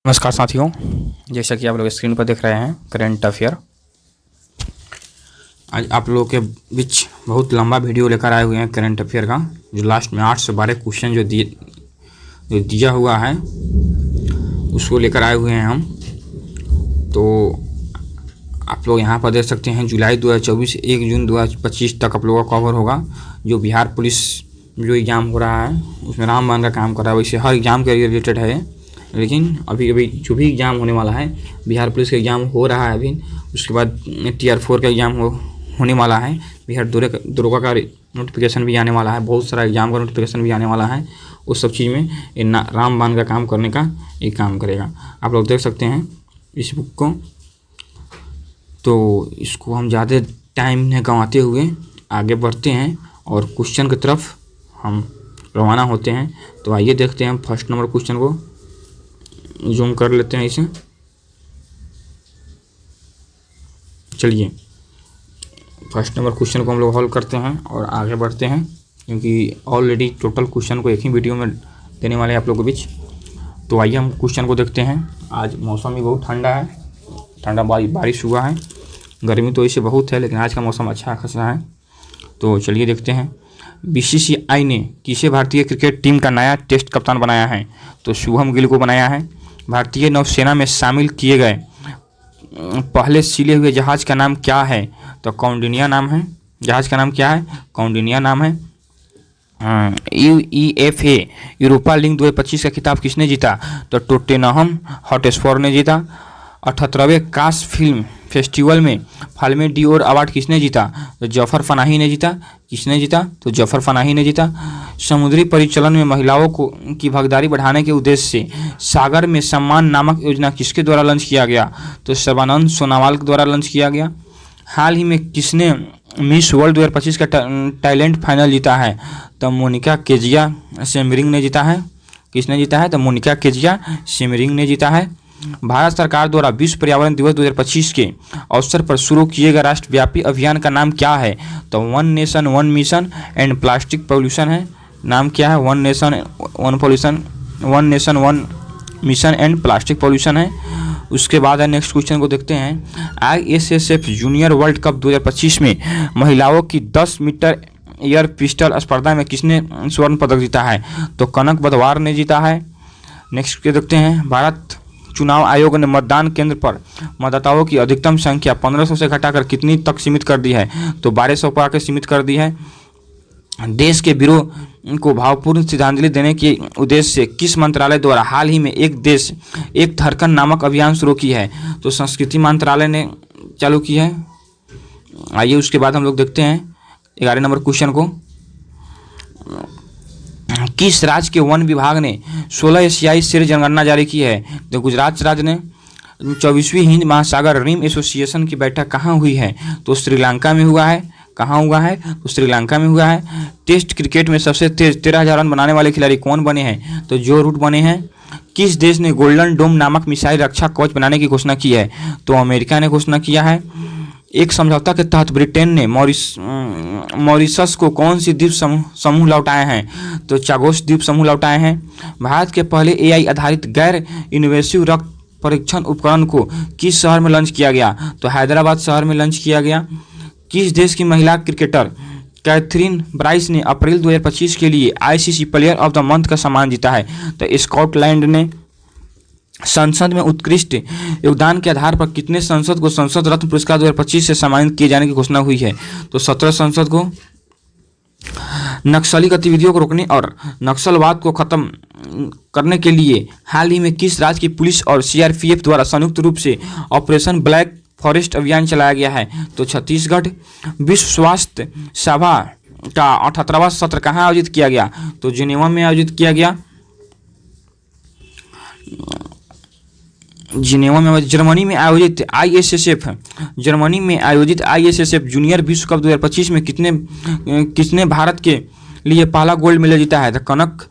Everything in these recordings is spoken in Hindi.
नमस्कार साथियों, जैसा कि आप लोग स्क्रीन पर देख रहे हैं करंट अफेयर। आज आप लोगों के बीच बहुत लंबा वीडियो लेकर आए हुए हैं करंट अफेयर का, जो लास्ट में 8 से 12 क्वेश्चन जो दिया हुआ है उसको लेकर आए हुए हैं हम। तो आप लोग यहाँ पर देख सकते हैं जुलाई 2024 से 1 जून 2025 तक आप लोगों का कवर होगा। जो बिहार पुलिस जो एग्ज़ाम हो रहा है उसमें रामबान का काम कर रहा है, वैसे हर एग्ज़ाम के रिलेटेड है, लेकिन अभी जो भी एग्ज़ाम होने वाला है, बिहार पुलिस का एग्ज़ाम हो रहा है अभी, उसके बाद Tier 4 का एग्ज़ाम होने वाला है, बिहार दरोगा का नोटिफिकेशन भी आने वाला है, बहुत सारा एग्ज़ाम का नोटिफिकेशन भी आने वाला है। उस सब चीज़ में रामबान का काम करने का एक काम करेगा। आप लोग देख सकते हैं इस बुक को। तो इसको हम ज़्यादा टाइम नहीं गंवाते हुए आगे बढ़ते हैं और क्वेश्चन की तरफ हम रवाना होते हैं। तो आइए देखते हैं हम फर्स्ट नंबर क्वेश्चन को जूम कर लेते हैं इसे। चलिए फर्स्ट नंबर क्वेश्चन को हम लोग हल करते हैं और आगे बढ़ते हैं, क्योंकि ऑलरेडी टोटल क्वेश्चन को एक ही वीडियो में देने वाले हैं आप लोगों के बीच। तो आइए हम क्वेश्चन को देखते हैं। आज मौसम भी बहुत ठंडा है, ठंडा बारिश हुआ है, गर्मी तो इसे बहुत है, लेकिन आज का मौसम अच्छा खासा है। तो चलिए देखते हैं। BCCI ने किसे भारतीय क्रिकेट टीम का नया टेस्ट कप्तान बनाया है? तो शुभम गिल को बनाया है। भारतीय नौसेना में शामिल किए गए पहले सिले हुए जहाज़ का नाम क्या है? तो कौंडिन्या नाम है। जहाज़ का नाम क्या है? कौंडिन्या नाम है। UEFA यूरोपा लीग 2025 का खिताब किसने जीता? तो टोटेनहम हॉटस्पर ने जीता। 78वें कांस फिल्म फेस्टिवल में फाल्मे डिओर अवार्ड किसने जीता? तो जफर पनाही ने जीता। किसने जीता? तो जफर पनाही ने जीता। समुद्री परिचालन में महिलाओं की भागीदारी बढ़ाने के उद्देश्य से सागर में सम्मान नामक योजना किसके द्वारा लॉन्च किया गया? तो सर्बानंद सोनोवाल के द्वारा लॉन्च किया गया। हाल ही में किसने मिस वर्ल्ड 2025 का टैलेंट फाइनल जीता है? तो मोनिका केजिया सेमरिंग ने जीता है। किसने जीता है? तो मोनिका केजिया सेमरिंग ने जीता है। भारत सरकार द्वारा विश्व पर्यावरण दिवस 2025 के अवसर पर शुरू किए गए राष्ट्रव्यापी अभियान का नाम क्या है? तो one nation one mission and plastic pollution है। नाम क्या है? One nation one mission and plastic pollution है। उसके बाद है नेक्स्ट क्वेश्चन को देखते हैं। ISSF जूनियर वर्ल्ड कप 2025 में महिलाओं की 10 मीटर एयर पिस्टल स्पर्धा में किसने स्वर्ण पदक जीता है? तो कनक बदवार ने जीता है। नेक्स्ट के देखते हैं। भारत चुनाव आयोग ने मतदान केंद्र पर मतदाताओं की अधिकतम संख्या 1500 से घटाकर कितनी तक सीमित कर दी है? तो 1200 पर आकर सीमित कर दी है। देश के वीरों को भावपूर्ण श्रद्धांजलि देने के उद्देश्य से किस मंत्रालय द्वारा हाल ही में एक देश एक धड़कन नामक अभियान शुरू की है? तो संस्कृति मंत्रालय ने चालू की है। आइए उसके बाद हम लोग देखते हैं 11 नंबर क्वेश्चन को। किस राज्य के वन विभाग ने 16 एशियाई शेर जनगणना जारी की है? तो गुजरात राज्य ने। 24वीं हिंद महासागर रिम एसोसिएशन की बैठक कहाँ हुई है? तो श्रीलंका में हुआ है। कहाँ हुआ है? तो श्रीलंका में हुआ है। टेस्ट क्रिकेट में सबसे तेज 13,000 रन बनाने वाले खिलाड़ी कौन बने हैं? तो जो रूट बने हैं। किस देश ने गोल्डन डोम नामक मिसाइल रक्षा कवच बनाने की घोषणा की है? तो अमेरिका ने घोषणा किया है। एक समझौता के तहत ब्रिटेन ने मॉरिशस को कौन सी द्वीप समूह लौटाए हैं? तो चागोस द्वीप समूह लौटाए हैं। भारत के पहले AI आधारित गैर इन्वेसिव रक्त परीक्षण उपकरण को किस शहर में लॉन्च किया गया? तो हैदराबाद शहर में लॉन्च किया गया। किस देश की महिला क्रिकेटर कैथरीन ब्राइस ने अप्रैल 2025 के लिए ICC player of the month का सम्मान जीता है? तो स्कॉटलैंड ने। संसद में उत्कृष्ट योगदान के आधार पर कितने संसद को संसद रत्न पुरस्कार 2025 से सम्मानित किए जाने की घोषणा हुई है? तो 17 संसद को। नक्सली गतिविधियों को रोकने और नक्सलवाद को खत्म करने के लिए हाल ही में किस राज्य की पुलिस और CRPF द्वारा संयुक्त रूप से ऑपरेशन ब्लैक फॉरेस्ट अभियान चलाया गया है? तो छत्तीसगढ़। विश्व स्वास्थ्य सभा का 78वां सत्र कहाँ आयोजित किया गया? तो जिनेवा में आयोजित किया गया। जर्मनी में आयोजित ISSF जूनियर विश्व कप 2025 में किसने भारत के लिए पहला गोल्ड मेडल जीता है? तो कनक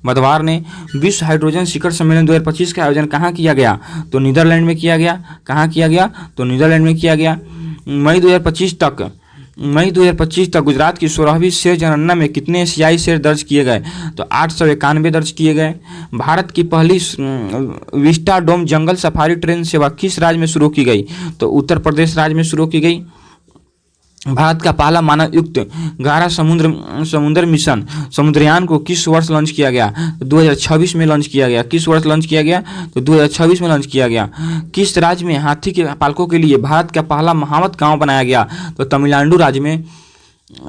बदवार ने। विश्व हाइड्रोजन शिखर सम्मेलन 2025 का आयोजन कहाँ किया गया? तो नीदरलैंड में किया गया। कहाँ किया गया? तो नीदरलैंड में किया गया। मई 2025 तक मई 2025 तक गुजरात की 16वीं शेर जनगणना में कितने एशियाई शेर दर्ज किए गए? तो 891 दर्ज किए गए। भारत की पहली विस्टाडोम जंगल सफारी ट्रेन सेवा किस राज्य में शुरू की गई? तो उत्तर प्रदेश राज्य में शुरू की गई। भारत का पहला मानव युक्त गहरा समुद्र मिशन समुद्रयान को किस वर्ष लॉन्च किया गया? तो 2026 में लॉन्च किया गया। किस वर्ष लॉन्च किया गया? तो 2026 में लॉन्च किया गया। किस राज्य में हाथी के पालकों के लिए भारत का पहला महावत गांव बनाया गया? तो तमिलनाडु राज्य में।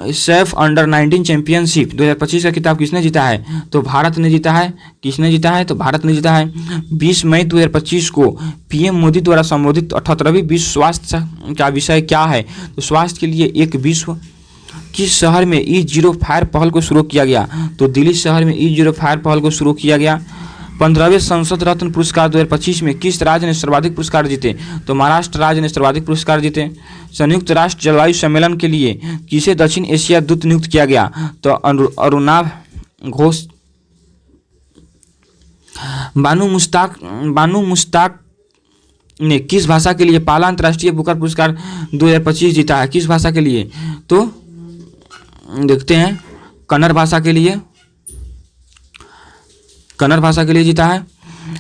सेफ अंडर 19 चैंपियनशिप 2025 का खिताब किसने जीता है? तो भारत ने जीता है। किसने जीता है? तो भारत ने जीता है। 20 मई 2025 को पीएम मोदी द्वारा संबोधित 78वीं विश्व स्वास्थ्य का विषय क्या है? तो स्वास्थ्य के लिए एक विश्व। किस शहर में E0 फायर पहल को शुरू किया गया? तो दिल्ली शहर में E0 फायर पहल को शुरू किया गया। 15वें संसद रत्न पुरस्कार 2025 में किस राज्य ने सर्वाधिक पुरस्कार जीते? तो महाराष्ट्र राज्य ने सर्वाधिक पुरस्कार जीते। संयुक्त राष्ट्र जलवायु सम्मेलन के लिए किसे दक्षिण एशिया दूत नियुक्त किया गया? तो अरुणाभ घोष। बानू मुश्ताक ने किस भाषा के लिए पहला अंतर्राष्ट्रीय बुकर पुरस्कार 2025 जीता है? किस भाषा के लिए? तो देखते हैं, कन्नड़ भाषा के लिए। कन्नड़ भाषा के लिए जीता है।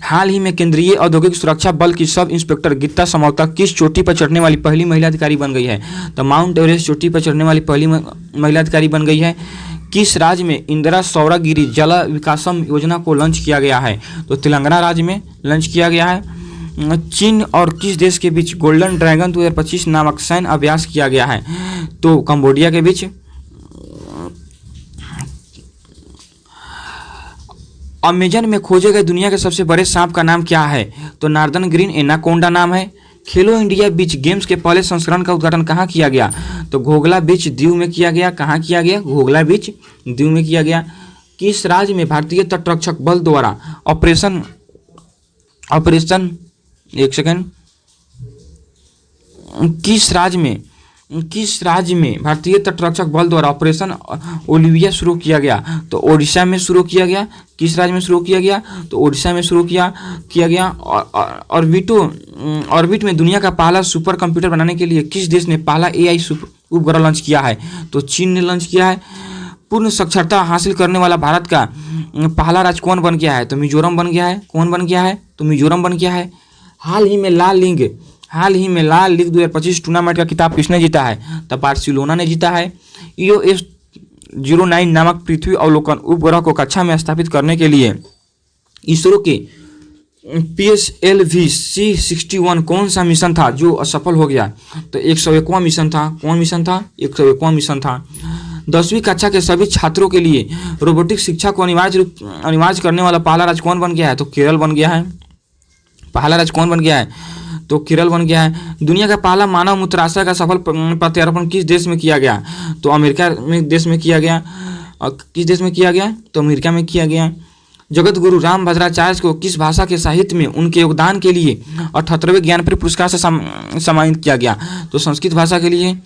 हाल ही में केंद्रीय औद्योगिक सुरक्षा बल की सब इंस्पेक्टर गीता समौता किस चोटी पर चढ़ने वाली पहली महिला अधिकारी बन गई है? तो माउंट एवरेस्ट चोटी पर चढ़ने वाली पहली महिला अधिकारी बन गई है। किस राज्य में इंदिरा सौरगिरी जल विकासम योजना को लॉन्च किया गया है? तो तेलंगाना राज्य में लॉन्च किया गया है। चीन और किस देश के बीच गोल्डन ड्रैगन 2025 नामक सैन्य अभ्यास किया गया है? तो कंबोडिया के बीच। अमेजन में खोजे गए दुनिया के सबसे बड़े सांप का नाम क्या है? तो नॉर्दर्न ग्रीन एनाकोंडा नाम है। खेलो इंडिया बीच गेम्स के पहले संस्करण का उद्घाटन कहाँ किया गया? तो घोघला बीच दीव में किया गया। कहाँ किया गया? घोघला बीच दीव में किया गया। किस राज्य में भारतीय तटरक्षक बल द्वारा ऑपरेशन किस राज्य में भारतीय तटरक्षक बल द्वारा ऑपरेशन ओलिविया शुरू किया गया? तो ओडिशा में शुरू किया गया। किस राज्य में शुरू किया गया? तो ओडिशा में शुरू किया गया। ऑर्बिट में दुनिया का पहला सुपर कंप्यूटर बनाने के लिए किस देश ने पहला AI उपग्रह लॉन्च किया है? तो चीन ने लॉन्च किया है। पूर्ण साक्षरता हासिल करने वाला भारत का पहला राज्य कौन बन गया है? तो मिजोरम बन गया है। कौन बन गया है? तो मिजोरम बन गया है। हाल ही में लाल लीग 2025 टूर्नामेंट का खिताब किसने जीता है? तो बार्सिलोना ने जीता है। EOS-09 नामक पृथ्वी अवलोकन उपग्रह को कक्षा में स्थापित करने के लिए इसरो के PSLV C61 कौन सा मिशन था जो असफल हो गया? तो 101वां मिशन था। कौन मिशन था? 101वां मिशन था। 10वीं कक्षा के सभी छात्रों के लिए रोबोटिक शिक्षा को अनिवार्य करने वाला पहला राज्य कौन बन गया है? तो केरल बन गया है। पहला राज्य कौन बन गया है? तो केरल बन गया है। दुनिया का पहला मानव मूत्राशय का सफल प्रत्यारोपण किस देश में किया गया? तो अमेरिका में देश में किया गया। किस देश में किया गया? तो अमेरिका में किया गया। जगत गुरु राम भद्राचार्य को किस भाषा के साहित्य में उनके योगदान के लिए 78वें ज्ञानपीठ पुरस्कार से सम्मानित किया गया? तो संस्कृत भाषा के लिए।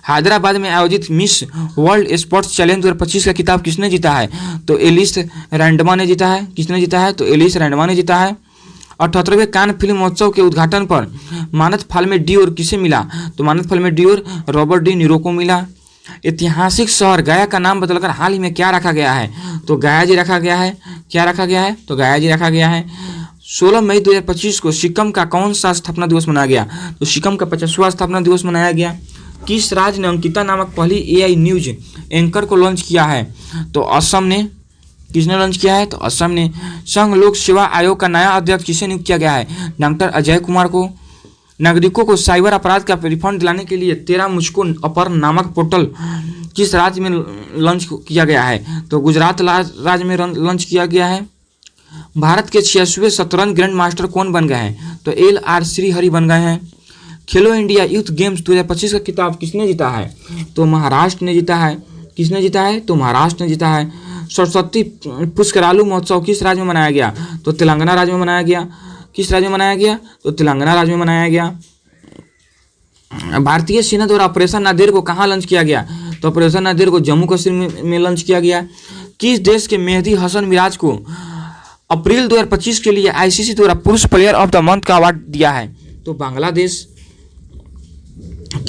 हैदराबाद में आयोजित मिस वर्ल्ड स्पोर्ट्स चैलेंज 2025 का खिताब किसने जीता है? तो एलिस रैंडमा ने जीता है। किसने जीता है? तो एलिस रैंडमा ने जीता है। 78वें कान फिल्म महोत्सव के उद्घाटन पर मानद फाल्मे डियोर किसे मिला? तो मानद फाल्मे डियोर रॉबर्ट डी नीरो को मिला। ऐतिहासिक शहर गया का नाम बदलकर हाल ही में क्या रखा गया है? तो गया जी रखा गया है। क्या रखा गया है? तो गया जी रखा गया है। 16 मई 2025 को सिक्किम का कौन सा स्थापना दिवस मनाया गया? तो सिक्किम का 50वां स्थापना दिवस मनाया गया। किस राज्य ने अंकिता नामक पहली AI न्यूज एंकर को लॉन्च किया है? तो असम ने। किसने लॉन्च किया है? तो असम ने। संघ लोक सेवा आयोग का नया अध्यक्ष किसे नियुक्त किया गया है? डॉक्टर अजय कुमार को। नागरिकों को साइबर अपराध का रिफंड दिलाने के लिए 13 मुझको अपर नामक पोर्टल किस राज्य में लॉन्च किया गया है? तो गुजरात राज्य में लॉन्च किया गया है। भारत के 86वें शतरंज ग्रैंड मास्टर कौन बन गए हैं? तो LR श्रीहरि बन गए हैं। खेलो इंडिया यूथ गेम्स 2025 का खिताब किसने जीता है? तो महाराष्ट्र ने जीता है। किसने जीता है? तो महाराष्ट्र ने जीता है। सरस्वती पुष्करालू महोत्सव किस राज्य में मनाया गया? तो तेलंगाना राज्य में मनाया गया। किस राज्य में मनाया गया? तो तेलंगाना राज्य में मनाया गया। भारतीय सेना द्वारा ऑपरेशन नादेर को कहाँ लॉन्च किया गया? तो ऑपरेशन नादेर को जम्मू कश्मीर में लॉन्च किया गया। किस देश के मेहदी हसन मिराज को अप्रैल 2025 के लिए ICC द्वारा पुरुष प्लेयर ऑफ द मंथ का अवार्ड दिया है? तो बांग्लादेश।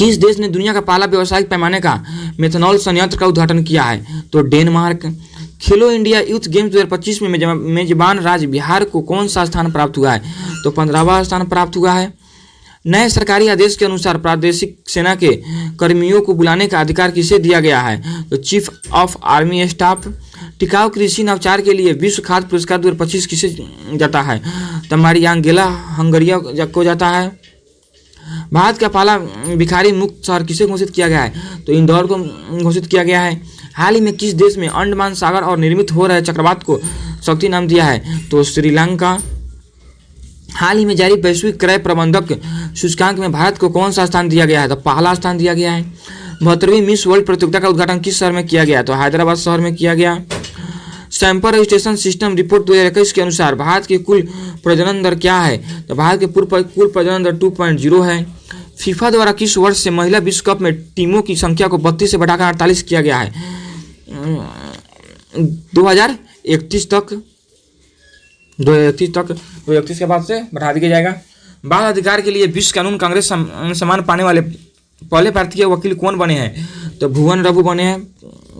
किस देश ने दुनिया का पहला व्यावसायिक पैमाने का मेथनॉल संयंत्र का उद्घाटन किया है? तो डेनमार्क। खेलो इंडिया यूथ गेम्स 2025 में मेजबान राज्य बिहार को कौन सा स्थान प्राप्त हुआ है? तो 15वां स्थान प्राप्त हुआ है। नए सरकारी आदेश के अनुसार प्रादेशिक सेना के कर्मियों को बुलाने का अधिकार किसे दिया गया है? तो चीफ ऑफ आर्मी स्टाफ। टिकाऊ कृषि नवाचार के लिए विश्व खाद्य पुरस्कार 2025 किसे जाता है? तो मारियांगेला हंगरिया को जाता है। भारत का पहला भिखारी मुक्त शहर किसे घोषित किया गया है? तो इंदौर को घोषित किया गया है। हाल ही में किस देश में अंडमान सागर और निर्मित हो रहे चक्रवात को शक्ति नाम दिया है? तो श्रीलंका। हाल ही में जारी वैश्विक क्रय प्रबंधक सूचकांक में भारत को कौन सा स्थान दिया गया है? तो पहला स्थान दिया गया है। 72वीं मिस वर्ल्ड प्रतियोगिता का उद्घाटन किस शहर में किया गया? तो हैदराबाद शहर में किया गया। सैंपल रजिस्ट्रेशन सिस्टम रिपोर्ट 2021 के अनुसार भारत की कुल प्रजनन दर क्या है? तो भारत के कुल प्रजनन दर 2.0 है। फीफा द्वारा किस वर्ष से महिला विश्व कप में टीमों की संख्या को 32 से बढ़ाकर 48 किया गया है? 2031 तक। 2031 के बाद से बढ़ा दिया जाएगा। बाल अधिकार के लिए विश्व कानून कांग्रेस सम्मान पाने वाले पहले भारतीय वकील कौन बने हैं? तो भुवन रघु बने हैं।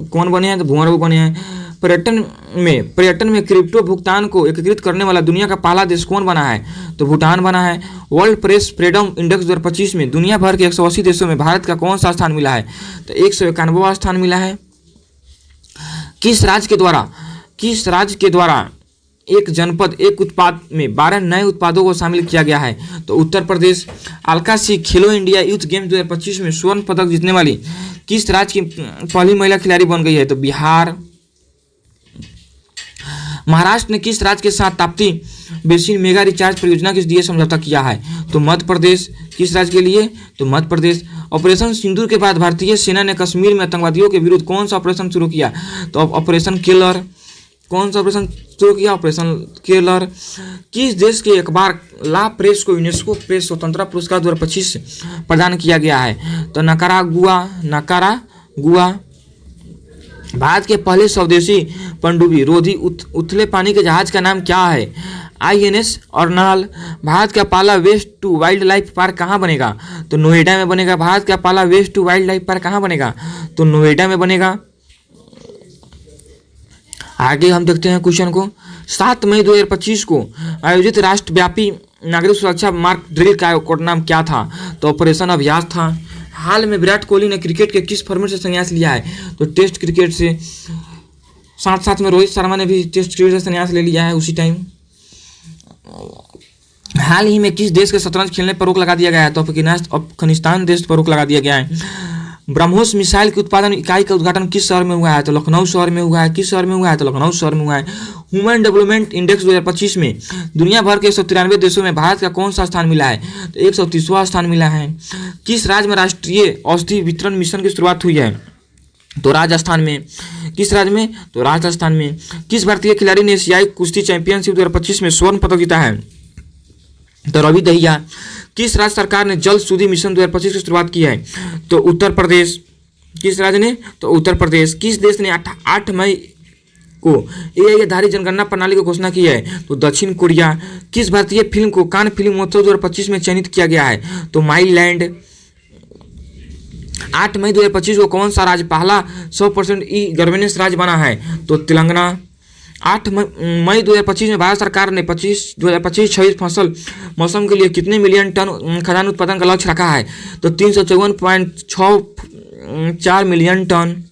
कौन बने हैं? तो भुवन रघु बने हैं। पर्यटन में क्रिप्टो भुगतान को एकीकृत करने वाला दुनिया का पहला देश कौन बना है? तो भूटान बना है। वर्ल्ड प्रेस फ्रीडम इंडेक्स 2025 में दुनिया भर के 180 देशों में भारत का कौन सा स्थान मिला है? तो 191वां स्थान मिला है। किस राज्य के द्वारा एक जनपद एक उत्पाद में 12 नए उत्पादों को शामिल किया गया है? तो उत्तर प्रदेश। अलका सिंह खेलो इंडिया यूथ गेम्स 2025 में स्वर्ण पदक जीतने वाली किस राज्य की पहली महिला खिलाड़ी बन गई है? तो बिहार। महाराष्ट्र ने किस राज्य के साथ ताप्ती बेसिन मेगा रिचार्ज परियोजना के लिए समझौता किया है? तो मध्य प्रदेश। किस राज्य के लिए? तो मध्य प्रदेश। ऑपरेशन सिंदूर के बाद भारतीय सेना ने कश्मीर में आतंकवादियों के विरुद्ध कौन सा ऑपरेशन शुरू किया? तो ऑपरेशन केलर। कौन सा ऑपरेशन शुरू किया? Operation Keller. किस देश के अखबार ला प्रेस को यूनेस्को प्रेस स्वतंत्रता पुरस्कार 2025 प्रदान किया गया है? तो नकारागुआ। भारत के पहले स्वदेशी पनडुब्बी रोधी उथले पानी के जहाज का नाम क्या है? INS अर्नाल। भारत का पहला waste to wildlife park कहाँ बनेगा? तो नोएडा में बनेगा। भारत का पहला waste to wildlife park कहाँ बनेगा? तो नोएडा में बनेगा। आगे हम देखते हैं क्वेश्चन को। 7 मई 2025 को आयोजित राष्ट्रव्यापी नागरिक सुरक्षा मार्क ड्रिल का कोड नाम क्या था? तो ऑपरेशन अभ्यास था। हाल में विराट कोहली ने क्रिकेट के किस फॉर्मेट से संन्यास लिया है? तो टेस्ट क्रिकेट से। साथ में रोहित शर्मा ने भी टेस्ट क्रिकेट से संन्यास ले लिया है उसी टाइम। हाल ही में किस देश के शतरंज खेलने पर रोक लगा दिया गया है? तो अफगानिस्तान देश पर रोक लगा दिया गया है। ब्रह्मोस मिसाइल की उत्पादन इकाई का उद्घाटन किस शहर में हुआ है? तो लखनऊ शहर में हुआ है। किस शहर में हुआ है? तो लखनऊ शहर में हुआ है। ह्यूमन डेवलपमेंट इंडेक्स 2025 में दुनिया भर के 193 देशों में भारत का कौन सा स्थान मिला है? तो 130वां स्थान मिला है। किस राज्य में राष्ट्रीय औषधि वितरण मिशन की शुरुआत हुई है? तो राजस्थान में। किस राज्य में? तो राजस्थान में। किस भारतीय खिलाड़ी ने एशियाई कुश्ती चैंपियनशिप 2025 में स्वर्ण पदक जीता है? तो रवि दहिया। किस राज्य सरकार ने जल शक्ति मिशन 2025 की शुरुआत की है? तो उत्तर प्रदेश। किस राज्य ने? तो उत्तर प्रदेश। किस देश ने 8 मई को AI आधारित जनगणना प्रणाली की घोषणा की है? तो दक्षिण कोरिया। किस भारतीय फिल्म को कान फिल्म महोत्सव 2025 में चयनित किया गया है? तो माइलैंड। 8 मई 2025 को कौन सा राज्य पहला 100% ई गवर्नेंस राज्य बना है? तो तेलंगाना। 8 मई 2025 में भारत सरकार ने 2025-26 फसल मौसम के लिए कितने मिलियन टन खाद्यान्न उत्पादन का लक्ष्य रखा है? तो 354.64 मिलियन टन।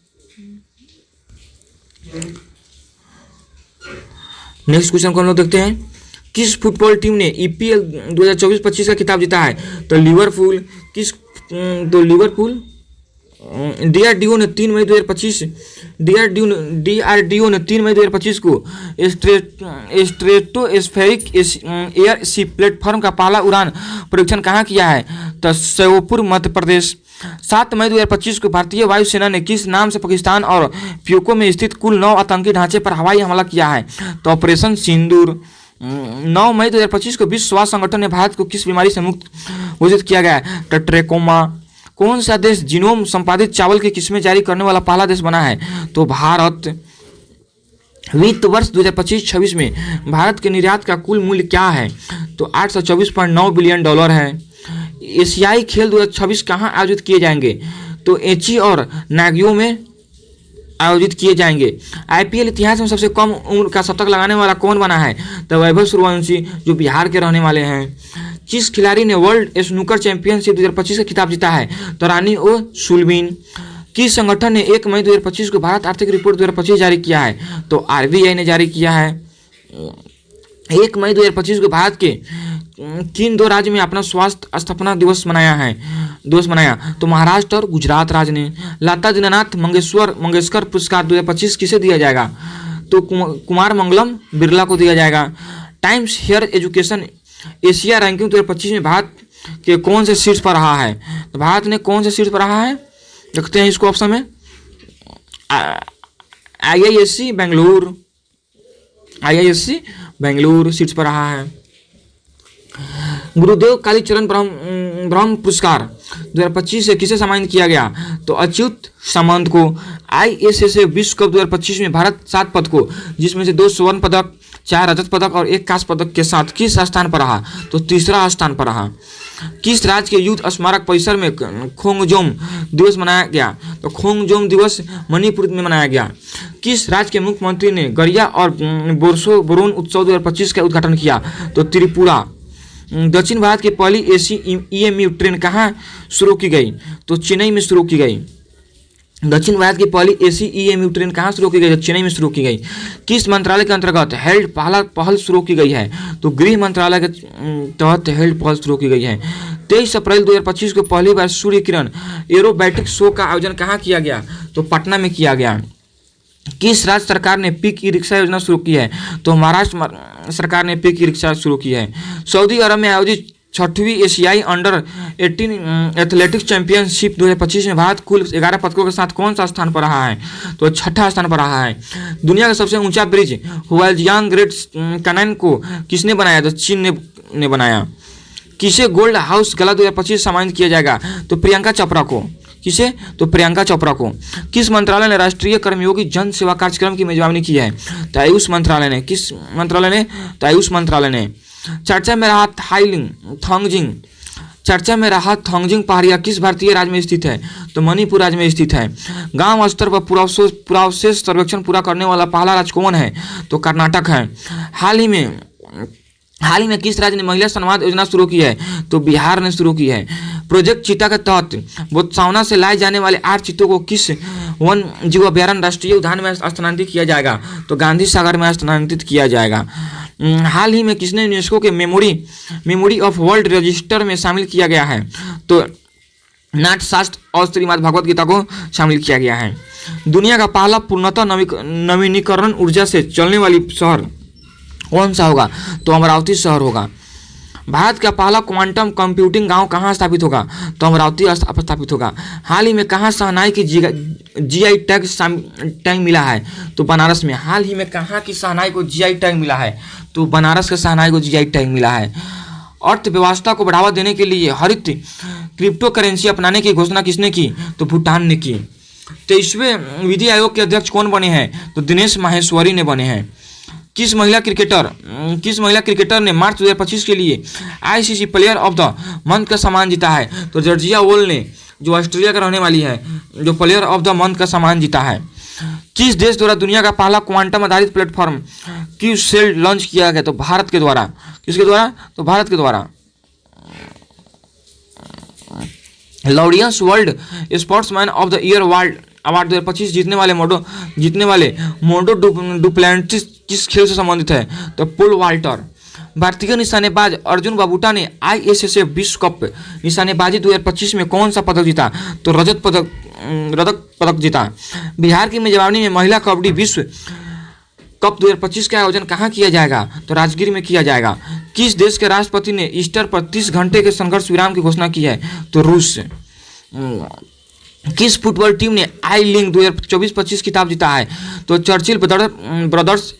नेक्स्ट क्वेश्चन को हम लोग देखते हैं। किस फुटबॉल टीम ने EPL 2024-25 का खिताब जीता है? तो लिवरपूल। लिवरपूल। DRDO ने 3 मई 2025 को स्ट्रेटोस्फेरिक एयर सी प्लेटफॉर्म का पहला उड़ान परीक्षण कहाँ किया है? तो श्योपुर मध्य प्रदेश। 7 मई 2025 को भारतीय वायुसेना ने किस नाम से पाकिस्तान और प्योको में स्थित कुल 9 आतंकी ढांचे पर हवाई हमला किया है? तो ऑपरेशन सिंदूर। 9 मई 2025 को विश्व स्वास्थ्य संगठन ने भारत को किस बीमारी से मुक्त घोषित किया गया है? तो ट्रेकोमा। कौन सा देश जीनोम संपादित चावल की किस्में जारी करने वाला पहला देश बना है? तो भारत। वित्त वर्ष 2025-26 में भारत के निर्यात का कुल मूल्य क्या है? तो $824.9 बिलियन है। एशियाई खेल 2026 कहाँ आयोजित किए जाएंगे? तो एची और नागियो में आयोजित किए जाएंगे। आईपीएल इतिहास में सबसे कम उम्र का शतक लगाने वाला कौन बना है? तो वैभव सूर्यवंशी, जो बिहार के रहने वाले हैं। किस खिलाड़ी ने वर्ल्ड स्नूकर चैंपियनशिप 2025 का खिताब जीता है? तो रानी ओ सुलमीन। किस संगठन ने 1 मई 2025 को भारत आर्थिक रिपोर्ट 2025 जारी किया है? तो आरबीआई ने जारी किया है। 1 मई 2025 को भारत के किन 2 राज्य में अपना स्वास्थ्य स्थापना दिवस मनाया? तो महाराष्ट्र और गुजरात राज्य ने। लता दीनानाथ मंगेशकर पुरस्कार 2025 किसे दिया जाएगा? तो कुमार मंगलम बिरला को दिया जाएगा। Times Higher Education Asia ranking 2025 में भारत के कौन से शीर्ष पर रहा है? तो भारत ने कौन से शीर्ष पर रहा है? देखते हैं इसको ऑप्शन में। आईआईएससी बेंगलुरु शीर्ष पर रहा है। गुरुदेव कालीचरण ब्रह्म पुरस्कार 2025 से किसे सम्मानित किया गया? तो अच्युत सामंत को। आईएसएसए विश्व कप 2025 में भारत 7 पदकों, जिसमें से 2 स्वर्ण पदक, 4 रजत पदक और 1 कांस्य पदक के साथ किस स्थान पर रहा? तो तीसरा स्थान पर रहा। किस राज्य के युद्ध स्मारक परिसर में खोंगजोम दिवस मनाया गया? तो खोंगजोम दिवस मणिपुर में मनाया गया। किस राज्य के मुख्यमंत्री ने गरिया और बोरोन उत्सव 2025 का उद्घाटन किया? तो त्रिपुरा। दक्षिण भारत की पहली एसी ईएमयू ट्रेन कहाँ शुरू की गई? तो चेन्नई में शुरू की गई। दक्षिण भारत की पहली एसी ईएमयू ट्रेन कहाँ शुरू की गई? तो चेन्नई में शुरू की गई। किस मंत्रालय के अंतर्गत हेल्थ पहल शुरू की गई है? तो गृह मंत्रालय के तहत हेल्थ पहल शुरू की गई है। 23 अप्रैल 2025 को पहली बार सूर्य किरण एरोबैटिक शो का आयोजन कहाँ किया गया? तो पटना में किया गया। किस राज्य सरकार ने पीक ई रिक्शा योजना शुरू की है? तो महाराष्ट्र सरकार ने पीक ई रिक्शा शुरू की है। सऊदी अरब में आयोजित 6वीं एशियाई अंडर 18 एथलेटिक्स चैंपियनशिप 2025 में भारत कुल 11 पदकों के साथ कौन सा स्थान पर रहा है? तो 6ठा स्थान पर रहा है। दुनिया का सबसे ऊंचा ब्रिज हुआजियांग ग्रेट कैनान को किसने बनाया? तो चीन ने बनाया। किसे गोल्ड हाउस गला 2025 सम्मानित किया जाएगा? तो प्रियंका चोपड़ा को। किसे? तो प्रियंका चोपड़ा को। किस मंत्रालय ने राष्ट्रीय कर्मयोगी जन सेवा कार्यक्रम की मेजबानी की है? तो आयुष मंत्रालय ने। किस मंत्रालय ने? तो आयुष मंत्रालय ने। चर्चा में रहा थोंगजिंग पहाड़िया किस भारतीय राज्य में स्थित है? तो मणिपुर राज्य में स्थित है। गांव स्तर पर पुरावशेष सर्वेक्षण पूरा करने वाला पहला राज्य कौन है? तो कर्नाटक है। हाल ही में किस राज्य ने महिला संवाद योजना शुरू की है? तो बिहार ने शुरू की है। प्रोजेक्ट चीता के तहत बोत्सवाना से लाए जाने वाले 8 चीतों को किस वन जीव अभ्यारण्य राष्ट्रीय उद्यान में स्थानांतरित किया जाएगा? तो गांधी सागर में स्थानांतरित किया जाएगा। हाल ही में किसने यूनेस्को के मेमोरी ऑफ वर्ल्ड रजिस्टर में शामिल किया गया है? तो नाट्यशास्त्र और श्रीमद् भगवत गीता को शामिल किया गया है। दुनिया का पहला पूर्णतः नवीनीकरण ऊर्जा से चलने वाली शहर कौन सा होगा? तो अमरावती शहर होगा। भारत का पहला क्वांटम कंप्यूटिंग गांव कहाँ स्थापित होगा? तो अमरावती स्थापित होगा। हाल ही में कहाँ शहनाई की जीआई टैग मिला है? तो बनारस में। हाल ही में कहाँ की शहनाई को जीआई टैग मिला है? तो बनारस के शहनाई को जीआई टैग मिला है। अर्थव्यवस्था को बढ़ावा देने के लिए हरित क्रिप्टो करेंसी अपनाने की घोषणा किसने की? तो भूटान ने की। 23वें विधि आयोग के अध्यक्ष कौन बने हैं? तो दिनेश माहेश्वरी ने बने हैं। किस महिला क्रिकेटर ने मार्च 2025 के लिए ICC player of the month का सम्मान जीता है? तो जॉर्जिया वॉल ने, जो ऑस्ट्रेलिया का रहने वाली है, जो प्लेयर ऑफ द मंथ का सम्मान जीता है। किस देश द्वारा दुनिया का पहला क्वांटम आधारित प्लेटफॉर्म क्यू सेल लॉन्च किया गया? तो भारत के द्वारा। किसके द्वारा? तो भारत के द्वारा। Laureus world sportsman of the year award 2025 जीतने वाले मोंडो डुप्लेंटिस किस खेल से संबंधित है? तो पुल वाल्टर। भारतीय निशानेबाज अर्जुन बाबूटा ने आईएसएसएफ विश्व कप निशानेबाजी 2025 में कौन सा पदक जीता? तो रजत पदक जीता। बिहार की मेजबानी में महिला कबड्डी विश्व कप 2025 का आयोजन कहाँ किया जाएगा? तो राजगीर में किया जाएगा। किस देश के राष्ट्रपति ने ईस्टर पर 30 घंटे के संघर्ष विराम की घोषणा की है? तो रूस से। किस फुटबॉल टीम ने आई लीग 2024-25 खिताब जीता है? तो चर्चिल ब्रदर्स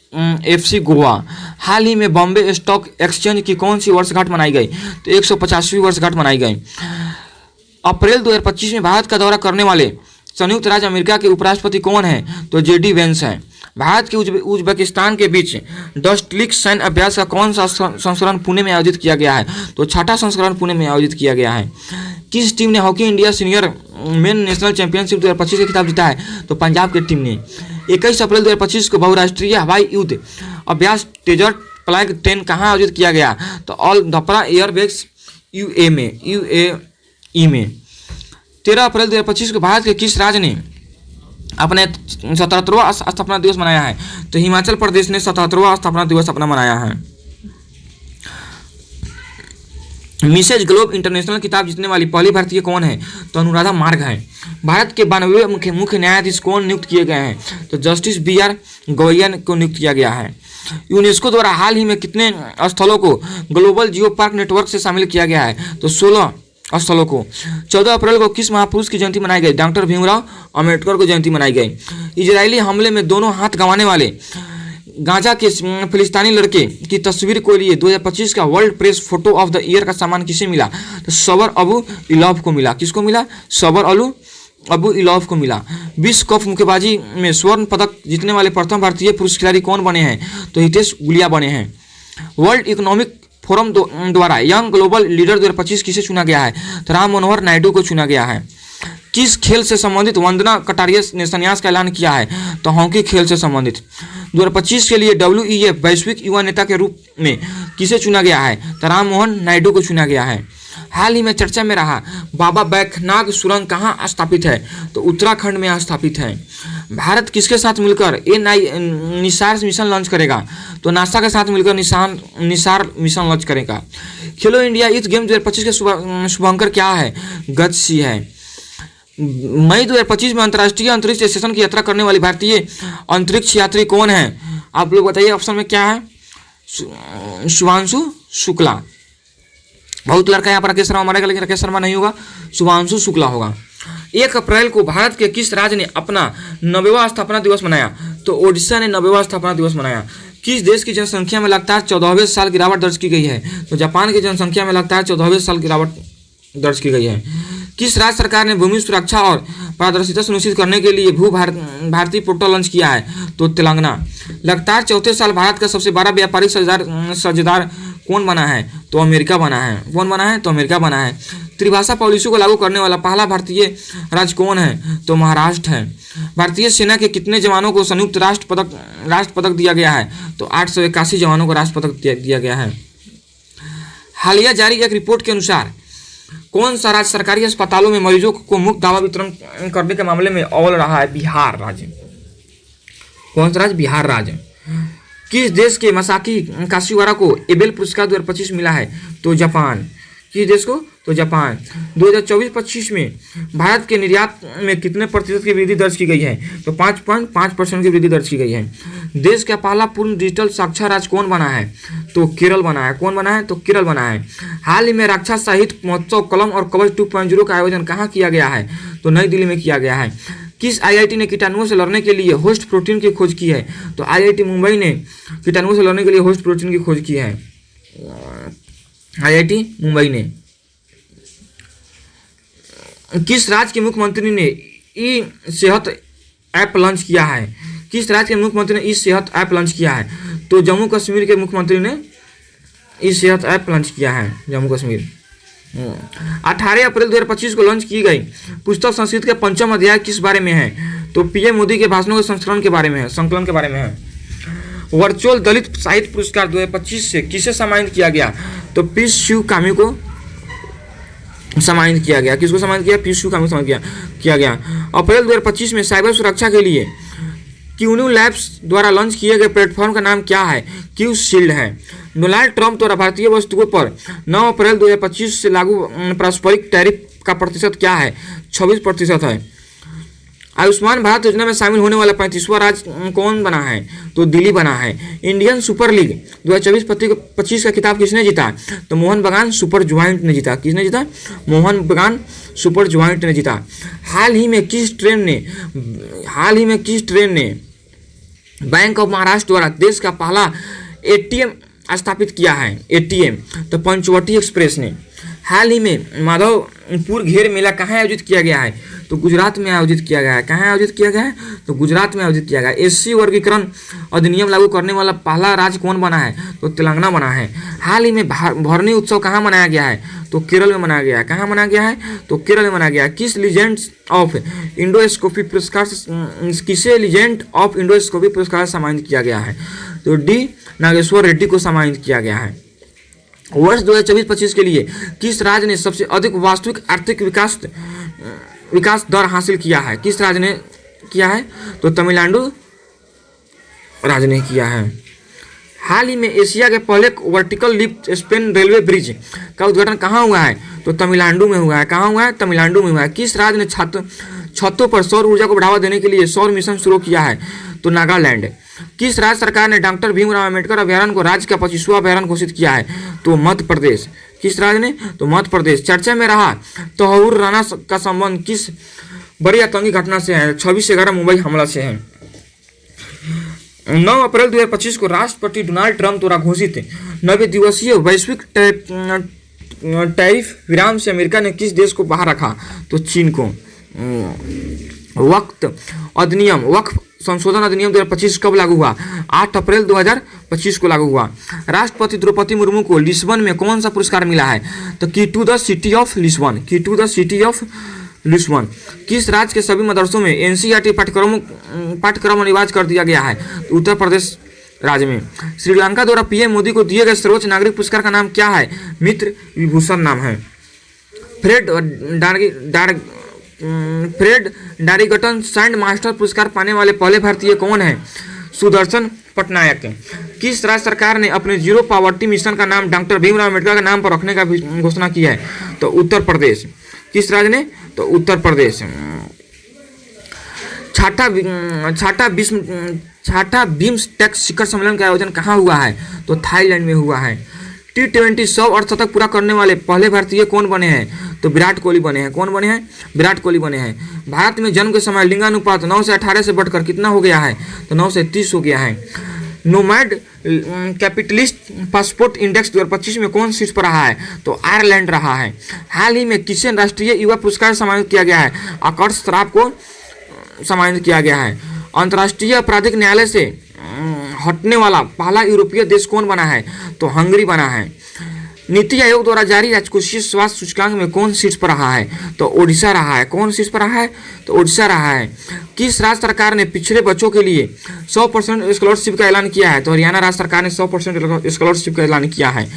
एफसी गोवा। हाल ही में बॉम्बे स्टॉक एक्सचेंज की कौन सी वर्षगांठ मनाई गई? तो 150वीं वर्षगांठ मनाई गई। अप्रैल 2025 में भारत का दौरा करने वाले संयुक्त राज्य अमेरिका के उपराष्ट्रपति कौन है? तो जेडी वेंस है। भारत के उज्बेकिस्तान के बीच डस्टलिक सैन्य अभ्यास का कौन सा संस्करण पुणे में आयोजित किया गया है? तो छठा संस्करण पुणे में आयोजित किया गया है। किस टीम ने hockey India senior main national championship 2025 का खिताब जीता है? तो पंजाब की टीम ने। 21 अप्रैल 2025 को बहुराष्ट्रीय हवाई युद्ध अभ्यास डेजर्ट फ्लैग 10 कहाँ आयोजित किया गया? तो ऑल धपरा एयरबेस यूएई में। 13 अप्रैल 2025 को भारत के किस राज्य ने अपने 77वां स्थापना दिवस मनाया है? तो हिमाचल प्रदेश ने 77वां स्थापना दिवस अपना मनाया है। मिसेज ग्लोब इंटरनेशनल खिताब जीतने वाली पहली भारतीय कौन है? तो अनुराधा मार्ग है। भारत के 92वें मुख्य न्यायाधीश कौन नियुक्त किए गए हैं? तो जस्टिस BR गवैया को नियुक्त किया गया है। यूनेस्को द्वारा हाल ही में कितने स्थलों को ग्लोबल जियो पार्क नेटवर्क से शामिल किया गया है? तो 16 स्थलों को। 14 अप्रैल को किस महापुरुष की जयंती मनाई गई? डॉक्टर भीमराव अम्बेडकर को जयंती मनाई गई। इजरायली हमले में दोनों हाथ गंवाने वाले गाजा के फिलिस्तीनी लड़के की तस्वीर को लिए 2025 का world press photo of the year का सम्मान किसे मिला? तो सबर अबू इलॉफ को मिला। किसको मिला? सबर अबू इलॉफ को मिला। विश्व कप मुक्केबाजी में स्वर्ण पदक जीतने वाले प्रथम भारतीय पुरुष खिलाड़ी कौन बने हैं? तो हितेश गुलिया बने हैं। वर्ल्ड इकोनॉमिक फोरम द्वारा यंग ग्लोबल लीडर 2025 किसे चुना गया है? तो राम मनोहर नायडू को चुना गया है। किस खेल से संबंधित वंदना कटारिया ने संन्यास का ऐलान किया है? तो हॉकी खेल से संबंधित। 2025 के लिए WEF वैश्विक युवा नेता के रूप में किसे चुना गया है? तो राम मोहन नायडू को चुना गया है। हाल ही में चर्चा में रहा बाबा बैजनाथ सुरंग कहाँ स्थापित है? तो उत्तराखंड में स्थापित है। भारत किसके साथ मिलकर निसार मिशन लॉन्च करेगा? तो नासा के साथ मिलकर निसार मिशन लॉन्च करेगा। खेलो इंडिया यूथ गेम 2025 के शुभंकर क्या है? गतिशी है। मई 2025 में अंतर्राष्ट्रीय अंतरिक्ष स्टेशन की यात्रा करने वाली भारतीय अंतरिक्ष यात्री कौन है? आप लोग बताइए ऑप्शन में क्या है? शुभांशु शुक्ला। बहुत लड़का यहाँ पर राकेश शर्मा मारेगा, लेकिन राकेश शर्मा नहीं होगा, शुभांशु शुक्ला होगा। 1 अप्रैल को भारत के किस राज्य ने अपना 90वां स्थापना दिवस मनाया? तो ओडिशा ने 90वां स्थापना दिवस मनाया। किस देश की जनसंख्या में लगातार 14वें साल गिरावट दर्ज की गई है? तो जापान की जनसंख्या में लगातार 14वें साल गिरावट दर्ज की गई है। किस राज्य सरकार ने भूमि सुरक्षा और पारदर्शिता सुनिश्चित करने के लिए भू भारती पोर्टल लॉन्च किया है? तो तेलंगाना। लगातार चौथे साल भारत का सबसे बड़ा व्यापारिक साझेदार कौन बना है? तो अमेरिका बना है। कौन बना है? तो अमेरिका बना है। त्रिभाषा पॉलिसी को लागू करने वाला पहला भारतीय राज्य कौन है? तो महाराष्ट्र है। भारतीय सेना के कितने जवानों को संयुक्त राष्ट्र पदक दिया गया है? तो 881 जवानों को राष्ट्र पदक दिया गया है। हालिया जारी एक रिपोर्ट के अनुसार कौन सा राज्य सरकारी अस्पतालों में मरीजों को मुफ्त दवा वितरण करने के मामले में अव्वल रहा है? बिहार राज्य। कौन सा राज्य? बिहार राज्य। किस देश के मसाकी काशीवारा को एबेल पुरस्कार 2025 मिला है? तो जापान। किस देश को? तो जापान। 2024-25 में भारत के निर्यात में कितने प्रतिशत की वृद्धि दर्ज की गई है? तो 5.5% की वृद्धि दर्ज की गई है। देश का पहला पूर्ण डिजिटल साक्षर राज्य कौन बना है? तो केरल बना है। कौन बना है? तो केरल बना है। हाल ही में रक्षा साहित्य महोत्सव कलम और कवच 2.0 का आयोजन कहाँ किया गया है? तो नई दिल्ली में किया गया है। किस IIT ने कीटाणुओं से लड़ने के लिए होस्ट प्रोटीन की खोज की है? तो IIT मुंबई ने कीटाणुओं से लड़ने के लिए होस्ट प्रोटीन की खोज की है। IIT मुंबई ने। किस राज्य के मुख्यमंत्री ने ई सेहत ऐप लॉन्च किया है? किस राज्य के मुख्यमंत्री ने ई सेहत ऐप लॉन्च किया है? तो जम्मू कश्मीर के मुख्यमंत्री ने ई सेहत ऐप लॉन्च किया है, जम्मू कश्मीर। 18 अप्रैल 2025 को लॉन्च की गई पुस्तक संस्कृत के 5वां अध्याय किस बारे में है? तो PM मोदी के भाषणों के संस्करण के बारे में है, संकलन के बारे में है। वर्चुअल दलित साहित्य पुरस्कार 2025 से किसे सम्मानित किया गया? तो पी शिव कामी को सम्मानित किया गया। किसको सम्मानित किया? पी शिव कामी को सम्मानित किया गया। अप्रैल 2025 में साइबर सुरक्षा के लिए क्यून्यू लैब्स द्वारा लॉन्च किए गए प्लेटफॉर्म का नाम क्या है? क्यू शील्ड है। डोनाल्ड ट्रंप द्वारा भारतीय वस्तुओं पर 9 अप्रैल 2025 से लागू पारस्परिक टैरिफ का प्रतिशत क्या है? 26% है। आयुष्मान भारत योजना में शामिल होने वाला 35वां राज्य कौन बना है? तो दिल्ली बना है। इंडियन सुपर लीग 2024-25 का खिताब किसने जीता? तो मोहन बगान सुपर ज्वाइंट ने जीता। किसने जीता? मोहन बगान सुपर ज्वाइंट ने जीता। हाल ही में किस ट्रेन ने बैंक ऑफ महाराष्ट्र द्वारा देश का पहला ATM स्थापित किया है? ATM तो पंचवटी एक्सप्रेस ने। हाल ही में माधवपुर घेर मेला कहाँ आयोजित किया गया है? तो गुजरात में आयोजित किया गया है। कहाँ आयोजित किया गया है? तो गुजरात में आयोजित किया गया है। एससी वर्गीकरण अधिनियम लागू करने वाला पहला राज्य कौन बना है? तो तेलंगाना बना है। हाल ही में भरनी उत्सव कहाँ मनाया गया है? तो केरल में मनाया गया है। कहाँ मनाया गया है? तो केरल में मनाया गया है। किस लीजेंड्स ऑफ इंडोस्कोपी पुरस्कार किसे लीजेंड ऑफ इंडोस्कोपी पुरस्कार से सम्मानित किया गया है? तो डी नागेश्वर रेड्डी को सम्मानित किया गया है। वर्ष 2024-25 के लिए किस राज्य ने सबसे अधिक वास्तविक आर्थिक विकास दर हासिल किया है? किस राज्य ने किया है? तो तमिलनाडु राज्य ने किया है। हाल ही में एशिया के पहले vertical lift span railway bridge का उद्घाटन कहाँ हुआ है? तो तमिलनाडु में हुआ है। कहाँ हुआ है? तमिलनाडु में हुआ है। किस राज्य ने छतों पर सौर ऊर्जा को बढ़ावा देने के लिए सौर मिशन शुरू किया है? तो नागालैंड। किस राज्य सरकार ने डॉक्टर भीमराव अंबेडकर अभयारण्य को राज्य का 25वां अभयारण्य घोषित किया है? तो मध्य प्रदेश। किस राज्य ने? तो मध्य प्रदेश। चर्चा में रहा तहूर राणा का संबंध किस बड़ी आतंकी घटना से है? 26/11 मुंबई हमला से है। 9 अप्रैल 2025 को राष्ट्रपति डोनाल्ड ट्रंप द्वारा घोषित 90 दिवसीय वैश्विक टैरिफ विराम से अमेरिका ने किस देश को बाहर रखा? तो चीन को। वक्फ संशोधन अधिनियम 2025 कब लागू हुआ? 8 अप्रैल 2025 को लागू हुआ। राष्ट्रपति द्रौपदी मुर्मू को लिस्बन में कौन सा पुरस्कार मिला है? तो key to the city of Lisbon. किस राज्य के सभी मदरसों में एनसीईआरटी पाठ्यक्रम अनिवार्य कर दिया गया है? तो उत्तर प्रदेश राज्य में। श्रीलंका द्वारा पीएम मोदी को दिए गए सर्वोच्च नागरिक पुरस्कार का नाम क्या है? मित्र विभूषण नाम है। फ्रेड डारिगटन सैंड मास्टर पुरस्कार पाने वाले पहले भारतीय कौन है? सुदर्शन पटनायक। किस राज्य सरकार ने अपने जीरो पॉवर्टी मिशन का नाम डॉक्टर भीमराव अम्बेडकर के नाम पर रखने का घोषणा की है? तो उत्तर प्रदेश। किस राज्य ने? तो उत्तर प्रदेश। छठा बिम्स्टेक शिखर सम्मेलन का आयोजन कहाँ हुआ है? तो थाईलैंड में हुआ है। T20 100 अर्धशतक पूरा करने वाले पहले भारतीय कौन बने हैं? तो विराट कोहली बने हैं। कौन बने हैं? विराट कोहली बने हैं। भारत में जन्म के समय लिंगानुपात 9 से 18 से बढ़कर कितना हो गया है? तो 9 से 30 हो गया है। नोमैड कैपिटलिस्ट पासपोर्ट इंडेक्स 2025 में कौन शीर्ष पर रहा है? तो आयरलैंड रहा है। हाल ही में किसे राष्ट्रीय युवा पुरस्कार सम्मानित किया गया है? आकर्ष श्राफ को सम्मानित किया गया है। अंतर्राष्ट्रीय आपराधिक न्यायालय से हटने वाला पहला यूरोपीय देश कौन बना है? तो हंगरी बना है। नीति आयोग द्वारा जारी राजकोषीय स्वास्थ्य सूचकांक में कौन शीर्ष पर रहा है? तो ओडिशा रहा है। कौन शीर्ष पर रहा है? तो ओडिशा रहा है। किस राज्य सरकार ने पिछड़े बच्चों के लिए 100% स्कॉलरशिप का ऐलान किया है? तो हरियाणा राज्य सरकार ने 100% स्कॉलरशिप का ऐलान किया है।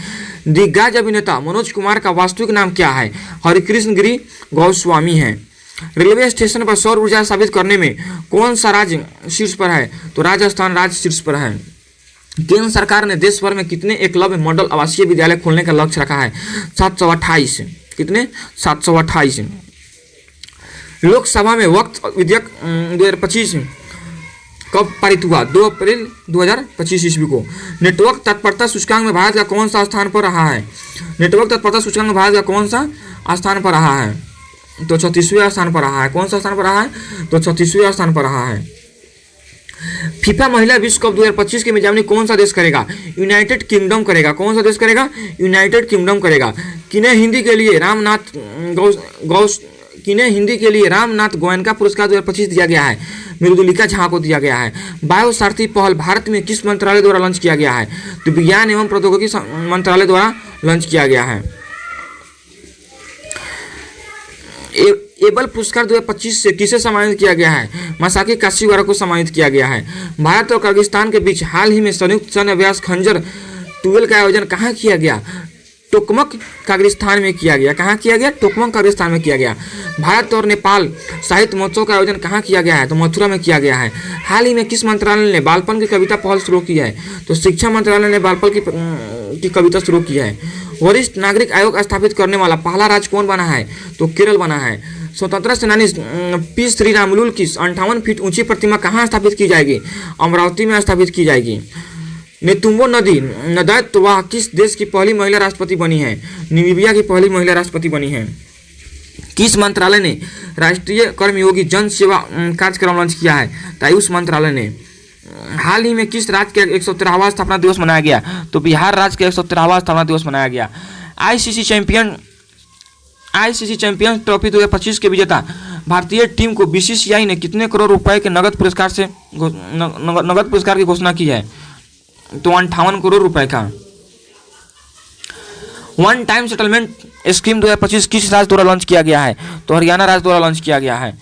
दिग्गज अभिनेता मनोज कुमार का वास्तविक नाम क्या है? हरिकृष्ण गिरी गोस्वामी है। रेलवे स्टेशन पर सौर ऊर्जा स्थापित करने में कौन सा राज्य शीर्ष पर है? तो राजस्थान राज्य शीर्ष पर है। केंद्र सरकार ने देश भर में कितने एकलव्य मॉडल आवासीय विद्यालय खोलने का लक्ष्य रखा है? 728। कितने? 728। लोकसभा में वक्फ विधेयक 2025 कब पारित हुआ? 2 अप्रैल 2025 ईस्वी को। नेटवर्क तत्परता सूचकांक में भारत का कौन सा स्थान पर रहा है? नेटवर्क तत्परता सूचकांक में भारत का कौन सा स्थान पर रहा है? तो 36वें स्थान पर रहा है। कौन सा स्थान पर रहा है? तो 36वें स्थान पर रहा है। फीफा महिला विश्व कप 2025 की मेजबानी कौन सा देश करेगा? यूनाइटेड किंगडम करेगा। कौन सा देश करेगा? यूनाइटेड किंगडम करेगा। किन्हें हिंदी के लिए रामनाथ गोयनका पुरस्कार 2025 दिया गया है? मृदुलिका झा को दिया गया है। बायो सारथी पहल भारत में किस मंत्रालय द्वारा लॉन्च किया गया है? तो विज्ञान एवं प्रौद्योगिकी मंत्रालय द्वारा लॉन्च किया गया है। एबल पुरस्कार 2025 से किसे सम्मानित किया गया है? मासाकी काशीवारा को सम्मानित किया गया है। भारत और किर्गिस्तान के बीच हाल ही में संयुक्त सैन्य अभ्यास खंजर 12 का आयोजन कहाँ किया गया? टोकमक किर्गिस्तान में किया गया। कहाँ किया गया? टोकमक किर्गिस्तान में किया गया। भारत और नेपाल साहित्य महोत्सव का आयोजन कहाँ किया गया है? तो मथुरा में किया गया है। हाल ही में किस मंत्रालय ने बालपन की कविता पहल शुरू की है? तो शिक्षा मंत्रालय ने बालपन की कविता शुरू की है। वरिष्ठ नागरिक आयोग स्थापित करने वाला पहला राज्य कौन बना है? तो केरल बना है। स्वतंत्रता सेनानी पी श्रीरामुलु की 58 फीट ऊंची प्रतिमा कहाँ स्थापित की जाएगी? अमरावती में स्थापित की जाएगी। नेतुम्बो नदी नदायतवाह किस देश की पहली महिला राष्ट्रपति बनी है? नामीबिया की पहली महिला राष्ट्रपति बनी है। किस मंत्रालय ने राष्ट्रीय कर्मयोगी जन सेवा कार्यक्रम लॉन्च किया है? आयुष मंत्रालय ने। हाल ही में किस राज्य का 113वां स्थापना दिवस मनाया गया? तो बिहार राज्य का 113वां स्थापना दिवस मनाया गया। ICC champion ICC champions trophy 2025 के विजेता भारतीय टीम को बीसीसीआई ने कितने करोड़ रुपए के नगद पुरस्कार की घोषणा की है? तो 58 करोड़ रुपए का। वन टाइम सेटलमेंट स्कीम 2025 किस राज्य द्वारा लॉन्च किया गया है? तो हरियाणा राज्य द्वारा लॉन्च किया गया है।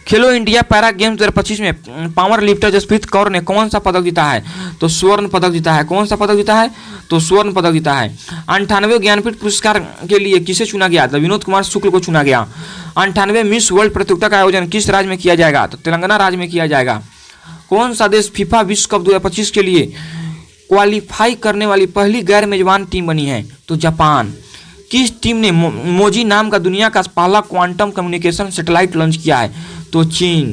खेलो इंडिया पैरा गेम्स 2025 में पावर लिफ्टर जसप्रीत कौर ने कौन सा पदक जीता है? तो स्वर्ण पदक जीता है। कौन सा पदक जीता है? तो स्वर्ण पदक जीता है। 98वें ज्ञानपीठ पुरस्कार के लिए किसे चुना गया? तो विनोद कुमार शुक्ल को चुना गया। 98वें मिस वर्ल्ड प्रतियोगिता का आयोजन किस राज्य में किया जाएगा? तो तेलंगाना राज्य में किया जाएगा। कौन सा देश फीफा विश्व कप 2025 के लिए क्वालिफाई करने वाली पहली गैर मेजबान टीम बनी है? तो जापान। किस टीम ने मोजी नाम का दुनिया का पहला क्वांटम कम्युनिकेशन सैटेलाइट लॉन्च किया है? तो चीन।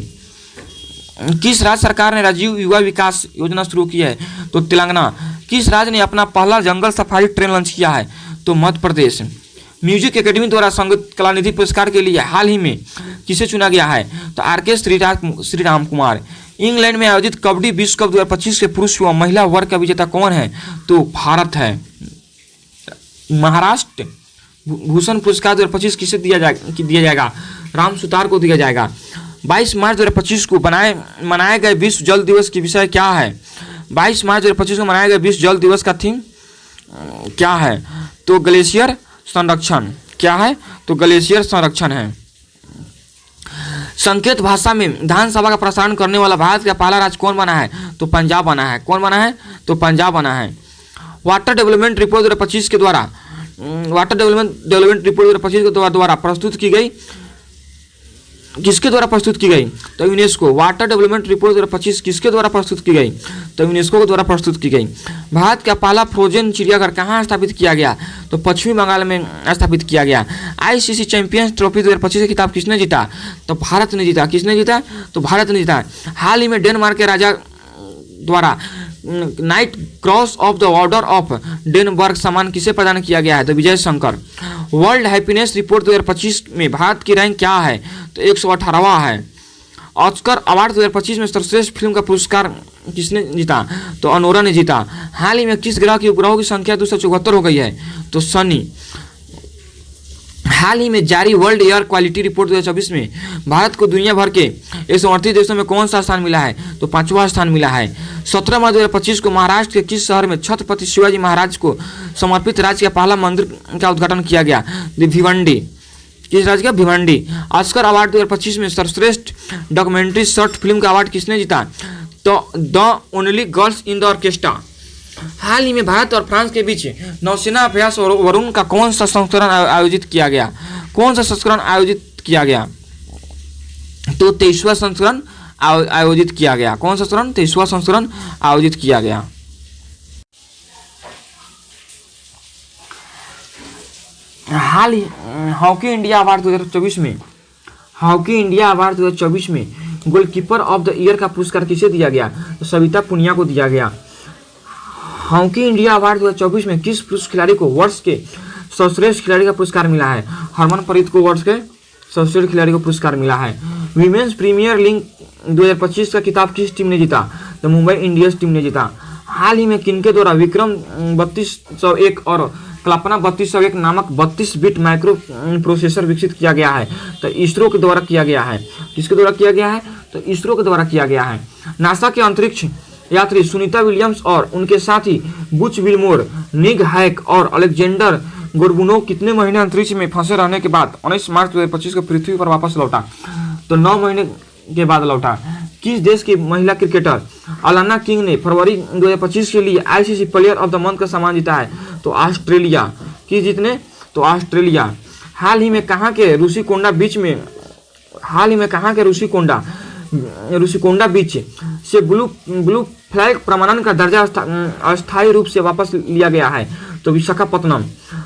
किस राज्य सरकार ने राजीव युवा विकास योजना शुरू की है? तो तेलंगाना। किस राज्य ने अपना पहला जंगल सफारी ट्रेन लॉन्च किया है? तो मध्य प्रदेश। म्यूजिक एकेडमी द्वारा संगीत कलानिधि पुरस्कार के लिए हाल ही में किसे चुना गया है? तो आर.के. श्रीराम कुमार। इंग्लैंड में आयोजित कबड्डी विश्व कप 2025 के पुरुष व महिला वर्ग का विजेता कौन है? तो भारत है। महाराष्ट्र भूषण पुरस्कार 2025 किसे दिया जाएगा? राम सुतार को दिया जाएगा। 22 मार्च 2025 को मनाए गए विश्व जल दिवस की विषय क्या है? 22 मार्च 2025 को मनाए गए विश्व जल दिवस का थीम क्या है? तो ग्लेशियर संरक्षण। क्या है? तो ग्लेशियर संरक्षण है। संकेत भाषा में विधानसभा का प्रसारण करने वाला भारत का पहला राज्य कौन बना है? तो पंजाब बना है। कौन बना है? तो पंजाब बना है। वाटर डेवलपमेंट रिपोर्ट 2025 के द्वारा प्रस्तुत की गई, किसके द्वारा प्रस्तुत की गई? तो यूनेस्को। वाटर डेवलपमेंट रिपोर्ट 2025 किसके द्वारा प्रस्तुत की गई? तो यूनेस्को के द्वारा प्रस्तुत की गई। भारत का पहला फ्रोजन चिड़ियाघर कहाँ स्थापित किया गया? तो पश्चिमी बंगाल में स्थापित किया गया। आईसीसी चैंपियंस ट्रॉफी 2025 का खिताब किसने जीता? तो भारत ने जीता। किसने जीता? तो भारत ने जीता। हाल ही में डेनमार्क के राजा द्वारा Knight Cross of the Order of Dannebrog सम्मान किसे प्रदान किया गया है? तो Vijay Shankar. World Happiness Report 2025 में भारत की रैंक क्या है? तो 118वां है। ऑस्कर अवार्ड 2025 में सर्वश्रेष्ठ फिल्म का पुरस्कार किसने जीता? तो अनोरा ने जीता। हाल ही में किस ग्रह की उपग्रहों की संख्या 274 हो गई है? तो शनि। हाल ही में जारी वर्ल्ड एयर क्वालिटी रिपोर्ट 2024 में भारत को दुनिया भर के 138 देशों में कौन सा स्थान मिला है? तो 5वां स्थान मिला है। 17 मार्च 2025 को महाराष्ट्र के किस शहर में छत्रपति शिवाजी महाराज को समर्पित राज्य का पहला मंदिर का उद्घाटन किया गया? भिवंडी। किस राज्य का? भिवंडी। ऑस्कर अवार्ड 2025 में सर्वश्रेष्ठ डॉक्यूमेंट्री शॉर्ट फिल्म का अवार्ड किसने जीता? तो the Only Girls in the Orchestra. हाल ही में भारत और फ्रांस के बीच नौसेना अभ्यास वरुण का कौन सा संस्करण आयोजित किया गया? कौन सा संस्करण आयोजित किया गया? तो 23वां संस्करण आयोजित किया गया। कौन सा संस्करण? 23वां संस्करण आयोजित किया गया। हाल ही हॉकी इंडिया अवार्ड 2024 में गोलकीपर ऑफ द ईयर का पुरस्कार किसे दिया गया? तो सविता पुनिया को दिया गया। हॉकी इंडिया अवार्ड 2024 में किस पुरुष खिलाड़ी को वर्ष के सर्वश्रेष्ठ खिलाड़ी का पुरस्कार मिला है? हरमनप्रीत को वर्ष के सर्वश्रेष्ठ खिलाड़ी को पुरस्कार मिला है। विमेंस प्रीमियर लीग 2025 का खिताब किस टीम ने जीता? तो मुंबई इंडियंस टीम ने जीता। हाल ही में किनके द्वारा विक्रम 3201 और कल्पना 3201 नामक 32 बिट माइक्रो प्रोसेसर विकसित किया गया है? तो इसरो के द्वारा किया गया है। किसके द्वारा किया गया है? तो इसरो के द्वारा किया गया है। नासा के अंतरिक्ष यात्री सुनीता विलियम्स और उनके साथी बुच विल्मोर, निग हैक और अलेक्जेंडर गोर्बुनोव कितने महीने अंतरिक्ष में फंसे रहने के बाद 19 मार्च 2025 को पृथ्वी पर वापस लौटा? तो 9 महीने के बाद लौटा। किस देश की महिला क्रिकेटर अलाना किंग ने फरवरी 2025 के लिए ICC player of the month का सम्मान जीता है? तो ऑस्ट्रेलिया। किस जीतने? तो ऑस्ट्रेलिया। हाल ही में कहाँ के ऋषिकोंडा बीच से ब्लू फ्लैग प्रमाणन का दर्जा अस्थायी रूप से वापस लिया गया है? तो विशाखापत्तनम।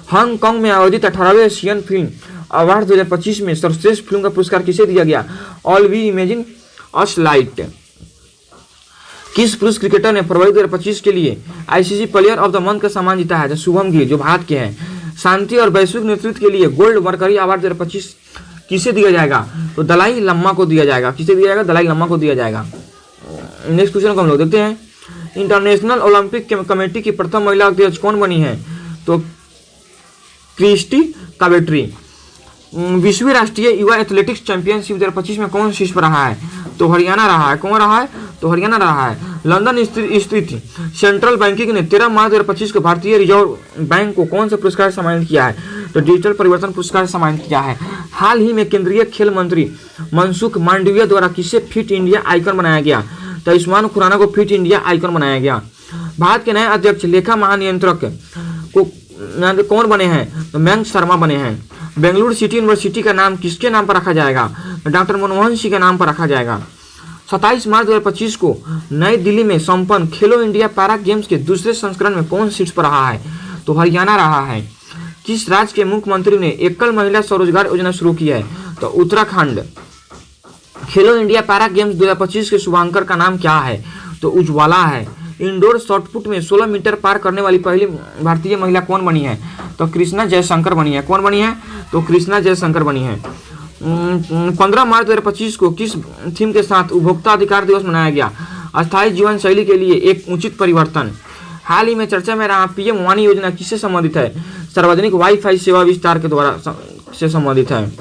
हांगकांग में आयोजित 18वें एशियन फिल्म अवार्ड 2025 में सर्वश्रेष्ठ फिल्म का पुरस्कार किसे दिया गया? All we imagine as light. किस पुरुष क्रिकेटर ने फरवरी 2025 के लिए ICC player of the month का सम्मान जीता है? तो शुभम गिल, जो भारत के हैं। शांति और वैश्विक नेतृत्व के लिए गोल्ड मरकरी अवार्ड 2025 किसे दिया जाएगा? तो दलाई लामा को दिया जाएगा। किसे दिया जाएगा? दलाई लामा को दिया जाएगा। नेक्स्ट क्वेश्चन को हम लोग देखते हैं। इंटरनेशनल ओलंपिक कमेटी की प्रथम महिला अध्यक्ष कौन बनी है? तो क्रिस्टी कावेट्री। 20वीं राष्ट्रीय युवा एथलेटिक्स चैंपियनशिप 2025 में कौन शीर्ष पर रहा है? तो हरियाणा रहा है। कौन रहा है? तो हरियाणा रहा है। लंदन स्थित सेंट्रल बैंकिंग ने 13 मार्च 2025 को भारतीय रिजर्व बैंक को कौन से पुरस्कार से सम्मानित किया है? तो डिजिटल परिवर्तन पुरस्कार से सम्मानित किया है। हाल ही में केंद्रीय खेल मंत्री मनसुख मांडविया द्वारा किसे फिट इंडिया आइकन बनाया गया? तो आयुष्मान खुराना को फिट इंडिया आइकन बनाया गया। भारत के नए अध्यक्ष लेखा महानियंत्रक को कौन बने हैं? तो मयंक शर्मा बने हैं। बेंगलुरु सिटी यूनिवर्सिटी का नाम किसके नाम पर रखा जाएगा? डॉक्टर मनमोहन सिंह के नाम पर रखा जाएगा। 27 मार्च 2025 को नई दिल्ली में संपन्न खेलो इंडिया पैरा गेम्स के दूसरे संस्करण में कौन शीर्ष पर रहा है? तो हरियाणा रहा है। किस राज्य के मुख्यमंत्री ने एकल महिला स्वरोजगार योजना शुरू की है? तो उत्तराखंड। खेलो इंडिया पैरा गेम्स 2025 के शुभांकर का नाम क्या है? तो उज्ज्वला है। इंडोर शॉटपुट में 16 मीटर पार करने वाली पहली भारतीय महिला कौन बनी है? तो कृष्णा जयशंकर बनी है। कौन बनी है? तो कृष्णा जयशंकर बनी है। 15 मार्च 2025 को किस थीम के साथ उपभोक्ता अधिकार दिवस मनाया गया? अस्थायी जीवन शैली के लिए एक उचित परिवर्तन। हाल ही में चर्चा में रहा पीएम वाणी योजना किससे संबंधित है? सार्वजनिक वाईफाई सेवा विस्तार के द्वारा से संबंधित है।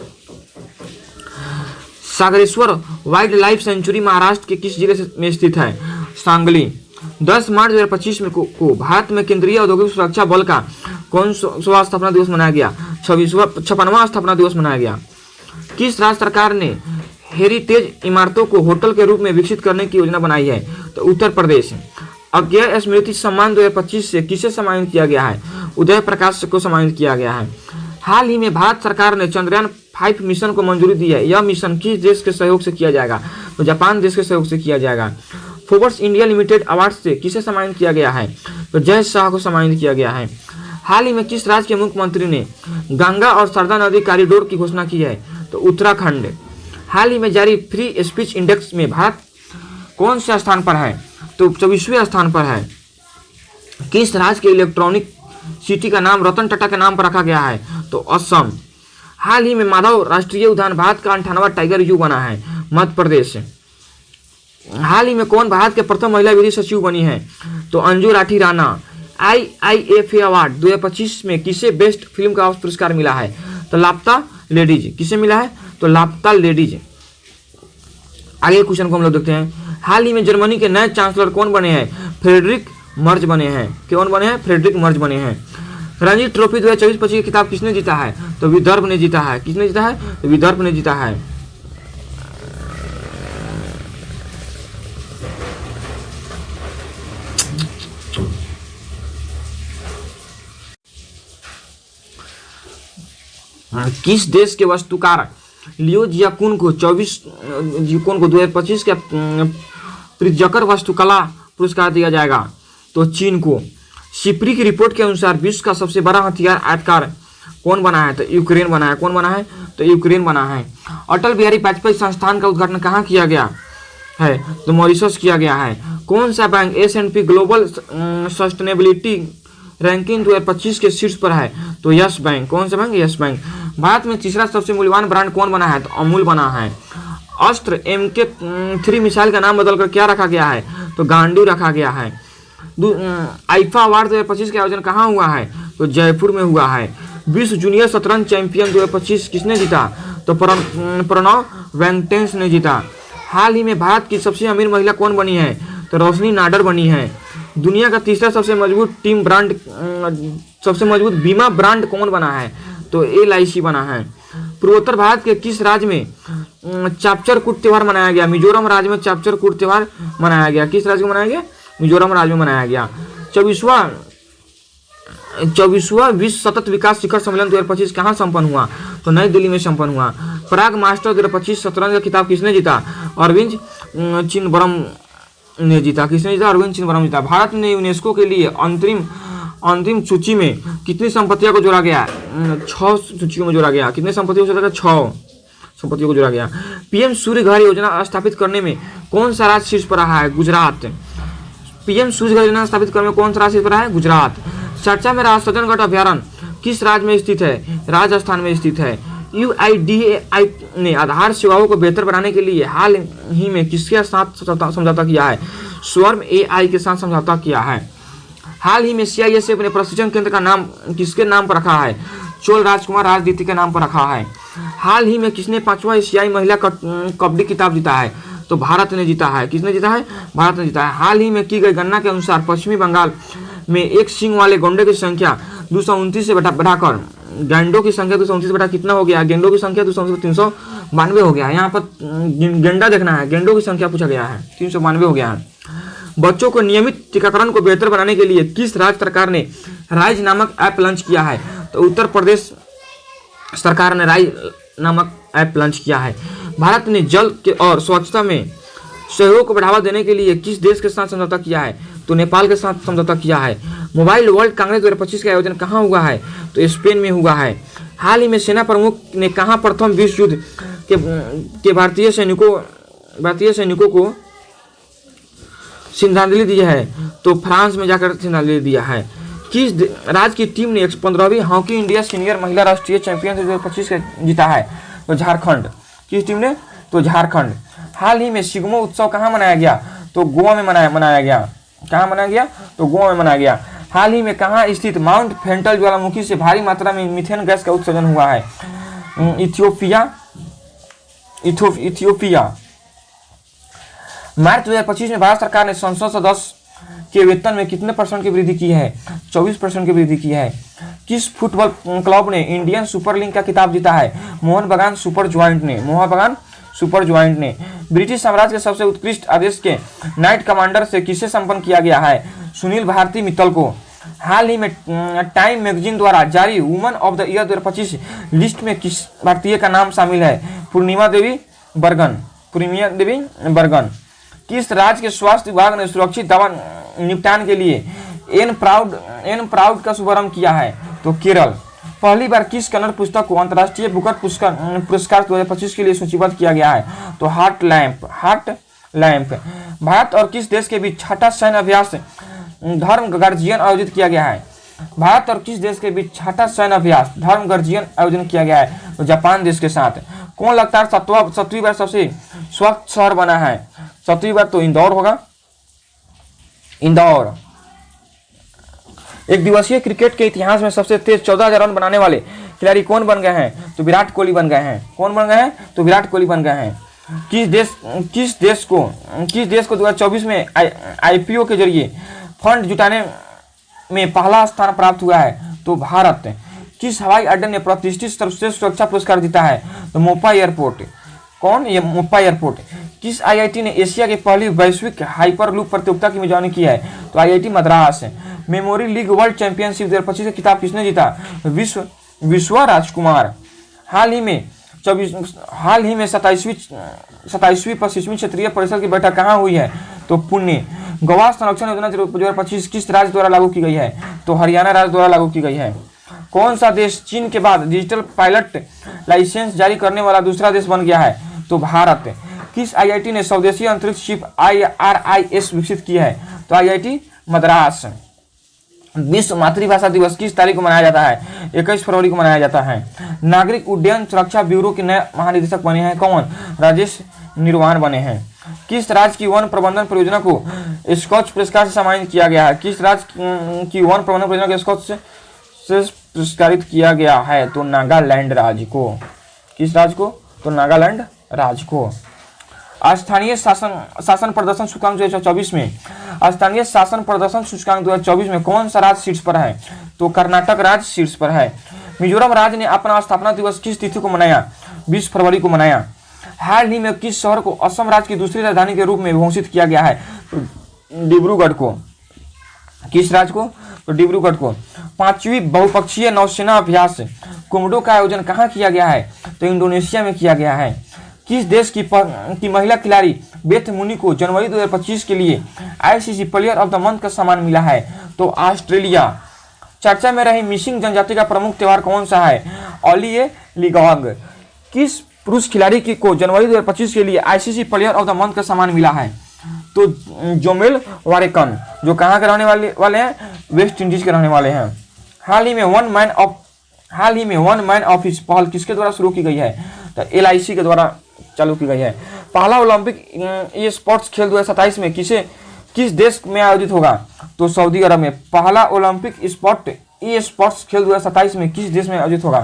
Sagareshwar wild life sanctuary Maharashtra के किस जिले में स्थित है? सांगली। 10 मार्च 2025 में को भारत में केंद्रीय औद्योगिक सुरक्षा बल का कौन सा स्थापना दिवस मनाया गया? 56वां स्थापना दिवस मनाया गया। किस राज्य सरकार ने हेरिटेज इमारतों को होटल के रूप में विकसित करने की योजना बनाई है? तो उत्तर प्रदेश। अज्ञेय स्मृति सम्मान 2025 से किसे सम्मानित किया गया है? उदय प्रकाश को सम्मानित किया गया है। हाल ही में भारत सरकार ने चंद्रयान 5 मिशन को मंजूरी दी है। यह मिशन किस देश के सहयोग से किया जाएगा? तो जापान देश के सहयोग से किया जाएगा। फोर्ब्स इंडिया लिमिटेड अवार्ड से किसे सम्मानित किया गया है? तो जय शाह को सम्मानित किया गया है। हाल ही में किस राज्य के मुख्यमंत्री ने गंगा और सरदा नदी कॉरिडोर की घोषणा की है? तो उत्तराखंड। हाल ही में जारी फ्री स्पीच इंडेक्स में भारत कौन से स्थान पर है? तो 24वें स्थान पर है। किस राज्य के इलेक्ट्रॉनिक सिटी का नाम रतन टाटा के नाम पर रखा गया है? तो असम। हाल ही में माधव राष्ट्रीय उद्यान भारत का 98वां टाइगर जू बना है, मध्य प्रदेश। हाल ही में कौन भारत के प्रथम महिला विधि सचिव बनी है? तो अंजू राठी राणा। IIFA अवार्ड 2025 में किसे बेस्ट फिल्म का पुरस्कार मिला है? तो लापता लेडीज। किसे मिला है? तो लापता लेडीज। आगे क्वेश्चन को हम लोग देखते हैं। हाल ही में जर्मनी के नए चांसलर कौन बने हैं? फ्रेडरिक मर्ज बने हैं। कौन बने हैं? फ्रेडरिक मर्ज बने हैं। रणजी ट्रॉफी 2024-25 की खिताब किसने जीता है? तो विदर्भ ने जीता है। किसने जीता है? तो विदर्भ ने जीता है। किस देश के वास्तुकार लियो जियाकुन को 2025 का प्रित्जकर वास्तुकला पुरस्कार दिया जाएगा? तो चीन को। सिपरी की रिपोर्ट के अनुसार विश्व का सबसे बड़ा हथियार आयतकार कौन बना है? तो यूक्रेन बना है। कौन बना है? तो यूक्रेन बना है। अटल बिहारी वाजपेयी संस्थान का उद्घाटन कहाँ किया गया है? तो मॉरिशस किया गया है। कौन सा bank S&P global sustainability ranking 2025 के शीर्ष पर है? तो यस बैंक। कौन सा बैंक? Yes bank. भारत में तीसरा सबसे मूल्यवान ब्रांड कौन बना है? तो अमूल बना है। अस्त्र MK3 मिसाइल का नाम बदलकर क्या रखा गया है? तो गांडू रखा गया है। आईफा अवार्ड 2025 का आयोजन कहाँ हुआ है? तो जयपुर में हुआ है। विश्व जूनियर शतरंज चैंपियन 2025 किसने जीता? तो प्रणव वेंकटेश ने जीता। हाल ही में भारत की सबसे अमीर महिला कौन बनी है? तो रोशनी नाडर बनी है। दुनिया का तीसरा सबसे मजबूत बीमा ब्रांड कौन बना है? तो LIC बना है। पूर्वोत्तर भारत के किस राज्य में चापचर कूट त्योहार मनाया गया? मिजोरम राज्य में चापचर कूट त्योहार मनाया गया। किस राज्य में मनाया गया? मिजोरम राज्य में मनाया गया। 24वां विश्व सतत विकास शिखर सम्मेलन 2025 कहाँ संपन्न हुआ? तो नई दिल्ली में संपन्न हुआ। प्राग मास्टर 2025 शतरंज का खिताब किसने जीता? अरविंद चिदंबरम ने जीता। किसने जीता? अरविंद चिदंबरम जीता। भारत ने यूनेस्को के लिए अंतरिम सूची में कितनी संपत्तियों को जोड़ा गया? 6 सूचियों में जोड़ा गया। कितने संपत्तियों को जोड़ा गया? 6 संपत्तियों को जोड़ा गया। PM सूर्य घर योजना स्थापित करने में कौन सा राज्य शीर्ष पर रहा है? गुजरात। PM सूर्य घर योजना स्थापित करने में कौन सा राज्य शीर्ष पर रहा है? गुजरात। चर्चा में रहा सज्जनगढ़ अभ्यारण्य किस राज्य में स्थित है? राजस्थान में स्थित है। UIDAI ने आधार सेवाओं को बेहतर बनाने के लिए हाल ही में किसके साथ समझौता किया है? स्वर्म AI के साथ समझौता किया है। हाल ही में CISF ने प्रशिक्षण केंद्र का नाम किसके नाम पर रखा है? चोल राजकुमार राजनीति के नाम पर रखा है। हाल ही में किसने 5वां एशियाई महिला कबड्डी खिताब जीता है? तो भारत ने जीता है। किसने जीता है? भारत ने जीता है। हाल ही में की गई गणना के अनुसार पश्चिमी बंगाल में एक सींग वाले गैंडों की संख्या 229 से बढ़ाकर गैंडों की संख्या 229 बटा कितना हो गया? गेंडों की संख्या 392 हो गया है। यहाँ पर गेंडा देखना है, गेंडों की संख्या पूछा गया है, 392 हो गया है। बच्चों को नियमित टीकाकरण को बेहतर बनाने के लिए किस राज्य सरकार ने राइज नामक ऐप लॉन्च किया है? तो उत्तर प्रदेश सरकार ने राइज नामक ऐप लॉन्च किया है। भारत ने जल के और स्वच्छता में सहयोग को बढ़ावा देने के लिए किस देश के साथ समझौता किया है? तो नेपाल के साथ समझौता किया है। मोबाइल वर्ल्ड कांग्रेस 2025 का आयोजन कहाँ हुआ है? तो स्पेन में हुआ है। हाल ही में सेना प्रमुख ने कहाँ प्रथम विश्व युद्ध के भारतीय सैनिकों को श्रद्धांजलि दी है? तो फ्रांस में जाकर श्रद्धांजलि दिया है। किस राज्य की टीम ने 15वीं हॉकी इंडिया सीनियर महिला राष्ट्रीय चैंपियनशिप 2025 जीता है? तो झारखंड। किस टीम ने? तो झारखंड। हाल ही में सिग्मो उत्सव कहाँ मनाया गया? तो गोवा में मनाया गया। कहाँ मनाया गया? तो गोवा में मनाया गया। हाल ही में कहाँ स्थित माउंट फेंटल ज्वालामुखी से भारी मात्रा में मीथेन गैस का उत्सर्जन हुआ है? इथियोपिया। मार्च 2025 में भारत सरकार ने संसद सदस्य के वेतन में कितने % की वृद्धि की है? 24% की वृद्धि की है। किस फुटबॉल क्लब ने इंडियन सुपर लीग का खिताब जीता है? मोहन बगान सुपर ज्वाइंट ने। ब्रिटिश साम्राज्य के सबसे उत्कृष्ट आदेश के नाइट कमांडर से किसे संपन्न किया गया है? सुनील भारती मित्तल को। हाल ही में टाइम मैगजीन द्वारा जारी woman of the year 2025 list में किस भारतीय का नाम शामिल है? पूर्णिमा देवी बर्गन। किस राज्य के स्वास्थ्य विभाग ने सुरक्षित दवा निपटान के लिए एन प्राउड का शुभारंभ किया है? तो केरल। पहली बार किस कन्नड़ पुस्तक को अंतर्राष्ट्रीय बुकर पुरस्कार 2025 के लिए सूचीबद्ध किया गया है? तो हार्ट लैंप। भारत और किस देश के बीच छठा सैन्य अभ्यास धर्म गर्जियन आयोजित किया गया है? भारत और किस देश के बीच छठा सैन्य अभ्यास धर्म गर्जियन आयोजन किया गया है? तो जापान देश के साथ। कौन लगातार 7वीं बार सबसे स्वच्छ शहर बना है? 7वीं बार तो इंदौर होगा। इंदौर। एक दिवसीय क्रिकेट के इतिहास में सबसे तेज 14,000 रन बनाने वाले खिलाड़ी कौन बन गए हैं? तो विराट कोहली बन गए हैं। कौन बन गए हैं? तो विराट कोहली बन गए हैं। किस देश को 2024 में IPO के जरिए फंड जुटाने में पहला स्थान प्राप्त हुआ है? तो भारत। किस हवाई अड्डे ने प्रतिष्ठित सर्वश्रेष्ठ सुरक्षा पुरस्कार जीता है? तो मोपा एयरपोर्ट। कौन? ये मोपा एयरपोर्ट। किस IIT ने एशिया की पहली वैश्विक हाइपरलूप प्रतियोगिता की मेजबानी की है? तो IIT Madras. Memory league world championship 2025 का खिताब किसने जीता? विश्वा राजकुमार। हाल ही में 27वीं पश्चिमी क्षेत्रीय परिषद की बैठक कहाँ हुई है? तो पुणे। गौवा संरक्षण योजना 2025 किस राज्य द्वारा लागू की गई है? तो हरियाणा राज्य द्वारा लागू की गई है। कौन सा देश चीन के बाद डिजिटल पायलट लाइसेंस जारी करने वाला दूसरा देश बन गया है? तो भारत। किस IIT ने स्वदेशी अंतरिक्ष शिप IRIS विकसित की है? तो IIT मद्रास। विश्व मातृभाषा दिवस किस तारीख को मनाया जाता है? 21 फरवरी को मनाया जाता है। नागरिक उड्डयन सुरक्षा ब्यूरो के नए महानिदेशक बने हैं कौन? राजेश निर्वाण बने हैं। किस राज्य की वन प्रबंधन परियोजना को स्कॉच पुरस्कार से सम्मानित किया गया है? किस राज्य की वन प्रबंधन परियोजना को स्कॉच से पुरस्कारित किया गया है? तो नागालैंड राज्य को। किस राज्य को? तो नागालैंड राज्य को। स्थानीय शासन प्रदर्शन सूचकांक 2024 में कौन सा राज्य शीर्ष पर है? तो कर्नाटक राज्य शीर्ष पर है। मिजोरम राज्य ने अपना स्थापना दिवस किस तिथि को मनाया? 20 फरवरी को मनाया। हाल ही में किस शहर को असम राज्य की दूसरी राजधानी के रूप में घोषित किया गया है? तो डिब्रूगढ़ को। किस राज्य को? तो डिब्रूगढ़ को। 5वीं बहुपक्षीय नौसेना अभ्यास कोमोडो का आयोजन कहाँ किया गया है? तो इंडोनेशिया में किया गया है। किस देश की महिला खिलाड़ी बेथ मुनी को जनवरी 2025 के लिए ICC player of the month का सम्मान मिला है? तो ऑस्ट्रेलिया। चर्चा में रही मिसिंग जनजाति का प्रमुख त्योहार कौन सा है? ओलिये लिगोंग। किस पुरुष खिलाड़ी को जनवरी 2025 के लिए ICC player of the month का सम्मान मिला है? तो जोमेल वारेकन, जो कहाँ के रहने वाले हैं? वेस्ट इंडीज के रहने वाले हैं। हाल ही में वन मैन ऑफिस पहल किसके द्वारा शुरू की गई है? तो LIC के द्वारा चालू की गई है। पहला ओलंपिक ई स्पोर्ट्स खेल 2027 में किस देश में आयोजित होगा? तो सऊदी अरब में। पहला ओलंपिक ई स्पोर्ट्स खेल 2027 में किस देश में आयोजित होगा?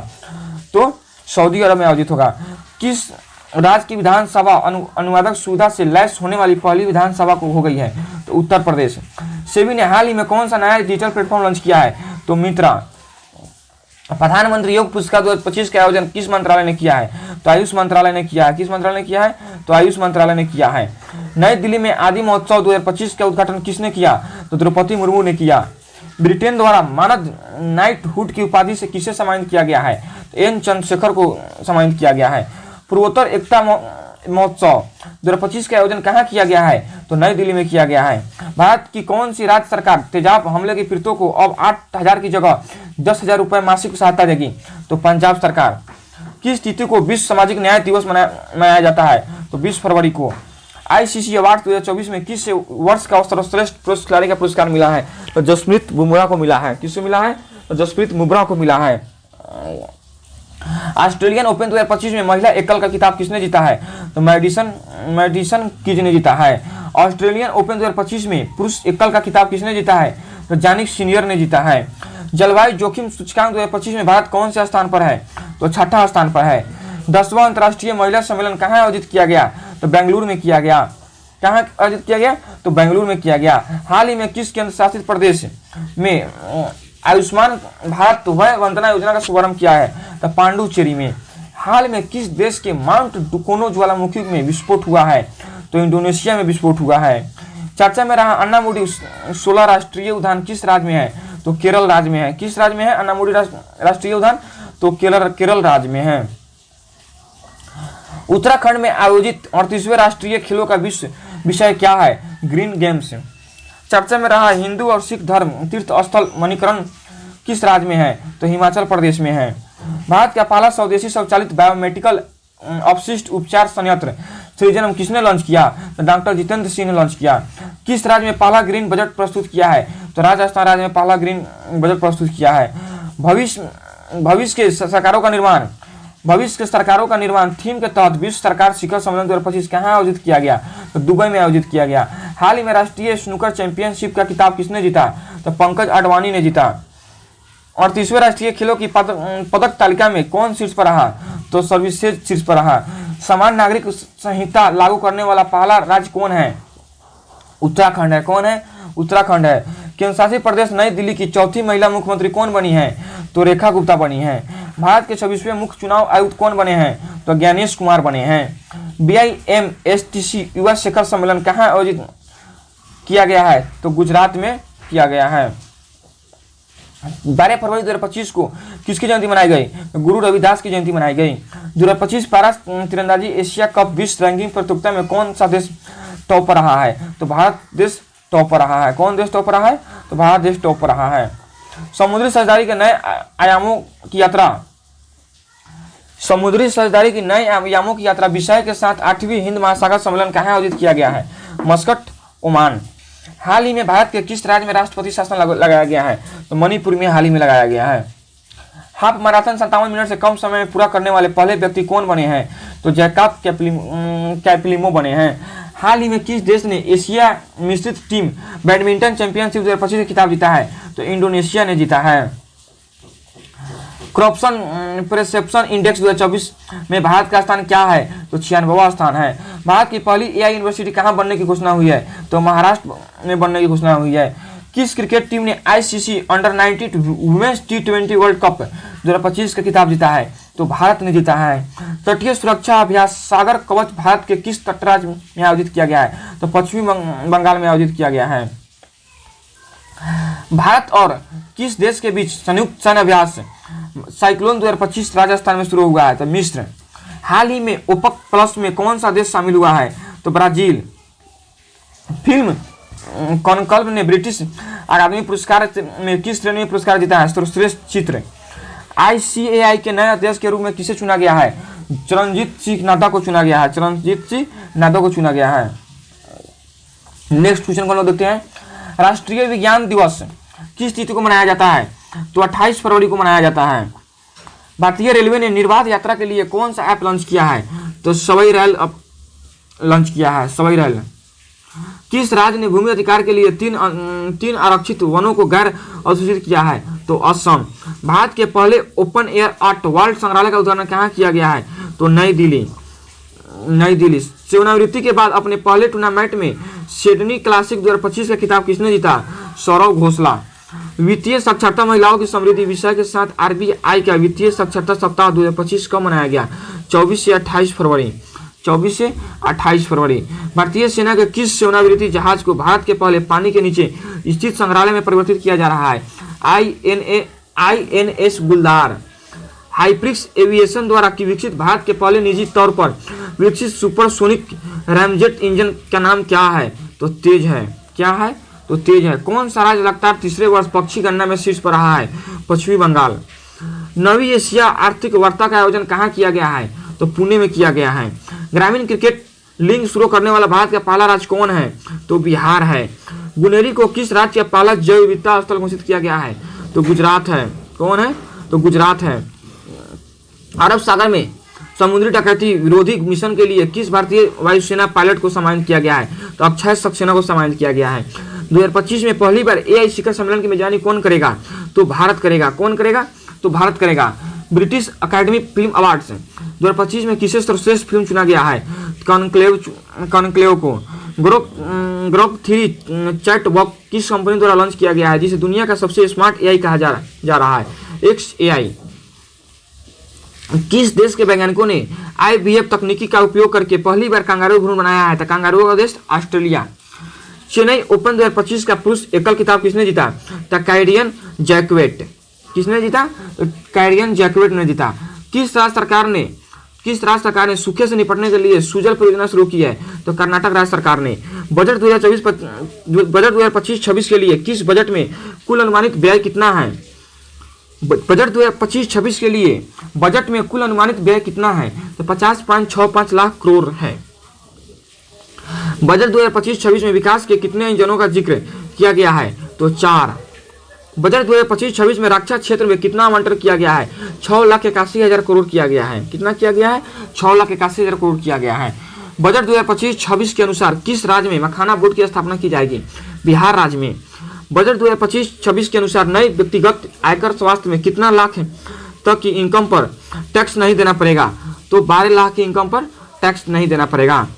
तो सऊदी अरब में आयोजित होगा। किस राज्य की विधानसभा अनुवादक सुविधा से लैस होने वाली पहली विधानसभा को हो गई है? तो उत्तर प्रदेश। सेबी ने हाल ही में कौन सा नया डिजिटल प्लेटफॉर्म लॉन्च किया है? तो मित्रा। प्रधानमंत्री योग पुरस्कार 2025 का आयोजन किस मंत्रालय ने किया है? तो आयुष मंत्रालय ने किया है। किस मंत्रालय ने किया है? तो आयुष मंत्रालय ने किया है। नई दिल्ली में आदि महोत्सव 2025 का उद्घाटन किसने किया? तो द्रौपदी मुर्मू ने किया। ब्रिटेन द्वारा मानद नाइटहुड की उपाधि से किसे सम्मानित किया गया है? तो एन चंद्रशेखर को सम्मानित किया गया है। पूर्वोत्तर एकता महोत्सव 2025 का आयोजन कहाँ किया गया है? तो नई दिल्ली में किया गया है। भारत की कौन सी राज्य सरकार तेजाब हमले के पीड़ितों को अब 8,000 की जगह 10,000 रुपये मासिक सहायता देगी? तो पंजाब सरकार। किस तिथि को विश्व सामाजिक न्याय दिवस मनाया जाता है? तो 20 फरवरी को। आईसीसी अवार्ड 2024 में किस वर्ष का सर्वश्रेष्ठ पुरुष खिलाड़ी का पुरस्कार मिला है? तो जसप्रीत बुमराह को मिला है। किसको मिला है? तो जसप्रीत बुमराह को मिला है। ऑस्ट्रेलियन ओपन 2025 में महिला एकल का खिताब किसने जीता है? तो मैडिसन कीज ने जीता है। ऑस्ट्रेलियन ओपन 2025 में पुरुष एकल का खिताब किसने जीता है? तो जानिक सीनियर ने जीता है। जलवायु जोखिम सूचकांक 2025 में भारत कौन से स्थान पर है? तो 6ठा स्थान पर है। 10वां अंतर्राष्ट्रीय महिला सम्मेलन कहाँ आयोजित किया गया? तो बेंगलुरु में किया गया। कहाँ आयोजित किया गया? तो बेंगलुरु में किया गया। हाल ही में किस केंद्र शासित प्रदेश में आयुष्मान भारत वय वंदना योजना का शुभारंभ किया है? तो पांडुचेरी में। हाल में किस देश के माउंट डुकोनो ज्वालामुखी में विस्फोट हुआ है? तो इंडोनेशिया में विस्फोट हुआ है। चर्चा में रहा अन्नामुडी 16 राष्ट्रीय उद्यान किस राज्य में है? तो केरल राज्य में है। किस राज्य में है अन्नामुडी राष्ट्रीय उद्यान? तो केरल राज्य में है। उत्तराखंड में आयोजित 38वें राष्ट्रीय खेलों का विषय क्या है? Green games. चर्चा में रहा हिंदू और सिख धर्म तीर्थ स्थल मणिकरण किस राज्य में है? तो हिमाचल प्रदेश में है। भारत का पहला स्वदेशी स्वचालित बायोमेडिकल अपशिष्ट उपचार संयंत्र सृजन किसने लॉन्च किया? तो डॉक्टर जितेंद्र सिंह ने लॉन्च किया। किस राज्य में पहला ग्रीन बजट प्रस्तुत किया है? तो राजस्थान राज्य में पहला ग्रीन बजट प्रस्तुत किया है। भविष्य के सरकारों का निर्माण थीम के तहत विश्व सरकार शिखर सम्मेलन 2025 कहाँ आयोजित किया गया? तो दुबई में आयोजित किया गया। हाल ही में राष्ट्रीय स्नूकर चैंपियनशिप का खिताब किसने जीता? तो पंकज आडवाणी ने जीता। 38वें राष्ट्रीय खेलों की पदक तालिका में कौन शीर्ष पर रहा? तो सर्वश्रेष्ठ शीर्ष पर रहा। समान नागरिक संहिता लागू करने वाला पहला राज्य कौन है? उत्तराखंड है। कौन है? उत्तराखंड है। केंद्र शासित प्रदेश नई दिल्ली की चौथी महिला मुख्यमंत्री कौन बनी है? तो रेखा गुप्ता बनी है। भारत के 26वें मुख्य चुनाव आयुक्त कौन बने हैं? तो ज्ञानेश कुमार बने हैं। BIMSTC युवा शिखर सम्मेलन कहाँ आयोजित किया गया है? तो गुजरात में किया गया है। 12 फरवरी 2025 को किसकी जयंती मनाई गई? गुरु रविदास की जयंती मनाई गई। 2025 पैरा तीरंदाजी एशिया कप विश्व रैंकिंग प्रतियोगिता में कौन सा देश टॉप पर रहा है? तो भारत देश टॉप पर रहा है। कौन देश टॉप पर रहा है? तो भारत देश टॉप पर रहा है। समुद्री साझेदारी के नए आयामों की यात्रा विषय के साथ 8वीं हिंद महासागर सम्मेलन कहाँ आयोजित किया गया है? Muscat, Oman. हाल ही में भारत के किस राज्य में राष्ट्रपति शासन लगाया गया है? तो मणिपुर में हाल ही में लगाया गया है। हाफ मैराथन 57 मिनट से कम समय में पूरा करने वाले पहले व्यक्ति कौन बने हैं? तो जैकब कैप्लिमो बने हैं। हाल ही में किस देश ने एशिया मिश्रित टीम बैडमिंटन चैंपियनशिप 2025 का खिताब जीता है? तो इंडोनेशिया ने जीता है। करप्शन परसेप्शन इंडेक्स 2024 में भारत का स्थान क्या है? तो 96वां स्थान है। भारत की पहली AI यूनिवर्सिटी कहाँ बनने की घोषणा हुई है? तो महाराष्ट्र में बनने की घोषणा हुई है। किस क्रिकेट टीम ने ICC under nineteen women's T20 world cup 2025 का खिताब जीता है? तो भारत ने जीता है। तटीय सुरक्षा अभ्यास सागर कवच भारत के किस तटराज में आयोजित किया गया है? तो पश्चिमी बंगाल में आयोजित किया गया है। भारत और किस देश के बीच संयुक्त सैन्य अभ्यास साइक्लोन 2025 राजस्थान में शुरू हुआ है? तो मिस्र। हाल ही में ओपेक प्लस में कौन सा देश शामिल हुआ है? तो ब्राजील। फिल्म कॉनक्लेव ने ब्रिटिश अकादमी पुरस्कार में किस श्रेणी में पुरस्कार जीता है? सर्वश्रेष्ठ चित्र। ICAI के नए अध्यक्ष के रूप में किसे चुना गया है? चरणजीत सिंह नाडा को चुना गया है। चरणजीत सिंह नाडा को चुना गया है। नेक्स्ट क्वेश्चन को हम लोग देखते हैं। राष्ट्रीय विज्ञान दिवस किस तिथि को मनाया जाता है? तो 28 फरवरी को मनाया जाता है। भारतीय रेलवे ने निर्बाध यात्रा के लिए कौन सा ऐप लॉन्च किया है? तो सवाई रेल लॉन्च किया है। सवाई रेल। किस राज्य ने भूमि अधिकार के लिए तीन आरक्षित वनों को गैर अधिसूचित किया है? तो असम। भारत के पहले ओपन एयर आर्ट वर्ल्ड संग्रहालय का उद्घाटन कहाँ किया गया है? तो नई दिल्ली। नई दिल्ली। सेवानिवृत्ति के बाद अपने पहले टूर्नामेंट में सिडनी क्लासिक 2025 का खिताब किसने जीता? सौरव घोषला। वित्तीय साक्षरता महिलाओं की समृद्धि विषय के साथ आरबीआई का वित्तीय साक्षरता सप्ताह 2025 कब मनाया गया? 24 से 28 फरवरी। 24 से 28 फरवरी। भारतीय सेना के किस सेवानिवृत्ति जहाज को भारत के पहले पानी के नीचे स्थित संग्रहालय में परिवर्तित किया जा रहा है? INS गुलदार। हाइप्रिक्स एविएशन द्वारा विकसित भारत के पहले निजी तौर पर विकसित सुपरसोनिक रैमजेट इंजन का नाम क्या है? तो तेज है। क्या है? तो तेज है। कौन सा राज्य लगातार तीसरे वर्ष पक्षी गणना में शीर्ष पर रहा है? पश्चिमी बंगाल। नवी एशिया आर्थिक वार्ता का आयोजन कहाँ किया गया है? तो पुणे में किया गया है। ग्रामीण क्रिकेट लीग शुरू करने वाला भारत का पहला राज्य कौन है? तो बिहार है। गुनेरी को किस राज्य का पहला जैव विविधता स्थल घोषित किया गया है? तो गुजरात है। कौन है? तो गुजरात है। अरब सागर में समुद्री डकैती विरोधी मिशन के लिए किस भारतीय वायुसेना पायलट को सम्मानित किया गया है? तो अक्षय सक्सेना को सम्मानित किया गया है। 2025 में पहली बार AI शिखर सम्मेलन की मेजबानी कौन करेगा? तो भारत करेगा। कौन करेगा? तो भारत करेगा। ब्रिटिश अकेडमी फिल्म अवार्ड्स 2025 में किसे सर्वश्रेष्ठ फिल्म चुना गया है? कॉन्क्लेव को। ग्रोक 3 चैट बॉक्स किस कंपनी द्वारा लॉन्च किया गया है जिसे दुनिया का सबसे स्मार्ट AI कहा जा रहा है? XAI। किस देश के वैज्ञानिकों ने IVF तकनीकी का उपयोग करके पहली बार कंगारू भ्रूण बनाया है? तो कंगारू का देश ऑस्ट्रेलिया। चेन्नई ओपन 2025 का पुरुष एकल खिताब किसने जीता? तो कैरियन जैक्वेट। किसने जीता? तो कैरियन जैक्वेट ने जीता। किस राज्य सरकार ने सूखे से निपटने के लिए सुजल परियोजना शुरू की है? तो कर्नाटक राज्य सरकार ने। बजट 2025-26 के लिए किस बजट में कुल अनुमानित व्यय कितना है? बजट 2025-26 के लिए बजट में कुल अनुमानित व्यय कितना है? तो 50.65 लाख करोड़ है। बजट 2025-26 में विकास के कितने इंजनों का जिक्र किया गया है? तो 4। बजट 2025-26 में रक्षा क्षेत्र में कितना आवंटन किया गया है? 6,81,000 करोड़ किया गया है। कितना किया गया है? 6,81,000 करोड़ किया गया है। बजट 2025-26 के अनुसार किस राज्य में मखाना बोर्ड की स्थापना की जाएगी? बिहार राज्य में। बजट 2025-26 के अनुसार नए व्यक्तिगत आयकर स्वास्थ्य में कितना लाख तक की इनकम पर टैक्स नहीं देना पड़ेगा? तो 12 लाख की इनकम पर टैक्स नहीं देना पड़ेगा।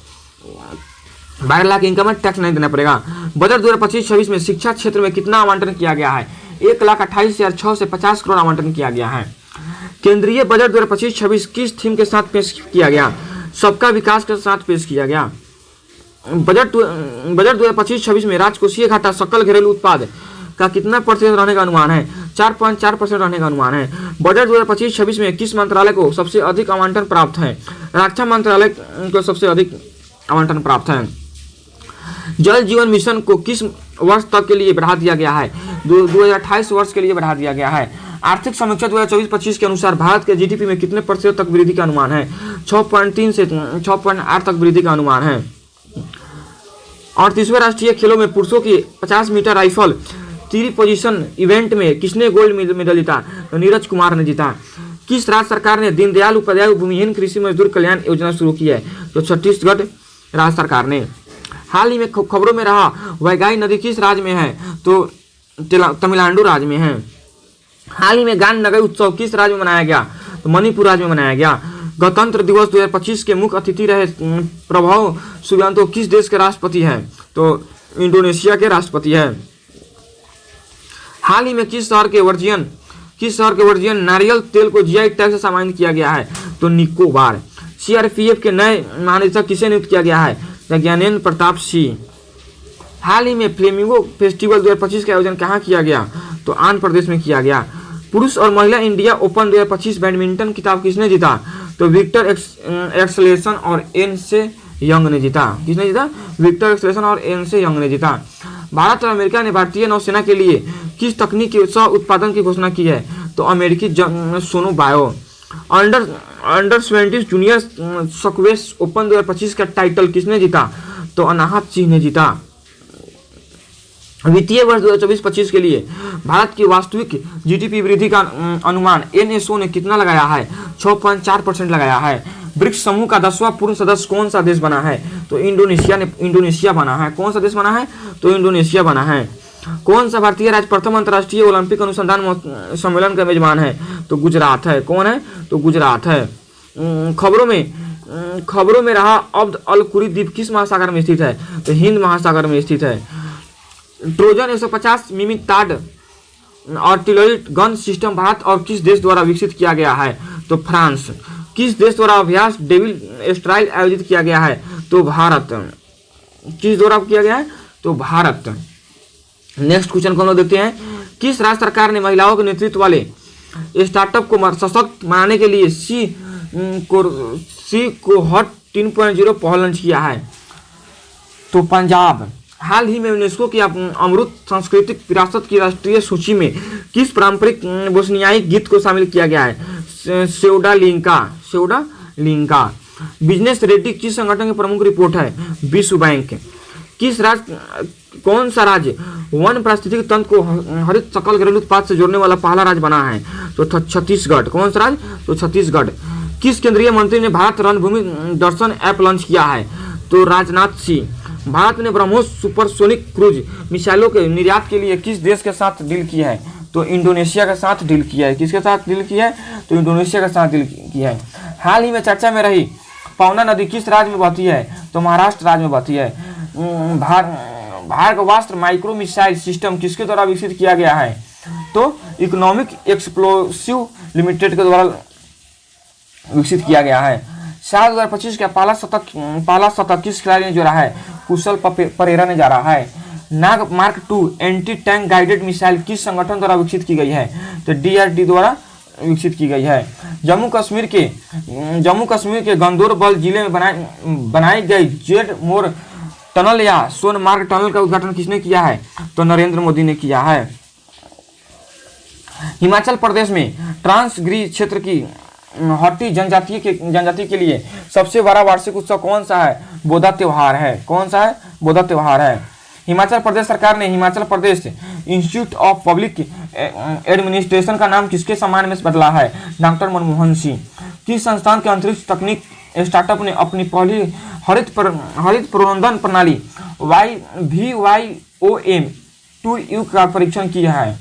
12 लाख इनकम पर टैक्स नहीं देना पड़ेगा। बजट 2025-26 में शिक्षा क्षेत्र में कितना आवंटन किया गया है? 1,28,600 से 50 करोड़ आवंटन किया गया है। केंद्रीय बजट 2025-26 किस थीम के साथ पेश किया गया? सबका विकास के साथ पेश किया गया। बजट 2025-26 में राजकोषीय घाटा सकल घरेलू उत्पाद का कितना प्रतिशत रहने का अनुमान है? 4.4% रहने का अनुमान है। बजट 2025-26 में किस मंत्रालय को सबसे अधिक आवंटन प्राप्त है? रक्षा मंत्रालय को सबसे अधिक आवंटन प्राप्त है। जल जीवन मिशन को किस वर्ष तक के लिए बढ़ा दिया गया है? 2028 वर्ष के लिए बढ़ा दिया गया है। आर्थिक समीक्षा 2024-25 के अनुसार भारत के GDP में कितने प्रतिशत तक वृद्धि का अनुमान है? 6.3 से 6.8 तक वृद्धि का अनुमान है। 38वें राष्ट्रीय खेलों में पुरुषों की 50 मीटर राइफल तीर पोजीशन इवेंट में किसने गोल्ड मेडल जीता? तो नीरज कुमार ने जीता। किस राज्य सरकार ने दीनदयाल उपाध्याय भूमिहीन कृषि मजदूर कल्याण योजना शुरू की है? तो छत्तीसगढ़ राज्य सरकार ने। हाल ही में खबरों में रहा वैगाई नदी किस राज्य में है? तो तमिलनाडु राज्य में है। हाल ही में गान नगई उत्सव किस राज्य में मनाया गया? तो मणिपुर राज्य में मनाया गया। गणतंत्र दिवस 2025 के मुख्य अतिथि रहे प्रभाव सुबियांतो किस देश के राष्ट्रपति हैं? तो इंडोनेशिया के राष्ट्रपति है। हाल ही में किस शहर के वर्जियन नारियल तेल को GI टैग से सम्मानित किया गया है? तो निकोबार। CRPF के नए महानिदेशक किसे नियुक्त किया गया है? ज्ञानेंद्र प्रताप सिंह। हाल ही में फ्लेमिंगो फेस्टिवल 2025 का आयोजन कहाँ किया गया? तो आंध्र प्रदेश में किया गया। पुरुष और महिला इंडिया ओपन 2025 बैडमिंटन खिताब किसने जीता? तो विक्टर एक्सलेशन और एन से यंग ने जीता। किसने जीता? विक्टर एक्सलेशन और एन से यंग ने जीता। भारत और अमेरिका ने भारतीय नौसेना के लिए किस तकनीक के सह उत्पादन की घोषणा की है? तो अमेरिकी Sono Bio. Under 20 junior squash open 2025 का टाइटल किसने जीता? तो अनाहत सिंह ने जीता। वित्तीय वर्ष 2024-25 के लिए भारत की वास्तविक GDP वृद्धि का अनुमान NSO ने कितना लगाया है? 6.4% लगाया है। ब्रिक्स समूह का 10वां पूर्ण सदस्य कौन सा देश बना है? तो इंडोनेशिया बना है। कौन सा देश बना है? तो इंडोनेशिया बना है। कौन सा भारतीय राज्य प्रथम अंतर्राष्ट्रीय ओलंपिक अनुसंधान सम्मेलन का मेजबान है? तो गुजरात है। कौन है? तो गुजरात है। खबरों में रहा अब्द अल कुरी द्वीप किस महासागर में स्थित है? तो हिंद महासागर में स्थित है। ट्रोजन 150 मिमी ताड आर्टिलरी गन सिस्टम भारत और किस देश द्वारा विकसित किया गया है? तो फ्रांस। किस देश द्वारा अभ्यास डेविल स्ट्राइल आयोजित किया गया है? तो भारत। किस द्वारा किया गया है? तो भारत। नेक्स्ट क्वेश्चन को हम लोग देखते हैं। किस राज्य सरकार ने महिलाओं के नेतृत्व वाले स्टार्टअप को सशक्त बनाने के लिए सी कोहॉर्ट 3.0 पहल लॉन्च किया है? तो पंजाब। हाल ही में यूनेस्को की अमृत सांस्कृतिक विरासत की राष्ट्रीय सूची में किस पारंपरिक बोस्नियाई गीत को शामिल किया गया है? सेउडा लिंका। बिजनेस रेड्डी किस संगठन के प्रमुख रिपोर्ट है? विश्व बैंक। कौन सा राज्य वन पारिस्थितिकी तंत्र को हरित सकल घरेलू उत्पाद से जोड़ने वाला पहला राज्य बना है? तो छत्तीसगढ़। कौन सा राज्य? तो छत्तीसगढ़। किस केंद्रीय मंत्री ने भारत रणभूमि दर्शन ऐप लॉन्च किया है? तो राजनाथ सिंह। भारत ने ब्रह्मोस सुपरसोनिक क्रूज मिसाइलों के निर्यात के लिए किस देश के साथ डील किया है? तो इंडोनेशिया के साथ डील किया है। किसके साथ डील किया है? तो इंडोनेशिया के साथ डील किया है। हाल ही में चर्चा में रही पवना नदी किस राज्य में बहती है? तो महाराष्ट्र राज्य में बहती है। भार्गवास्त्र माइक्रो मिसाइल सिस्टम किसके द्वारा विकसित किया गया है? तो इकोनॉमिक एक्सप्लोसिव लिमिटेड के द्वारा विकसित किया गया है। साल 2025 का पहला शतक किस खिलाड़ी ने जोड़ा है? कुशल परेरा ने जोड़ा है। Nag Mark 2 anti tank guided missile किस संगठन द्वारा विकसित की गई है? तो DRD द्वारा विकसित की गई है। जम्मू कश्मीर के गंदरबल जिले में बनाई गई जेड मोर टनल या सोनमार्ग टनल का उद्घाटन किसने किया है? तो नरेंद्र मोदी ने किया है। हिमाचल प्रदेश में ट्रांसगिरी क्षेत्र की हट्टी जनजाति के लिए सबसे बड़ा वार्षिक उत्सव कौन सा है? बोधा त्योहार है। कौन सा है? बोधा त्योहार है। हिमाचल प्रदेश सरकार ने Himachal Pradesh institute of public administration का नाम किसके सम्मान में बदला है? डॉक्टर मनमोहन सिंह। किस संस्थान के अंतरिक्ष तकनीक स्टार्टअप ने अपनी पहली हरित प्रबंधन प्रणाली VYOM 2U का परीक्षण किया है?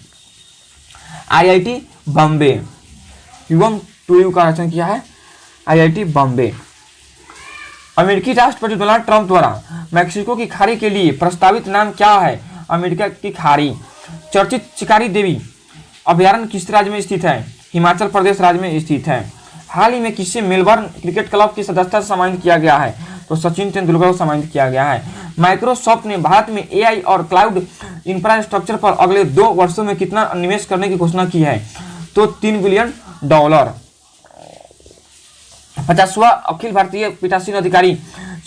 IIT बॉम्बे। VYOM 2U का परीक्षण किया है IIT बॉम्बे। अमेरिकी राष्ट्रपति डोनाल्ड ट्रंप द्वारा मैक्सिको की खाड़ी के लिए प्रस्तावित नाम क्या है? अमेरिका की खाड़ी। चर्चित चिकारी देवी अभयारण्य किस राज्य में स्थित है? हिमाचल प्रदेश राज्य में स्थित है। हाल ही में किसे मेलबर्न क्रिकेट क्लब की सदस्यता से सम्मानित किया गया है? तो सचिन तेंदुलकर को सम्मानित किया गया है। माइक्रोसॉफ्ट ने भारत में AI और क्लाउड इंफ्रास्ट्रक्चर पर अगले 2 वर्षों में कितना निवेश करने की घोषणा की है? तो $3 बिलियन। 50वां अखिल भारतीय पीठासीन अधिकारी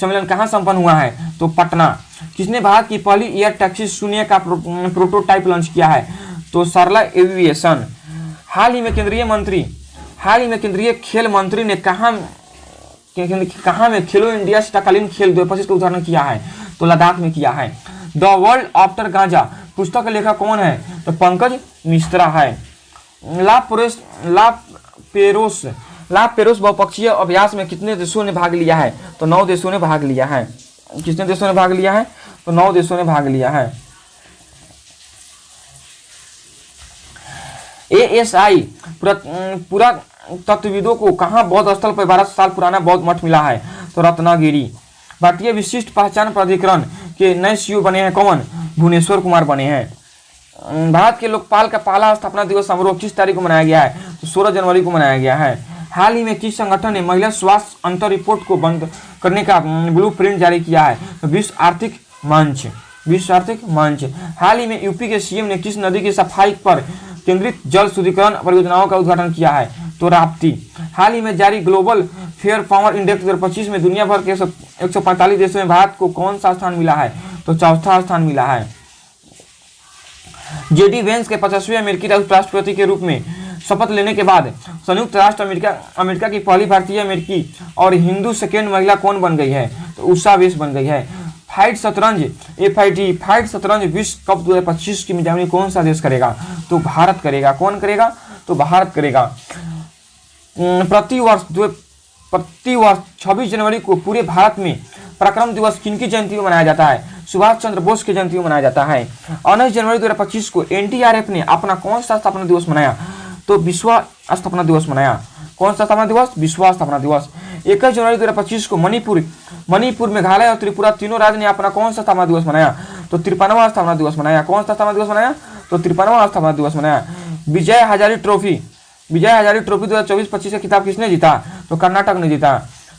सम्मेलन कहाँ संपन्न हुआ है? तो पटना। किसने भारत की पहली एयर टैक्सी शून्य का प्रोटोटाइप लॉन्च किया है? तो सरला एविएशन। हाल ही में केंद्रीय खेल मंत्री ने कहाँ में खेलो इंडिया शीतकालीन खेल 2025 का उद्घाटन किया है? तो लद्दाख में किया है। द वर्ल्ड आफ्टर गांजा पुस्तक का लेखक कौन है? तो पंकज मिश्रा है। ला पेरोस बहुपक्षीय अभ्यास में कितने देशों ने भाग लिया है? तो 9 देशों ने भाग लिया है। कितने देशों ने भाग लिया है? तो 9 देशों ने भाग लिया है। ASI पूरा तत्वविदों को कहाँ बौद्ध स्थल पर 1200 साल पुराना बौद्ध मठ मिला है? तो रत्नागिरी। भारतीय विशिष्ट पहचान प्राधिकरण के नए CEO बने हैं कौन? भुवनेश्वर कुमार बने हैं। भारत के लोकपाल का पहला स्थापना दिवस समारोह किस तारीख को मनाया गया है? तो 16 जनवरी को मनाया गया है। हाल ही में किस संगठन ने महिला स्वास्थ्य अंतर रिपोर्ट को बंद करने का ब्लूप्रिंट जारी किया है? तो विश्व आर्थिक मंच। हाल ही में यूपी के CM ने किस नदी की सफाई पर केंद्रित जल शुद्धिकरण परियोजनाओं का उद्घाटन किया है? तो राप्ती। हाल ही में जारी ग्लोबल फेयर पावर इंडेक्स 2025 में दुनिया भर के 145 देशों में भारत को कौन सा स्थान मिला है? तो 4था स्थान मिला है। JD वेंस के 50वें अमेरिकी राष्ट्रपति के रूप में शपथ लेने के बाद संयुक्त राष्ट्र अमेरिका की पहली भारतीय अमेरिकी और हिंदू सेकेंड महिला कौन बन गई है? तो उषा वेश बन गई है। फाइट शतरंज विश्व कप 2025 की मेजबानी कौन सा देश करेगा? तो भारत करेगा। कौन करेगा? तो भारत करेगा। प्रति वर्ष 26 जनवरी को पूरे भारत में पराक्रम दिवस किनकी जयंती को मनाया जाता है? सुभाष चंद्र बोस की जयंती मनाया जाता है। 19 जनवरी 2025 को एनडीआरएफ ने अपना कौन सा स्थापना दिवस मनाया? तो विश्व स्थापना दिवस मनाया। कौन सा स्थापना दिवस? विश्व स्थापना दिवस। 21 जनवरी 2025 को मणिपुर, मेघालय और त्रिपुरा तीनों राज्य ने अपना कौन सा स्थापना दिवस मनाया? तो 53वां स्थापना दिवस मनाया। कौन सा स्थापना दिवस मनाया? तो 53वां स्थापना दिवस मनाया। विजय हजारे ट्रॉफी 2024-25 का खिताब किसने जीता? तो कर्नाटक ने जीता।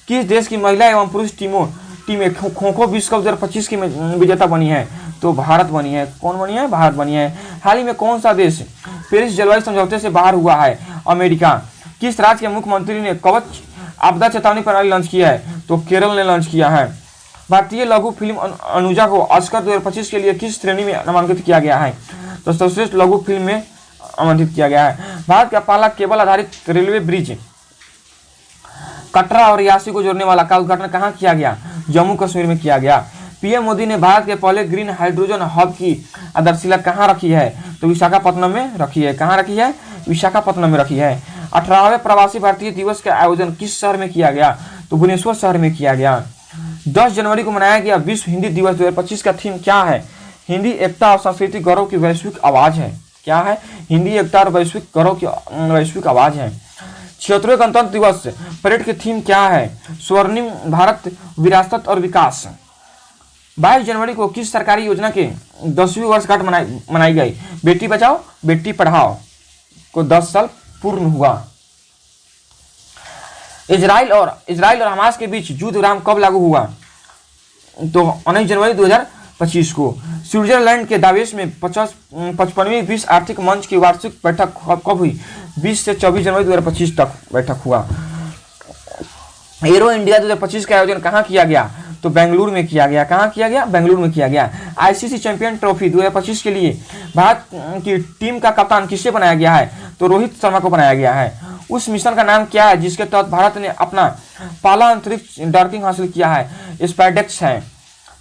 किस देश की महिला एवं पुरुष टीमें खो खो विश्व कप 2025 की विजेता बनी है? तो भारत बनी है। कौन बनी है? भारत बनी है। हाल ही में कौन सा देश पेरिस जलवायु समझौते से बाहर हुआ है? अमेरिका। किस राज्य के मुख्यमंत्री ने कवच आपदा चेतावनी प्रणाली लॉन्च किया है? तो केरल ने लॉन्च किया है। भारतीय लघु फिल्म अनुजा को ऑस्कर 2025 के लिए किस श्रेणी में नामांकित किया गया है? तो सर्वश्रेष्ठ लघु फिल्म में आमंत्रित किया गया है। भारत का पहला केबल आधारित रेलवे ब्रिज कटरा और रियासी को जोड़ने वाला का उद्घाटन कहाँ किया गया? जम्मू कश्मीर में किया गया। पीएम मोदी ने भारत के पहले ग्रीन हाइड्रोजन हब की आधारशिला कहाँ रखी है? तो विशाखापट्टनम में रखी है। कहाँ रखी है? विशाखापट्टनम में रखी है। 18वें प्रवासी भारतीय दिवस का आयोजन किस शहर में किया गया? तो भुवनेश्वर शहर में किया गया। 10 जनवरी को मनाया गया विश्व हिंदी दिवस 2025 का थीम क्या है? हिंदी एकता और सांस्कृतिक गौरव की वैश्विक आवाज है। क्या है? हिंदी एकता और वैश्विक गौरव की वैश्विक आवाज है। 76वें गणतंत्र दिवस परेड की थीम क्या है? स्वर्णिम भारत, विरासत और विकास। 22 जनवरी को किस सरकारी योजना के 10वीं वर्षगांठ मनाई गई? बेटी बचाओ बेटी पढ़ाओ को 10 साल पूर्ण हुआ। इजराइल और हमास के बीच युद्ध विराम कब लागू हुआ? तो 19 जनवरी 2025 को। स्विट्जरलैंड के दावेस में 55वीं विश्व आर्थिक मंच की वार्षिक बैठक कब हुई? 20 से 24 जनवरी 2025 तक बैठक हुआ। एरो इंडिया 2025 का आयोजन कहाँ किया गया? तो बेंगलुरु में किया गया। कहाँ किया गया? बेंगलुरु में किया गया। आईसीसी चैंपियन ट्रॉफी 2025 के लिए भारत की टीम का कप्तान किसे बनाया गया है? तो रोहित शर्मा को बनाया गया है। उस मिशन का नाम क्या है जिसके तहत भारत ने अपना पहला अंतरिक्ष डॉकिंग हासिल किया है? स्पाइसजेट है।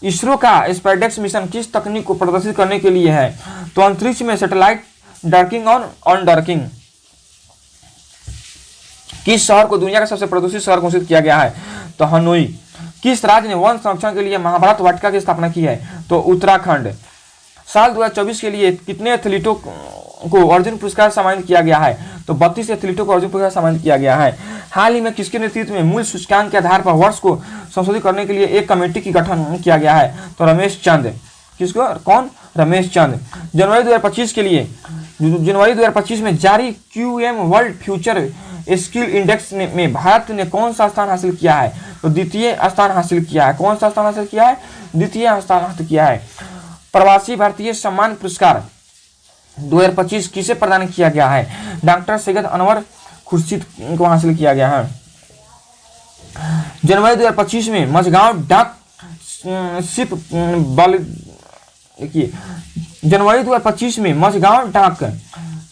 इसरो का स्पाइसजेट मिशन किस तकनीक को प्रदर्शित करने के लिए है? तो अंतरिक्ष में सैटेलाइट डॉकिंग ऑन डॉकिंग। किस शहर को दुनिया का सबसे प्रदूषित शहर घोषित किया गया है? तो हनोई। किस राज्य ने वन संरक्षण के लिए महाभारत वाटिका की स्थापना की है? तो उत्तराखंड। साल 2024 के लिए कितने एथलीटों को अर्जुन पुरस्कार सम्मानित किया गया है? तो 32 एथलीटों को अर्जुन पुरस्कार सम्मानित किया गया है। हाल ही में किसके नेतृत्व में मूल सूचकांक के आधार पर वर्ष को संशोधित करने के लिए एक कमेटी की गठन किया गया है? तो रमेश चंद। किसको? कौन? रमेश चंद। जनवरी 2025 में जारी QM world future skill index में भारत ने कौन सा स्थान हासिल किया है? तो द्वितीय स्थान हासिल किया है। कौन सा स्थान हासिल किया है? द्वितीय स्थान हासिल किया है। प्रवासी भारतीय सम्मान पुरस्कार 2025 किसे प्रदान किया गया है? डॉक्टर सैयद अनवर खुर्शीद को हासिल किया गया है। जनवरी 2025 में मझगांव डाक शिप देखिए जनवरी 2025 में मझगांव डाक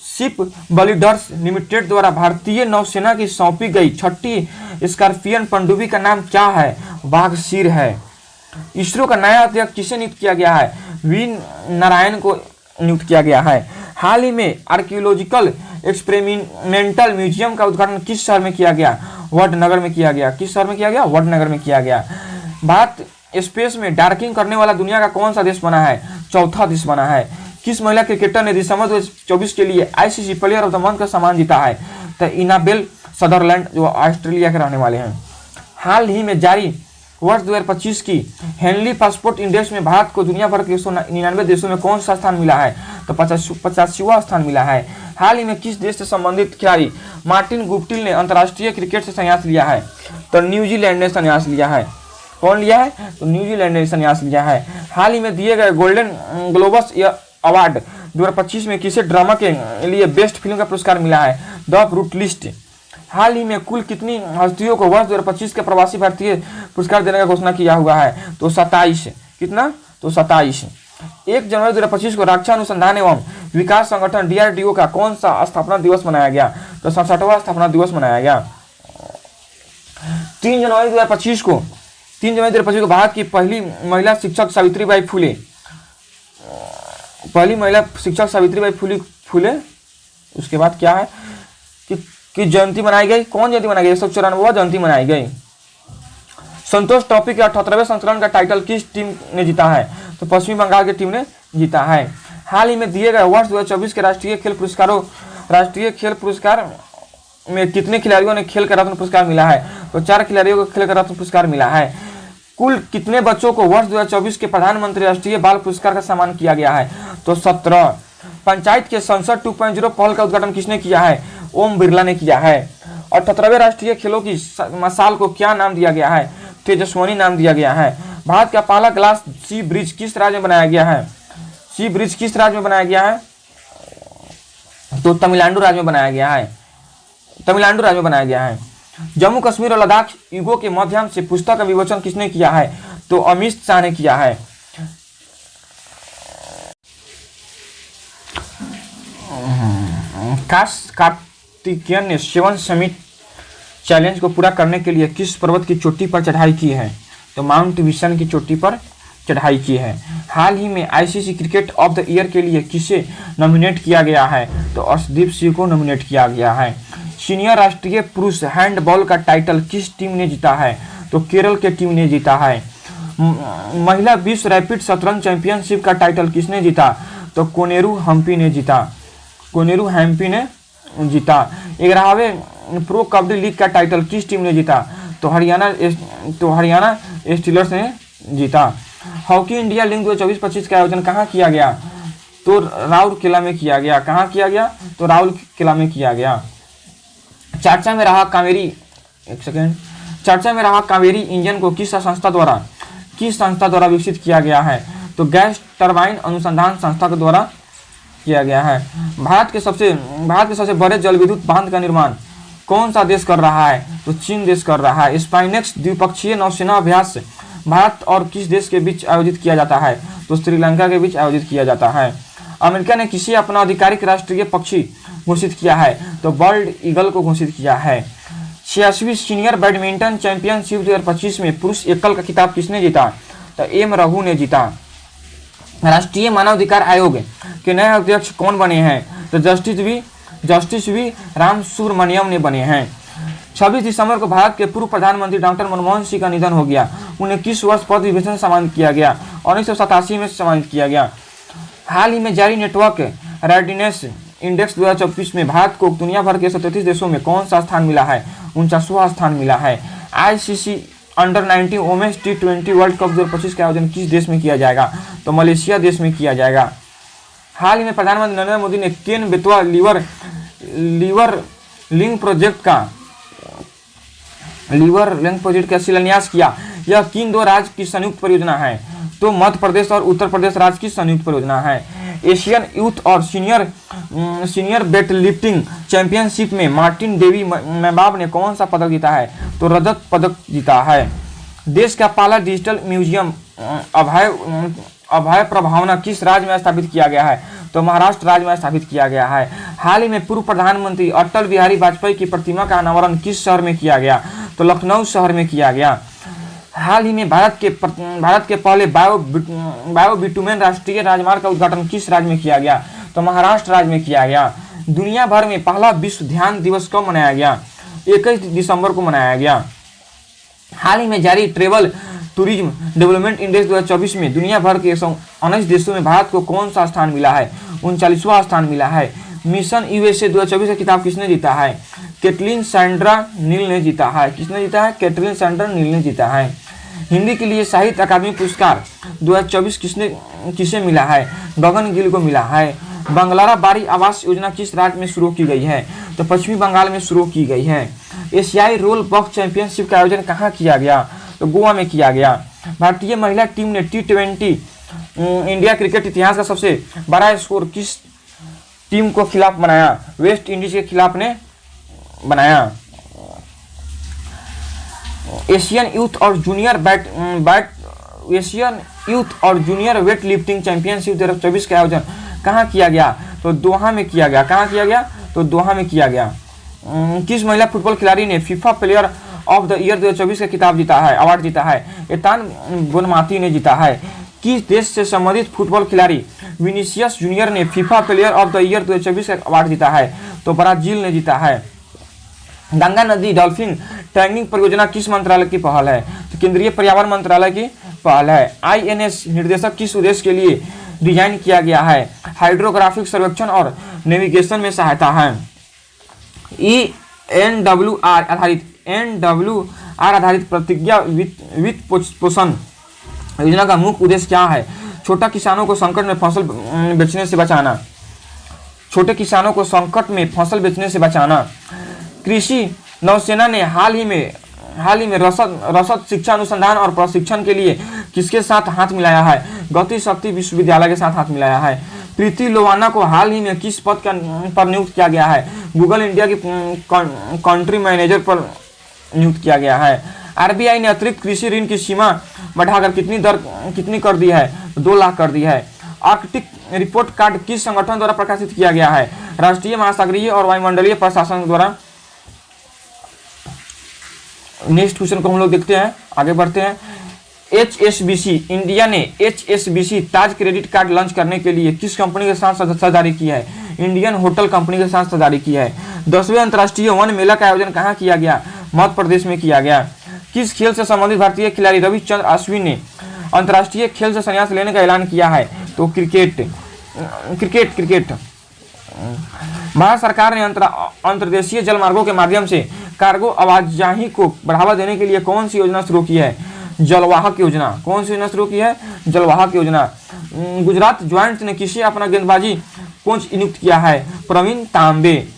शिप बिल्डर्स लिमिटेड द्वारा भारतीय नौसेना की सौंपी गई 6ठी स्कॉर्पियन पनडुब्बी का नाम क्या है? बाघशीर है। इसरो का नया अध्यक्ष किसे नियुक्त किया गया है? वी नारायण को नियुक्त किया गया है। हाल ही में आर्कियोलॉजिकल एक्सपेरिमेंटल म्यूजियम का उद्घाटन किस शहर में किया गया? वडनगर में किया गया। किस शहर में किया गया? वडनगर में किया गया। भारत स्पेस में डॉकिंग करने वाला दुनिया का कौन सा देश बना है? चौथा देश बना है। किस महिला क्रिकेटर ने दिसंबर 2024 के लिए ICC player of the month का सम्मान जीता है? तो इनाबेल सदरलैंड जो ऑस्ट्रेलिया के रहने वाले हैं। हाल ही में जारी वर्ष 2025 की हेनली पासपोर्ट इंडेक्स में भारत को दुनिया भर के 199 देशों में कौन सा स्थान मिला है? तो 85वां स्थान मिला है। हाल ही में किस देश से संबंधित खिलाड़ी मार्टिन गुप्टिल ने अंतर्राष्ट्रीय क्रिकेट से संन्यास लिया है? तो न्यूजीलैंड ने संन्यास लिया है। कौन लिया है? तो न्यूजीलैंड ने संन्यास लिया है। हाल ही में दिए गए गोल्डन ग्लोबस अवार्ड 2025 में किसे ड्रामा के लिए बेस्ट फिल्म का पुरस्कार मिला है? The Brutalist. हाल ही में कुल कितनी हस्तियों को वर्ष 2025 के प्रवासी भारतीय पुरस्कार देने का घोषणा किया हुआ है? तो 27। कितना? तो 27। 1 जनवरी 2025 को रक्षा अनुसंधान एवं विकास संगठन DRDO का कौन सा स्थापना दिवस मनाया गया? तो 67वां स्थापना दिवस मनाया गया। 3 जनवरी 2025 को भारत की पहली महिला शिक्षक सावित्रीबाई फुले उसके बाद क्या है कि जयंती मनाई गई। कौन जयंती मनाई गई? 194वां जयंती मनाई गई। संतोष ट्रॉफी के 78वें संस्करण का टाइटल किस टीम ने जीता है? तो पश्चिमी बंगाल की टीम ने जीता है। हाल ही में दिए गए वर्ष 2024 के राष्ट्रीय खेल पुरस्कार में कितने खिलाड़ियों ने खेल का रत्न पुरस्कार मिला है? तो 4 खिलाड़ियों को खेल का रत्न पुरस्कार मिला है। कुल कितने बच्चों को वर्ष 2024 के प्रधानमंत्री राष्ट्रीय बाल पुरस्कार का सम्मान किया गया है? तो 17। पंचायत के संसद 2.0 पहल का उद्घाटन किसने किया है? ओम बिरला ने किया है। 78वें राष्ट्रीय खेलों की मशाल को क्या नाम दिया गया है? तेजस्विनी नाम दिया गया है। भारत का पहला ग्लास सी ब्रिज किस राज्य में बनाया गया है? सी ब्रिज किस राज्य में बनाया गया है? तो तमिलनाडु राज्य में बनाया गया है। तमिलनाडु राज्य में बनाया गया है। जम्मू कश्मीर और लद्दाख युगों के माध्यम से पुस्तक का विमोचन किसने किया है? तो अमित शाह ने किया है। कार्तिकेयन ने 7 समिट चैलेंज को पूरा करने के लिए किस पर्वत की चोटी पर चढ़ाई की है? तो माउंट विशन की चोटी पर चढ़ाई की है। हाल ही में ICC cricket of the year के लिए किसे नॉमिनेट किया गया है? तो अर्शदीप सिंह को नॉमिनेट किया गया है। सीनियर राष्ट्रीय पुरुष हैंडबॉल का टाइटल किस टीम ने जीता है? तो केरल के टीम ने जीता है। महिला विश्व रैपिड शतरंज चैंपियनशिप का टाइटल किसने जीता? तो कोनेरू हम्पी ने जीता। कोनेरू हम्पी ने जीता। 11वें प्रो कबड्डी लीग का टाइटल किस टीम ने जीता? तो हरियाणा स्टीलर्स ने जीता। हॉकी इंडिया लीग 2024-25 का आयोजन कहाँ किया गया? तो राउरकेला में किया गया। कहाँ किया गया? तो राउरकेला में किया गया। चर्चा में रहा कावेरी इंजन को किस संस्था द्वारा विकसित किया गया है? तो गैस टरबाइन अनुसंधान संस्था के द्वारा किया गया है। भारत के सबसे बड़े जल विद्युत बांध का निर्माण कौन सा देश कर रहा है? तो चीन देश कर रहा है। स्पाइनेक्स द्विपक्षीय नौसेना अभ्यास भारत और किस देश के बीच आयोजित किया जाता है? तो श्रीलंका के बीच आयोजित किया जाता है। अमेरिका ने किसे अपना आधिकारिक राष्ट्रीय पक्षी घोषित किया है? तो बर्ड ईगल को घोषित किया है। 86वीं सीनियर बैडमिंटन चैंपियनशिप 2025 में पुरुष एकल का खिताब किसने जीता? तो एम रघु ने जीता। राष्ट्रीय मानवाधिकार आयोग के नए अध्यक्ष कौन बने हैं? तो जस्टिस वी राम सुब्रमण्यम ने बने हैं। 26 दिसंबर को भारत के पूर्व प्रधानमंत्री डॉक्टर मनमोहन सिंह का निधन हो गया। उन्हें किस वर्ष पद्म विभूषण से सम्मानित किया गया? 1987 में सम्मानित किया गया। हाल ही में जारी नेटवर्क रेडिनेस इंडेक्स 2024 में भारत को दुनिया भर के 133 देशों में कौन सा स्थान मिला है? 49वां स्थान मिला है। ICC under 19 women's T20 world cup 2025 का आयोजन किस देश में किया जाएगा? तो मलेशिया देश में किया जाएगा। हाल ही में प्रधानमंत्री नरेंद्र मोदी ने Ken Betwa liver link project का शिलान्यास किया। यह किन 2 राज्य की संयुक्त परियोजना है? तो मध्य प्रदेश और उत्तर प्रदेश राज्य की संयुक्त परियोजना है। एशियन यूथ और सीनियर वेट लिफ्टिंग चैंपियनशिप में मार्टिन देवी मैबाब ने कौन सा पदक जीता है? तो रजत पदक जीता है। देश का पहला डिजिटल म्यूजियम अभय प्रभावना किस राज्य में स्थापित किया गया है? तो महाराष्ट्र राज्य में स्थापित किया गया है। हाल ही में पूर्व प्रधानमंत्री अटल बिहारी वाजपेयी की प्रतिमा का अनावरण किस शहर में किया गया? तो लखनऊ शहर में किया गया। हाल ही में भारत के पहले बायो बिटुमेन राष्ट्रीय राजमार्ग का उद्घाटन किस राज्य में किया गया? तो महाराष्ट्र राज्य में किया गया। दुनिया भर में पहला विश्व ध्यान दिवस कब मनाया गया? 21 दिसंबर को मनाया गया। हाल ही में जारी ट्रेवल टूरिज्म डेवलपमेंट इंडेक्स 2024 में दुनिया भर के 119 देशों में भारत को कौन सा स्थान मिला है? 39वां स्थान मिला है। मिशन यूएसए 2024 का खिताब किसने जीता है? कैटलीन सैंड्रा नील ने जीता है। किसने जीता है? कैटलीन सैंड्रा नील ने जीता है। हिंदी के लिए साहित्य अकादमी पुरस्कार 2024 किसे मिला है? गगन गिल को मिला है। बंगलारा बाड़ी आवास योजना किस राज्य में शुरू की गई है? तो पश्चिमी बंगाल में शुरू की गई है। एशियाई रोल बॉक्स चैंपियनशिप का आयोजन कहाँ किया गया? तो गोवा में किया गया। भारतीय महिला टीम ने T20 इंडिया क्रिकेट इतिहास का सबसे बड़ा स्कोर किस टीम को खिलाफ बनाया? वेस्ट इंडीज के खिलाफ ने बनाया। एशियन यूथ और जूनियर वेट लिफ्टिंग चैंपियनशिप 2024 का आयोजन कहाँ किया गया? तो दोहा में किया गया। कहाँ किया गया? तो दोहा में किया गया। किस महिला फुटबॉल खिलाड़ी ने FIFA player of the year 2024 का खिताब जीता है, अवार्ड जीता है? एतान बोनमाती ने जीता है। किस देश से संबंधित फुटबॉल खिलाड़ी विनीसियस जूनियर ने FIFA player of the year 2024 का अवार्ड जीता है? तो ब्राजील ने जीता है। गंगा नदी डॉल्फिन टैगिंग परियोजना किस मंत्रालय की पहल है? तो केंद्रीय पर्यावरण मंत्रालय की पहल है। INS निर्देशक किस उद्देश्य के लिए डिजाइन किया गया है? हाइड्रोग्राफिक सर्वेक्षण और नेविगेशन में सहायता है। NWR आधारित प्रतिज्ञा वित्त पोषण योजना का मुख्य उद्देश्य क्या है? छोटा किसानों को संकट में फसल बेचने से बचाना। छोटे किसानों को संकट में फसल बेचने से बचाना। कृषि नौसेना ने हाल ही में रसद शिक्षा अनुसंधान और प्रशिक्षण के लिए किसके साथ हाथ मिलाया है? गति शक्ति विश्वविद्यालय के साथ हाथ मिलाया है। प्रीति लोवाना को हाल ही में किस पद पर नियुक्त किया गया है? गूगल इंडिया की कंट्री मैनेजर पर नियुक्त किया गया है। RBI ने अतिरिक्त कृषि ऋण की सीमा बढ़ाकर कितनी कर दी है? 2 लाख कर दी है। आर्कटिक रिपोर्ट कार्ड किस संगठन द्वारा प्रकाशित किया गया है? राष्ट्रीय महासागरीय और वायुमंडलीय प्रशासन द्वारा। नेक्स्ट क्वेश्चन को हम लोग देखते हैं, आगे बढ़ते हैं। HSBC इंडिया ने HSBC ताज क्रेडिट कार्ड लॉन्च करने के लिए किस कंपनी के साथ साझेदारी की है? इंडियन होटल कंपनी के साथ साझेदारी की है। 10वें अंतर्राष्ट्रीय वन मेला का आयोजन कहाँ किया गया? मध्य प्रदेश में किया गया। किस खेल से संबंधित भारतीय खिलाड़ी रविचंद्र अश्विन ने अंतर्राष्ट्रीय खेल से संन्यास लेने का ऐलान किया है? तो क्रिकेट। भारत सरकार ने अंतर्देशीय जलमार्गों के माध्यम से कार्गो आवाजाही को बढ़ावा देने के लिए कौन सी योजना शुरू की है? जलवाहक योजना। कौन सी योजना शुरू की है? जलवाहक योजना। गुजरात ज्वाइंट्स ने किसे अपना गेंदबाजी कोच नियुक्त किया है? प्रवीण तांबे।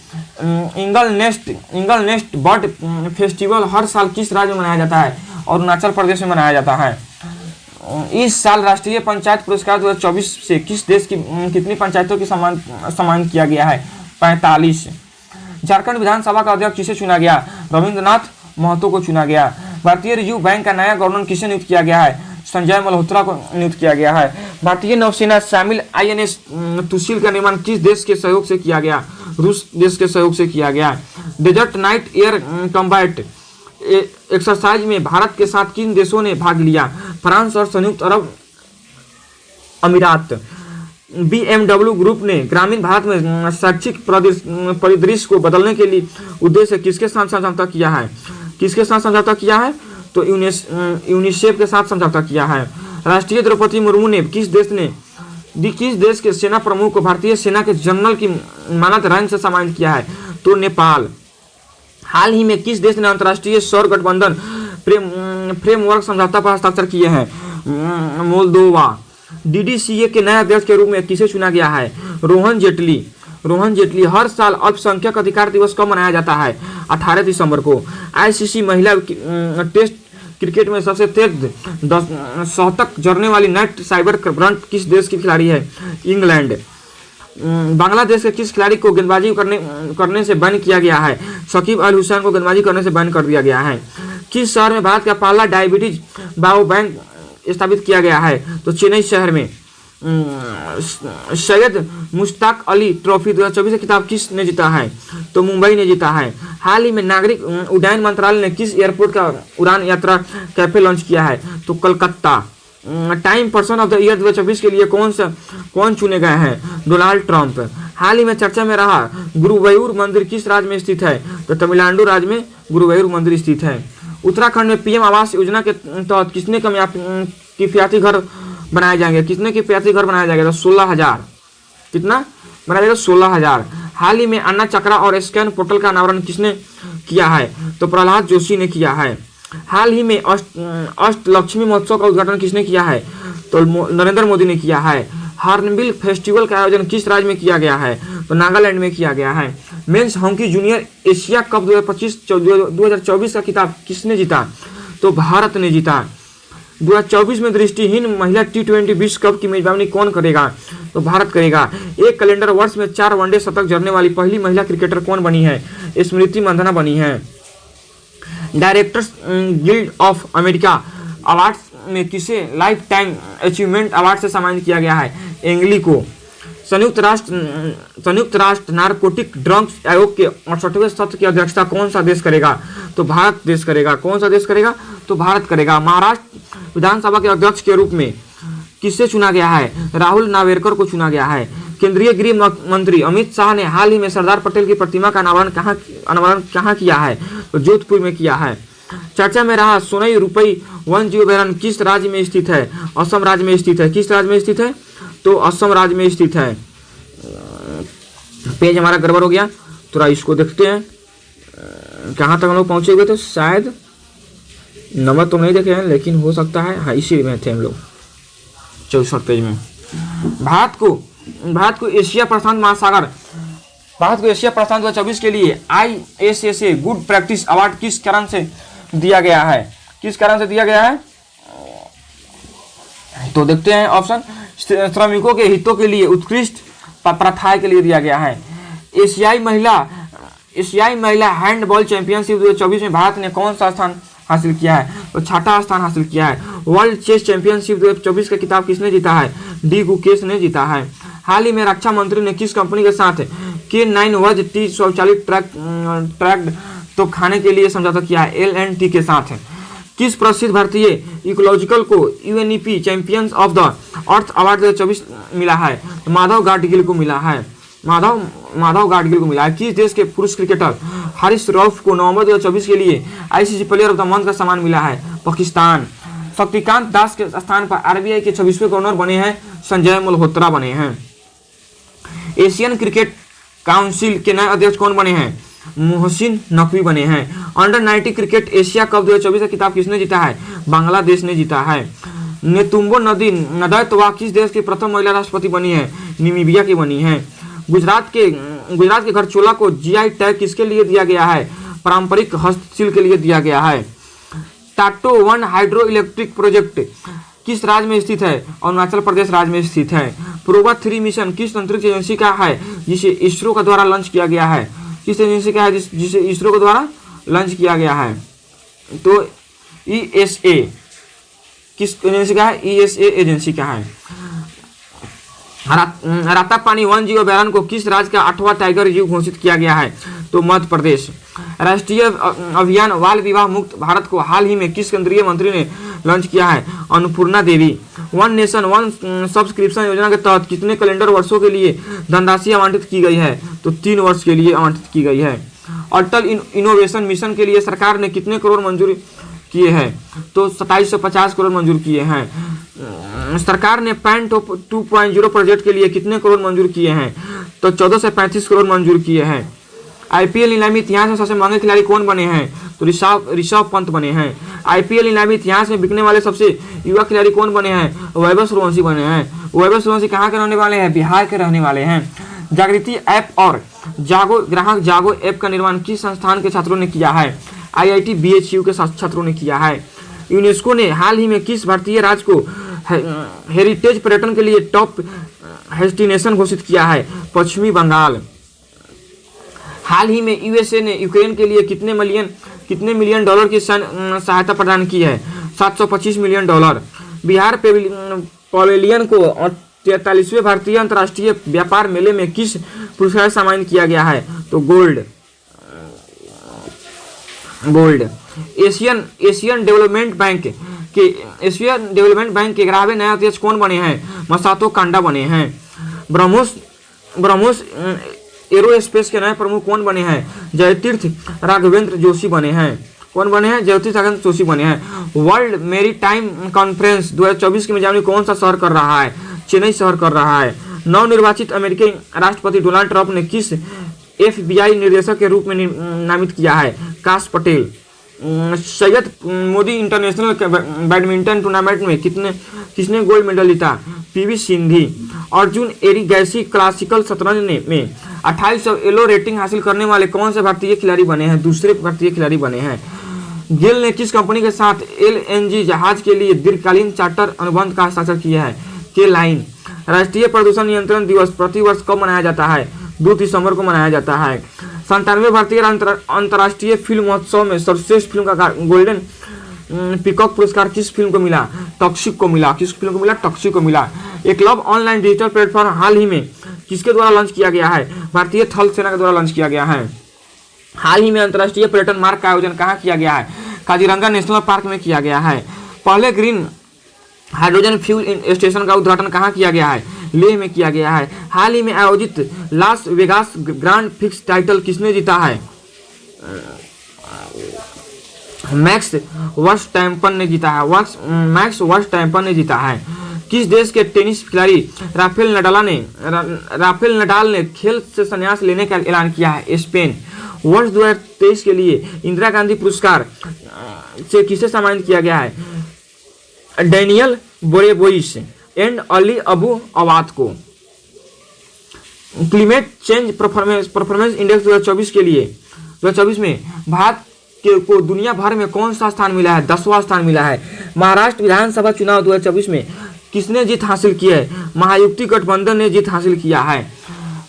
इंगल नेस्ट बर्ड फेस्टिवल हर साल किस राज्य में मनाया जाता है? अरुणाचल प्रदेश में मनाया जाता है। इस साल राष्ट्रीय पंचायत पुरस्कार 2024 से किस देश की कितनी पंचायतों की सम्मानित किया गया है? 45। झारखंड विधानसभा का अध्यक्ष किसे चुना गया? रविंद्रनाथ महतो को चुना गया। भारतीय रिजर्व बैंक का नया गवर्नर किसे नियुक्त किया गया है? संजय मल्होत्रा को नियुक्त किया गया है। भारतीय नौसेना शामिल INS तुशील का निर्माण किस देश के सहयोग से किया गया? रूस देश के सहयोग से किया गया। Desert knight air combat exercise में भारत के साथ किन देशों ने भाग लिया? फ्रांस और संयुक्त अरब अमीरात। BMW ग्रुप ने ग्रामीण भारत में शैक्षिक परिदृश्य को बदलने के लिए उद्देश्य किसके साथ समझौता किया है? किसके साथ समझौता किया है? तो यूनिसेफ के साथ समझौता किया है। राष्ट्रीय द्रौपदी मुर्मू ने किस देश के सेना प्रमुख को भारतीय सेना के जनरल की मानद रैंक से सम्मानित किया है? तो नेपाल। हाल ही में किस देश ने अंतर्राष्ट्रीय सौर गठबंधन फ्रेमवर्क समझौता पर हस्ताक्षर किए हैं? मोल्दोवा। DDCA के नए अध्यक्ष के रूप में किसे चुना गया है? रोहन जेटली। हर साल अल्पसंख्यक अधिकार दिवस कब मनाया जाता है? 18 दिसंबर को। ICC महिला टेस्ट क्रिकेट में सबसे तेज शतक जड़ने वाली नेट साइबर ब्रंट किस देश की खिलाड़ी है? इंग्लैंड। बांग्लादेश के किस खिलाड़ी को गेंदबाजी करने से बैन किया गया है? शकीब अल हुसैन को गेंदबाजी करने से बैन कर दिया गया है। किस शहर में भारत का पहला डायबिटीज बायो बैंक स्थापित किया गया है? तो चेन्नई शहर में। सैयद मुश्ताक अली ट्रॉफी 2024 का खिताब किसने जीता है? तो मुंबई ने जीता है। हाल ही में नागरिक उड्डयन मंत्रालय ने किस एयरपोर्ट का उड़ान यात्रा कैफे लॉन्च किया है? तो Calcutta. Time person of the year 2024 के लिए कौन चुने गए हैं? Donald Trump. हाल ही में चर्चा में रहा गुरुवायूर मंदिर किस राज्य में स्थित है? तो तमिलनाडु राज्य में गुरुवायूर मंदिर स्थित है। उत्तराखंड में PM आवास योजना के तहत कितने किफायती घर बनाए जाएंगे? कितने किफायती घर बनाया जाएगा? तो 16,000। कितना बनाया जाएगा? 16,000। हाल ही में अन्ना चक्रा और स्कैन पोर्टल का अनावरण किसने किया है? तो प्रहलाद जोशी ने किया है। हाल ही में अष्टलक्ष्मी महोत्सव का उद्घाटन किसने किया है? तो नरेंद्र मोदी ने किया है। हॉर्नबिल फेस्टिवल का आयोजन किस राज्य में किया गया है? तो नागालैंड में किया गया है। Men's hockey junior Asia cup 2024 का खिताब किसने जीता? तो भारत ने जीता। 2024 में दृष्टिहीन महिला T20 विश्व कप की मेजबानी कौन करेगा? तो भारत करेगा। एक कैलेंडर वर्ष में 4 वनडे शतक जड़ने वाली पहली महिला क्रिकेटर कौन बनी है? स्मृति मंधाना बनी है। Directors guild of America awards में किसे लाइफ टाइम अचीवमेंट अवार्ड से सम्मानित किया गया है? एंगली को। संयुक्त राष्ट्र नारकोटिक ड्रग्स आयोग के 68वें सत्र की अध्यक्षता कौन सा देश करेगा? तो भारत देश करेगा। कौन सा देश करेगा? तो भारत करेगा। महाराष्ट्र विधानसभा के अध्यक्ष के रूप में किसे चुना गया है? राहुल नावेरकर को चुना गया है। केंद्रीय गृह मंत्री अमित शाह ने हाल ही में सरदार पटेल की प्रतिमा का अनावरण कहाँ किया है? तो जोधपुर में किया है। चर्चा में रहा सोनई रुपई वन जीरो बैरन किस राज्य में स्थित है? असम राज्य में स्थित है। किस राज्य में स्थित है? तो असम राज्य में स्थित है। पेज हमारा गड़बड़ हो गया, थोड़ा इसको देखते हैं कहाँ तक हम लोग पहुँचे हुए थे। शायद नंबर तो नहीं देखे हैं, लेकिन हो सकता है हाँ इसी में थे हम लोग 64 पेज में। भारत को एशिया प्रशांत महासागर, भारत को एशिया प्रशांत 2024 के लिए ISSA गुड प्रैक्टिस अवार्ड किस कारण से दिया गया है? किस कारण से दिया गया है? तो देखते हैं ऑप्शन, श्रमिकों के हितों के लिए, उत्कृष्ट प्रथाएं के लिए दिया गया है। एशियाई महिला हैंडबॉल चैंपियनशिप 2024 में भारत ने कौन सा स्थान हासिल किया है? तो छठा स्थान हासिल किया है। वर्ल्ड चेस चैंपियनशिप 2024 का खिताब किसने जीता है? डी गुकेश ने जीता है। हाल ही में रक्षा मंत्री ने किस कंपनी के साथ K9 वज T स्वचालित ट्रैक्ड तोपखाने के लिए समझौता किया है? L&T के साथ। किस प्रसिद्ध भारतीय इकोलॉजिकल को UNEP champions of the earth award 2024 मिला है? माधव गाडगिल को मिला है। माधव गाडगिल को मिला है। किस देश के पुरुष क्रिकेटर हारिस रऊफ को नवंबर 2024 के लिए ICC player of the month का सम्मान मिला है? पाकिस्तान। शक्तिकांत दास के स्थान पर RBI के 26वें गवर्नर बने हैं संजय मल्होत्रा बने हैं। एशियन क्रिकेट काउंसिल के नए अध्यक्ष कौन बने हैं? मोहसिन नकवी बने हैं। अंडर 90 क्रिकेट एशिया कप 2024 का खिताब किसने जीता है? बांग्लादेश ने जीता है। नेतुम्बो नदी नदैतवा किस देश की प्रथम महिला राष्ट्रपति बनी है? नामीबिया की बनी है। गुजरात के गढ़चोला को GI टैग किसके लिए दिया गया है? पारंपरिक हस्तशिल्प के लिए दिया गया है। टाटो 1 हाइड्रो इलेक्ट्रिक प्रोजेक्ट किस राज्य में स्थित है? अरुणाचल प्रदेश राज्य में स्थित है। प्रोबा 3 मिशन किस अंतरिक्ष एजेंसी का है जिसे इसरो का द्वारा लॉन्च किया गया है? किस एजेंसी का है जिसे इसरो के द्वारा लॉन्च किया गया है? तो ESA किस एजेंसी का है? ESA एजेंसी का है। रातापानी वन जीव अभयारण्य को किस राज्य का 8वां टाइगर रिजर्व घोषित किया गया है? तो मध्य प्रदेश। राष्ट्रीय अभियान बाल विवाह मुक्त भारत को हाल ही में किस केंद्रीय मंत्री ने लॉन्च किया है? अन्नपूर्णा देवी। वन नेशन वन सब्सक्रिप्शन योजना के तहत कितने कैलेंडर वर्षों के लिए धनराशि आवंटित की गई है? तो 3 वर्ष के लिए आवंटित की गई है। अटल इनोवेशन मिशन के लिए सरकार ने कितने करोड़ मंजूर किए हैं? तो 2750 करोड़ मंजूर किए हैं। सरकार ने पैन 2.0 प्रोजेक्ट के लिए कितने करोड़ मंजूर किए हैं? तो 1435 करोड़ मंजूर किए हैं। IPL नीलामी इतिहास में सबसे महंगे खिलाड़ी कौन बने हैं? तो ऋषभ पंत बने हैं। IPL नीलामी इतिहास में बिकने वाले सबसे युवा खिलाड़ी कौन बने हैं? वैभव सूर्यवंशी बने हैं। वैभव सूर्यवंशी कहाँ के रहने वाले हैं? बिहार के रहने वाले हैं। जागृति ऐप और ग्राहक जागो ऐप का निर्माण किस संस्थान के छात्रों ने किया है? IIT BHU के छात्रों ने किया है। यूनेस्को ने हाल ही में किस भारतीय राज्य को हेरिटेज पर्यटन के लिए टॉप डेस्टिनेशन घोषित किया है? पश्चिमी बंगाल। हाल ही में USA ने यूक्रेन के लिए कितने मिलियन डॉलर की सहायता प्रदान की है? 725 मिलियन डॉलर। बिहार पवेलियन को 43वें भारतीय अंतर्राष्ट्रीय व्यापार मेले में किस पुरस्कार सम्मानित किया गया है? तो गोल्ड। एशियन डेवलपमेंट बैंक के 11वें नए अध्यक्ष कौन बने हैं? मसातो कांडा बने हैं। ब्रह्मोस एरोस्पेस के नए प्रमुख कौन बने हैं? जयतीर्थ राघवेंद्र जोशी बने हैं। कौन बने हैं? जयतीर्थ राघवेंद्र जोशी बने हैं। वर्ल्ड मैरीटाइम कॉन्फ्रेंस 2024 की मेजबानी कौन सा शहर कर रहा है? चेन्नई शहर कर रहा है। नवनिर्वाचित अमेरिकी राष्ट्रपति डोनाल्ड ट्रंप ने किस FBI निर्देशक के रूप में नामित किया है? काश Patel. Syed Modi international badminton tournament में किसने गोल्ड मेडल जीता? PV सिंधु। अर्जुन एरिगैसी क्लासिकल शतरंज में 2800 एलो रेटिंग हासिल करने वाले कौन से भारतीय खिलाड़ी बने हैं? दूसरे भारतीय खिलाड़ी बने हैं। गेल ने किस कंपनी के साथ LNG जहाज के लिए दीर्घकालीन चार्टर अनुबंध का हस्ताक्षर किया है? के लाइन। राष्ट्रीय प्रदूषण नियंत्रण दिवस प्रतिवर्ष कब मनाया जाता है? 2 दिसंबर को मनाया जाता है। 97वें भारतीय अंतर्राष्ट्रीय फिल्म महोत्सव में सर्वश्रेष्ठ फिल्म का गोल्डन पीकॉक पुरस्कार किस फिल्म को मिला? टॉक्सिक को मिला। किस फिल्म को मिला? टॉक्सिक को मिला। एकलव्य ऑनलाइन डिजिटल प्लेटफॉर्म हाल ही में किसके द्वारा लॉन्च किया गया है? भारतीय थल सेना के द्वारा लॉन्च किया गया है। हाल ही में अंतर्राष्ट्रीय पर्यटन मार्ग का आयोजन कहाँ किया गया है? काजीरंगा नेशनल पार्क में किया गया है। पहले ग्रीन हाइड्रोजन फ्यूल स्टेशन का उद्घाटन कहाँ किया गया है? लेह में किया गया है। हाल ही में आयोजित Las Vegas grand fix title किसने जीता है? मैक्स वर्स्टैम्पन ने जीता है। मैक्स वर्स्टैम्पन ने जीता है। किस देश के टेनिस खिलाड़ी राफेल नडाल ने खेल से संन्यास लेने का ऐलान किया है? स्पेन। वर्ष 2023 के लिए इंदिरा गांधी पुरस्कार से किसे सम्मानित किया गया है? डैनियल बोरेबोइस एंड अली अबू अवाद को। क्लाइमेट चेंज परफॉर्मेंस इंडेक्स 2024 के लिए 2024 में भारत को दुनिया भर में कौन सा स्थान मिला है? 10वां स्थान मिला है। महाराष्ट्र विधानसभा चुनाव 2024 में किसने जीत हासिल की है? महायुति गठबंधन ने जीत हासिल किया है।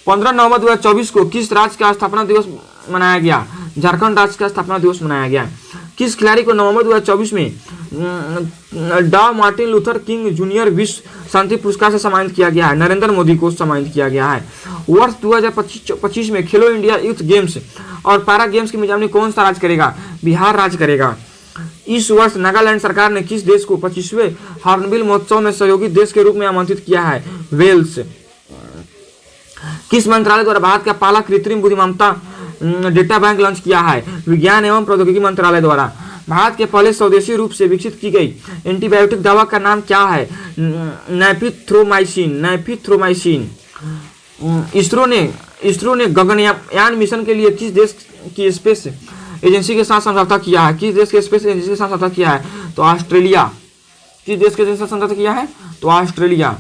15 नवंबर 2024 को किस राज्य का स्थापना दिवस मनाया गया? झारखंड राज्य का स्थापना दिवस मनाया गया। किस खिलाड़ी को नवंबर 2024 में डॉ मार्टिन लूथर किंग जूनियर विश्व शांति पुरस्कार से सम्मानित किया गया है? नरेंद्र मोदी को सम्मानित किया गया है। वर्ष 2025 में खेलो इंडिया यूथ गेम्स और पैरा गेम्स की मेजबानी कौन सा राज्य करेगा? बिहार राज्य करेगा। इस वर्ष नागालैंड सरकार ने किस देश को 25वें हॉर्नबिल महोत्सव में सहयोगी देश के रूप में आमंत्रित किया है? वेल्स। किस मंत्रालय द्वारा भारत का पहला कृत्रिम बुद्धिमत्ता डेटा बैंक लॉन्च किया है? विज्ञान एवं प्रौद्योगिकी मंत्रालय द्वारा। भारत के पहले स्वदेशी रूप से विकसित की गई एंटीबायोटिक दवा का नाम क्या है? नैफिथ्रोमाइसिन। इसरो ने गगनयान मिशन के लिए किस देश की स्पेस एजेंसी के साथ समझौता किया है? किस देश के स्पेस एजेंसी के साथ समझौता किया है? तो ऑस्ट्रेलिया। किस देश के एजेंसी के साथ समझौता किया है? तो ऑस्ट्रेलिया।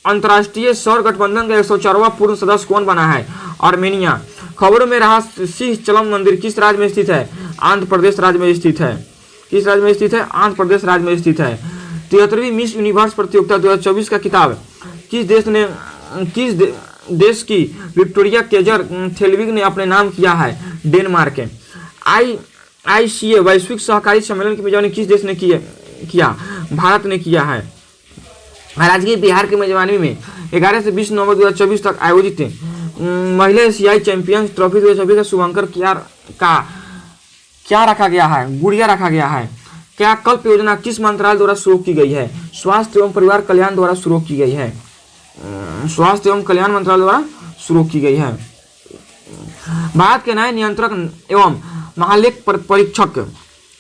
अंतर्राष्ट्रीय सौर गठबंधन का 104वां पूर्ण सदस्य कौन बना है? आर्मेनिया। खबरों में रहा सिंह चलम मंदिर किस राज्य में स्थित है? आंध्र प्रदेश राज्य में स्थित है। किस राज्य में स्थित है? आंध्र प्रदेश राज्य में स्थित है। 73वीं मिस यूनिवर्स प्रतियोगिता 2024 का खिताब किस देश की विक्टोरिया केजर थेलविग ने अपने नाम किया है? डेनमार्क। ICA वैश्विक सहकारी सम्मेलन की मेजबानी किस देश ने किया? भारत ने किया है। राजगीर बिहार की मेजबानी में 11 से 20 नवंबर 2024 तक आयोजित महिला एशियाई चैंपियंस ट्रॉफी 2024 का शुभांकर क्या रखा गया है? गुड़िया रखा गया है। क्या कल्प योजना किस मंत्रालय द्वारा शुरू की गई है? स्वास्थ्य एवं परिवार कल्याण द्वारा शुरू की गई है। स्वास्थ्य एवं कल्याण मंत्रालय द्वारा शुरू की गई है। भारत के नए नियंत्रक एवं महालेख परीक्षक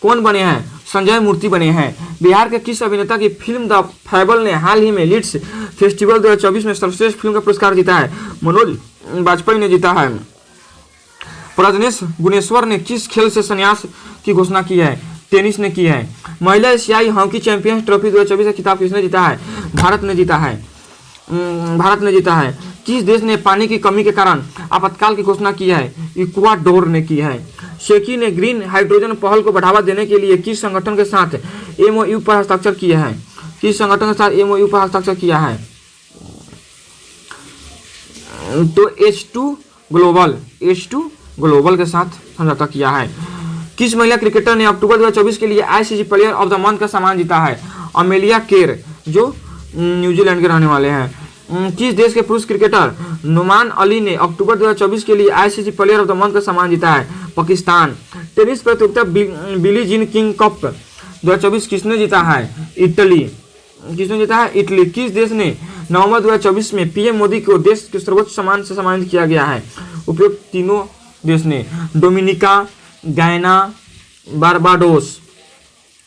कौन बने हैं? संजय मूर्ति बने हैं। बिहार के किस अभिनेता की फिल्म द फैबल ने हाल ही में लीड्स फेस्टिवल 2024 में सर्वश्रेष्ठ फिल्म का पुरस्कार जीता है? मनोज वाजपेयी ने जीता है। प्रजनेश गुणेश्वर ने किस खेल से संन्यास की घोषणा की है? टेनिस ने की है। महिला एशियाई हॉकी चैंपियंस ट्रॉफी 2024 का खिताब किसने जीता है? भारत ने जीता है। किस देश ने पानी की कमी के कारण आपातकाल की घोषणा की है? इक्वाडोर ने की है। शेकी ने ग्रीन हाइड्रोजन पहल को बढ़ावा देने के लिए किस संगठन के साथ MOU पर हस्ताक्षर किया है? किस संगठन के साथ MOU पर हस्ताक्षर किया है? तो H2 ग्लोबल के साथ समझौता किया है। किस महिला क्रिकेटर ने अक्टूबर 2024 के लिए ICC player of the month का सम्मान जीता है? अमेलिया केर जो न्यूजीलैंड के रहने वाले हैं। किस देश के पुरुष क्रिकेटर नुमान अली ने अक्टूबर 2024 के लिए ICC player of the month का सम्मान जीता है? पाकिस्तान। टेनिस प्रतियोगिता बिली जीन किंग कप 2024 किसने जीता है? इटली। किसने जीता है? इटली। किस देश ने नवंबर 2024 में PM मोदी को देश के सर्वोच्च सम्मान से सम्मानित किया गया है? उपयुक्त तीनों देश ने Dominica, Guyana, Barbados.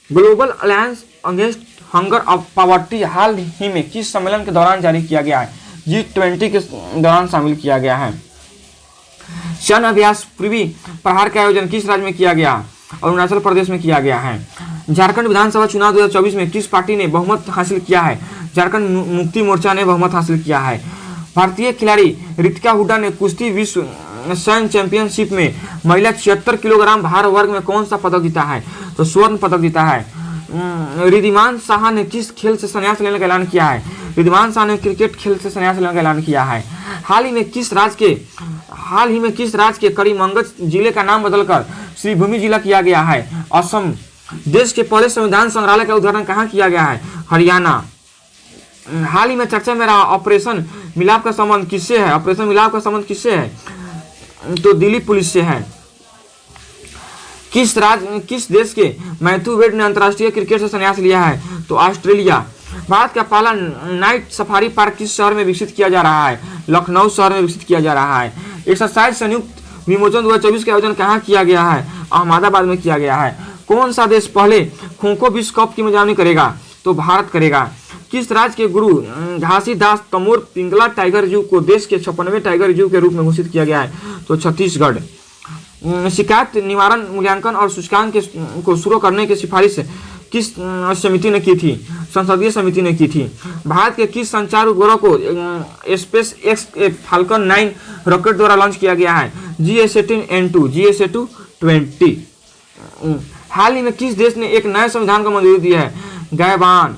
Global Alliance Against Hunger of Poverty हाल ही में किस सम्मेलन के दौरान जारी किया गया है? G20 के दौरान शामिल किया गया है। सन अभ्यास पूर्वी प्रहार का आयोजन किस राज्य में किया गया? अरुणाचल प्रदेश में किया गया है। झारखंड विधानसभा चुनाव 2024 में किस पार्टी ने बहुमत हासिल किया है? झारखंड मुक्ति मोर्चा ने बहुमत हासिल किया है। भारतीय खिलाड़ी रितिका हुड्डा ने कुश्ती विश्व सैन्य चैंपियनशिप में महिला 76 किलोग्राम भार वर्ग में कौन सा पदक जीता है? तो स्वर्ण पदक जीता है। रिद्धिमान साहा ने किस खेल से संन्यास लेने का ऐलान किया है? रिद्धिमान साहा ने क्रिकेट खेल से संन्यास लेने का ऐलान किया है। हाल ही में किस राज्य के करीमगंज जिले का नाम बदलकर श्रीभूमि जिला किया गया है? असम। देश के पहले संविधान संग्रहालय का उद्घाटन कहाँ किया गया है? हरियाणा। हाल ही में चर्चा में रहा ऑपरेशन मिलाप का संबंध किससे है? ऑपरेशन मिलाप का संबंध किससे है? तो दिल्ली पुलिस से है। किस देश के मैथ्यू वेड ने अंतर्राष्ट्रीय क्रिकेट से संन्यास लिया है? तो ऑस्ट्रेलिया। भारत का पहला नाइट सफारी पार्क किस शहर में विकसित किया जा रहा है? लखनऊ शहर में विकसित किया जा रहा है। एक्सरसाइज संयुक्त विमोचन 2024 का आयोजन कहाँ किया गया है? अहमदाबाद में किया गया है। कौन सा देश पहले खो खो विश्व कप की मेजबानी करेगा? तो भारत करेगा। किस राज्य के गुरु घासीदास तमोर पिंगला टाइगर रिजर्व को देश के 56वें टाइगर रिजर्व के रूप में घोषित किया गया है? तो छत्तीसगढ़। शिकायत निवारण मूल्यांकन और सूचकांक को शुरू करने की सिफारिश किस समिति ने की थी? संसदीय समिति ने की थी। भारत के किस संचार उपग्रह को स्पेस एक्स फाल्कन 9 रॉकेट द्वारा लॉन्च किया गया है? GS18N2 GS8-20। हाल ही में किस देश ने एक नए संविधान को मंजूरी दी है? गैबान।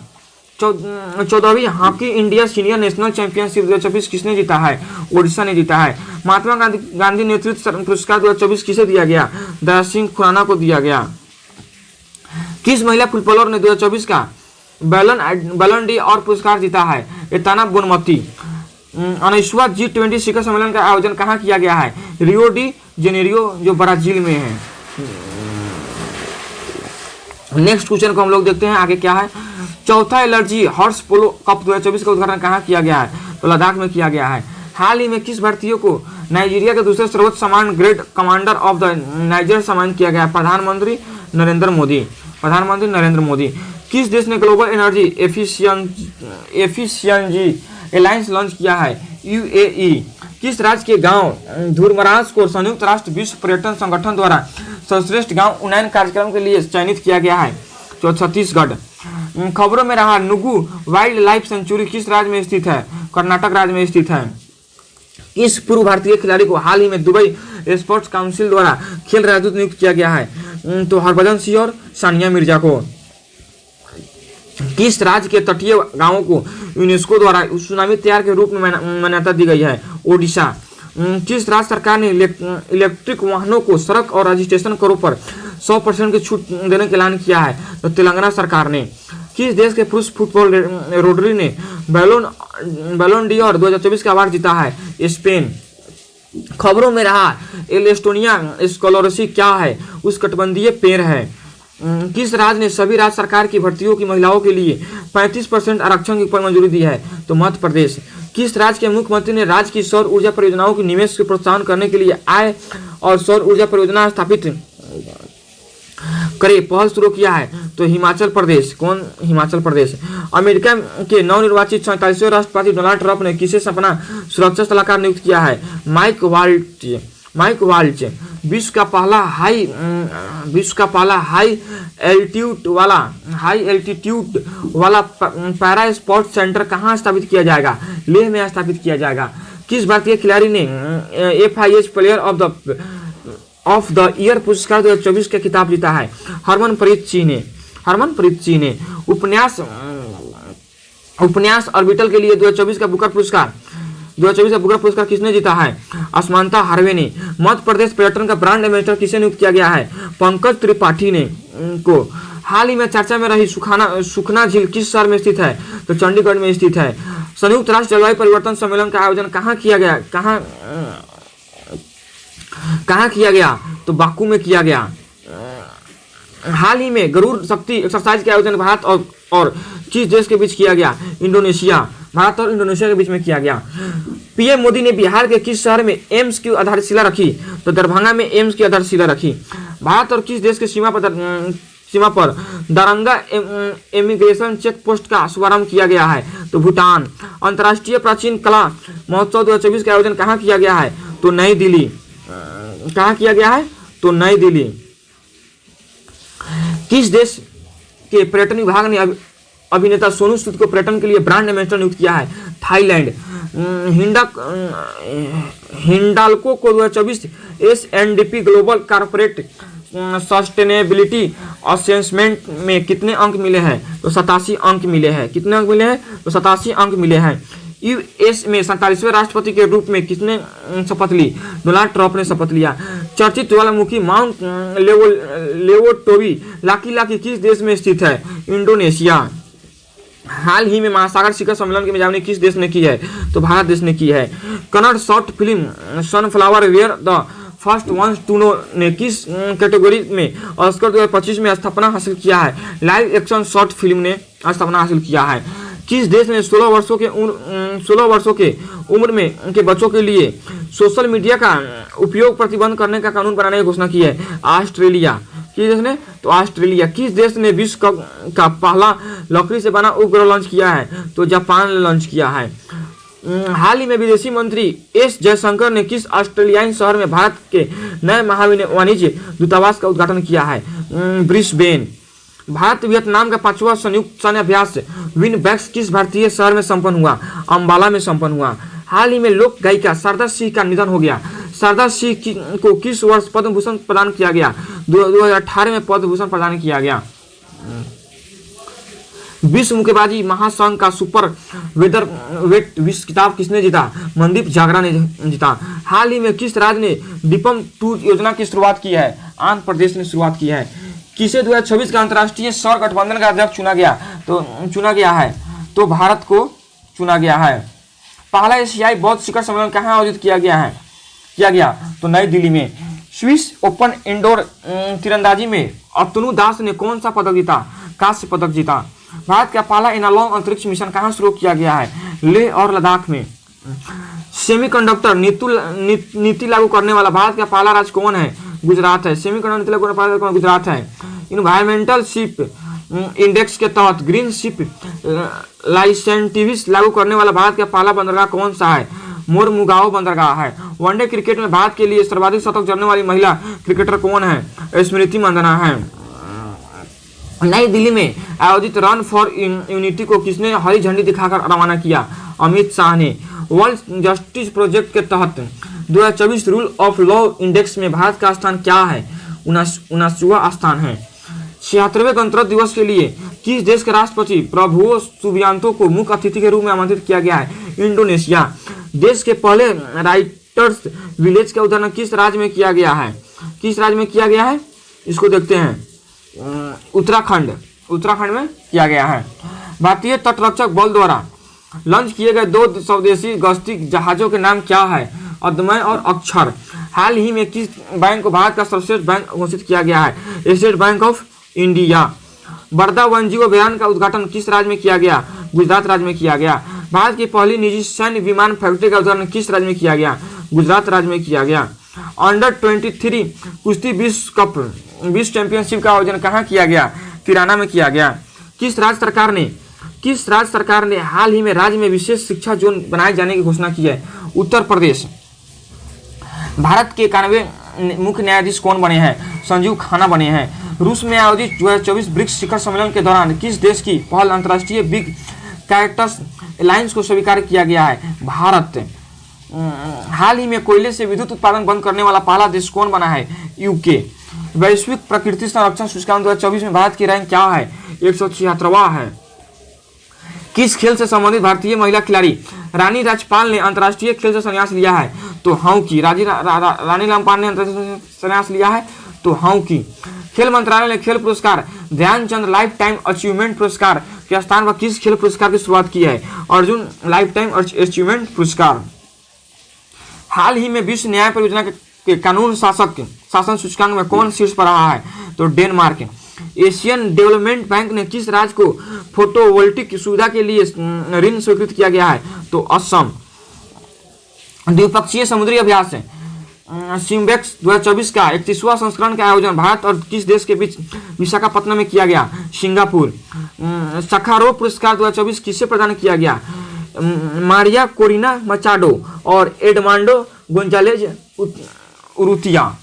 14वीं Hockey India senior national championship 2024 किसने जीता है? ओडिशा ने जीता है। महात्मा गांधी नेतृत्व पुरस्कार 2024 किसे दिया गया? दया सिंह खुराना को दिया गया। किस महिला फुटबॉलर ने 2024 का बैलन डी और पुरस्कार जीता है? Aitana Bonmati. 19वां G20 शिखर सम्मेलन का आयोजन कहाँ किया गया है? रियो डी जेनेरियो जो ब्राजील में है। नेक्स्ट क्वेश्चन को हम लोग देखते हैं आगे क्या है। चौथा एलर्जी हॉर्स पोलो कप 2024 का उद्घाटन कहाँ किया गया है? तो लद्दाख में किया गया है। हाल ही में किस भारतीय को नाइजीरिया के दूसरे सर्वोच्च सम्मान great commander of the niger सम्मान किया गया? प्रधानमंत्री नरेंद्र मोदी। किस देश ने global energy efficiency alliance launch किया है? UAE। किस राज्य के गांव धूरमराज को संयुक्त राष्ट्र विश्व पर्यटन संगठन द्वारा सर्वश्रेष्ठ गांव उन्नयन कार्यक्रम के लिए चयनित किया गया है? तो छत्तीसगढ़। खबरों में रहा नुगु वाइल्ड लाइफ सेंचुरी किस राज्य में स्थित है? कर्नाटक राज्य में स्थित है। इस पूर्व भारतीय खिलाड़ी को हाल ही में दुबई स्पोर्ट्स काउंसिल द्वारा खेल राजदूत नियुक्त किया गया है? तो हरभजन सिंह और सानिया मिर्जा को। किस राज्य के तटीय गांवों को यूनेस्को द्वारा सुनामी तैयार के रूप में मान्यता दी गई है? ओडिशा। किस राज्य सरकार ने इलेक्ट्रिक वाहनों को सड़क और रजिस्ट्रेशन करों पर 100% की छूट देने का ऐलान किया है? तो तेलंगाना सरकार ने। किस देश के पुरुष फुटबॉल रोडरी ने बैलोन डी और 2024 का अवार्ड जीता है? स्पेन। खबरों में रहा एस्टोनिया स्कॉलरशिप क्या है? उष्णकटिबंधीय पेड़ है। किस राज्य ने सभी राज्य सरकार की भर्तियों की महिलाओं के लिए 35% आरक्षण की मंजूरी दी है? तो मध्य प्रदेश। किस राज्य के मुख्यमंत्री ने राज्य की सौर ऊर्जा परियोजनाओं की निवेश को प्रोत्साहन करने के लिए आय और सौर ऊर्जा परियोजना स्थापित करे पहल शुरू किया है? तो हिमाचल प्रदेश। कौन? हिमाचल प्रदेश। अमेरिका के नवनिर्वाचित 47वें राष्ट्रपति डोनाल्ड ट्रंप ने किसे अपना सुरक्षा सलाहकार नियुक्त किया है? माइक वाल्च। विश्व का पहला हाई एल्टीट्यूड वाला पैरा स्पोर्ट्स सेंटर कहाँ स्थापित किया जाएगा? लेह में स्थापित किया जाएगा। किस भारतीय खिलाड़ी ने FIH player of the year पुरस्कार 2024 का खिताब जीता है? हरमनप्रीत सिंह ने। उपन्यास ऑर्बिटल के लिए 2024 का बुकर पुरस्कार किसने जीता है? असमानता हार्वे ने। मध्य प्रदेश पर्यटन का ब्रांड एम्बेसडर किसे नियुक्त किया गया है? पंकज त्रिपाठी ने को। हाल ही में चर्चा में रही सुखना झील किस शहर में स्थित है? तो चंडीगढ़ में स्थित है। संयुक्त राष्ट्र जलवायु परिवर्तन सम्मेलन का आयोजन कहाँ किया गया? तो बाकू में किया गया। हाल ही में गरुड़ शक्ति एक्सरसाइज के आयोजन भारत और किस देश के बीच किया गया? इंडोनेशिया। भारत और इंडोनेशिया के बीच में किया गया। पीएम मोदी ने बिहार के किस शहर में एम्स की आधारशिला रखी? तो दरभंगा में एम्स की आधारशिला रखी। भारत और किस देश के सीमा पर दारंगा इमिग्रेशन चेक पोस्ट का शुभारंभ किया गया है? तो भूटान। अंतर्राष्ट्रीय प्राचीन कला महोत्सव 2024 का आयोजन कहाँ किया गया है? तो नई दिल्ली। कहाँ किया गया है? तो नई दिल्ली। किस देश के पर्यटन विभाग ने अभिनेता सोनू सूद को पर्यटन के लिए ब्रांड एम्बेसडर नियुक्त किया है? थाईलैंड। हिंडाल्को को 2024 SNDP global corporate sustainability assessment में कितने अंक मिले हैं? तो 87 अंक मिले हैं। कितने अंक मिले हैं? तो 87 अंक मिले हैं। US में 47वें राष्ट्रपति के रूप में किसने शपथ ली? डोनाल्ड ट्रंप ने शपथ लिया। चर्चित ज्वालामुखी माउंट लेवोटोवी लाकी किस देश में स्थित है? इंडोनेशिया। हाल ही में महासागर शिखर सम्मेलन की मेजबानी किस देश ने की है? तो भारत देश ने की है। Kannada short film sunflower were the first ones to know ने किस कैटेगरी में ऑस्कर 2025 में स्थापना हासिल किया है? लाइव एक्शन शॉर्ट फिल्म ने स्थापना हासिल किया है। किस देश ने 16 वर्षों के उम्र में के बच्चों के लिए सोशल मीडिया का उपयोग प्रतिबंध करने का कानून बनाने की घोषणा की है? ऑस्ट्रेलिया। किस देश ने? तो ऑस्ट्रेलिया। किस देश ने विश्व का पहला लकड़ी से बना उपग्रह लॉन्च किया है? तो जापान ने लॉन्च किया है। हाल ही में विदेशी मंत्री एस जयशंकर ने किस ऑस्ट्रेलियाई शहर में भारत के नए महावाणिज्य दूतावास का उद्घाटन किया है? ब्रिस्बेन। भारत वियतनाम का 5वां संयुक्त सैन्य अभ्यास विनबैक्स किस भारतीय शहर में संपन्न हुआ? अंबाला में संपन्न हुआ। हाल ही में लोक गायिका शारदा सिंह का निधन हो गया। शारदा सिंह को किस वर्ष पद्म भूषण प्रदान किया गया? 2018 में पद्म भूषण प्रदान किया गया। विश्व मुक्केबाजी महासंघ का सुपर वेट विश्व खिताब किसने जीता? मनदीप जागरा ने जीता। हाल ही में किस राज्य ने दीपम 2 योजना की शुरुआत की है? आंध्र प्रदेश ने शुरुआत की है। किसे 2026 का अंतर्राष्ट्रीय सौर गठबंधन का अध्यक्ष चुना गया है? तो भारत को चुना गया है। पहला एशियाई बौद्ध शिखर सम्मेलन कहाँ आयोजित किया गया? तो नई दिल्ली में। स्विस ओपन इंडोर तीरंदाजी में अतनु दास ने कौन सा पदक जीता? कांस्य पदक जीता। भारत का पहला एनालॉग अंतरिक्ष मिशन कहाँ शुरू किया गया है? लेह और लद्दाख में। सेमीकंडक्टर नीति लागू करने वाला भारत का पहला राज्य कौन है? गुजरात है। सेमीकंडक्टर नीति लागू करने वाला राज्य गुजरात है। इन्वायरमेंटल शिप इंडेक्स के तहत ग्रीन शिप लाइसेंटिविस लागू करने वाला भारत का पहला बंदरगाह कौन सा है? मोरमुगाओ बंदरगाह है। वनडे क्रिकेट में भारत के लिए सर्वाधिक शतक जड़ने वाली महिला क्रिकेटर कौन है? स्मृति मंदाना है। नई दिल्ली में आयोजित रन फॉर यूनिटी को किसने हरी झंडी दिखाकर रवाना किया? अमित शाह ने। वर्ल्ड जस्टिस प्रोजेक्ट के तहत 2024 रूल ऑफ लॉ इंडेक्स में भारत का स्थान क्या है? 79वां स्थान है। 76वें गणतंत्र दिवस के लिए किस देश के राष्ट्रपति प्रबोवो सुबियांतो को मुख्य अतिथि के रूप में आमंत्रित किया गया है? इंडोनेशिया। देश के पहले राइटर्स विलेज का उद्घाटन किस राज्य में किया गया है? इसको देखते हैं। उत्तराखंड में किया गया है। भारतीय तटरक्षक बल द्वारा लॉन्च किए गए 2 स्वदेशी गश्ती जहाजों के नाम क्या है? अदमय और अक्षर। हाल ही में किस बैंक को भारत का सर्वश्रेष्ठ बैंक घोषित किया गया है? State Bank of India. Barda वन्यजीव अभयारण्य का उद्घाटन किस राज्य में किया गया? गुजरात राज्य में किया गया। भारत की पहली निजी सैन्य विमान फैक्ट्री का उद्घाटन किस राज्य में किया गया? गुजरात राज्य में किया गया। अंडर 23 कुश्ती विश्व चैंपियनशिप का आयोजन कहाँ किया गया? तिराना में किया गया। किस राज्य सरकार ने हाल ही में राज्य में विशेष शिक्षा जोन बनाए जाने की घोषणा की है? उत्तर प्रदेश। भारत के 91 मुख्य न्यायाधीश कौन बने हैं? संजीव खान्ना बने हैं। रूस में आयोजित 2024 ब्रिक्स शिखर सम्मेलन के दौरान किस देश की पहल अंतर्राष्ट्रीय बिग कैक्टस अलायंस को स्वीकार किया गया है? भारत। हाल ही में कोयले से विद्युत उत्पादन बंद करने वाला पहला देश कौन बना है? यूके। वैश्विक प्रकृति संरक्षण सूचकांक 2024 में भारत की रैंक क्या है? 176वां है। किस खेल से संबंधित भारतीय महिला खिलाड़ी रानी राजपाल ने अंतर्राष्ट्रीय खेल से संन्यास लिया है? तो हॉकी। रानी रामपाल ने अंतर्राष्ट्रीय संन्यास लिया है? तो हॉकी। खेल मंत्रालय ने खेल पुरस्कार ध्यानचंद लाइफ टाइम अचीवमेंट पुरस्कार के स्थान पर किस खेल पुरस्कार की शुरुआत की है? अर्जुन लाइफ टाइम अचीवमेंट पुरस्कार। हाल ही में विश्व न्याय परियोजना के कानून शासन सूचकांक में कौन शीर्ष पर रहा है? तो डेनमार्क। एशियन डेवलपमेंट बैंक ने किस राज्य को फोटोवोल्टिक सुविधा के लिए ऋण स्वीकृत किया गया है? तो असम। द्विपक्षीय समुद्री अभ्यास सिम्बेक्स 2024 का 31वां संस्करण का आयोजन भारत और किस देश के बीच विशाखापत्तनम में किया गया? सिंगापुर। सखारोव पुरस्कार 2024 किसे प्रदान किया गया? मारिया कोरिना मचाडो और एडमांडो गोंजालेज उरुतिया।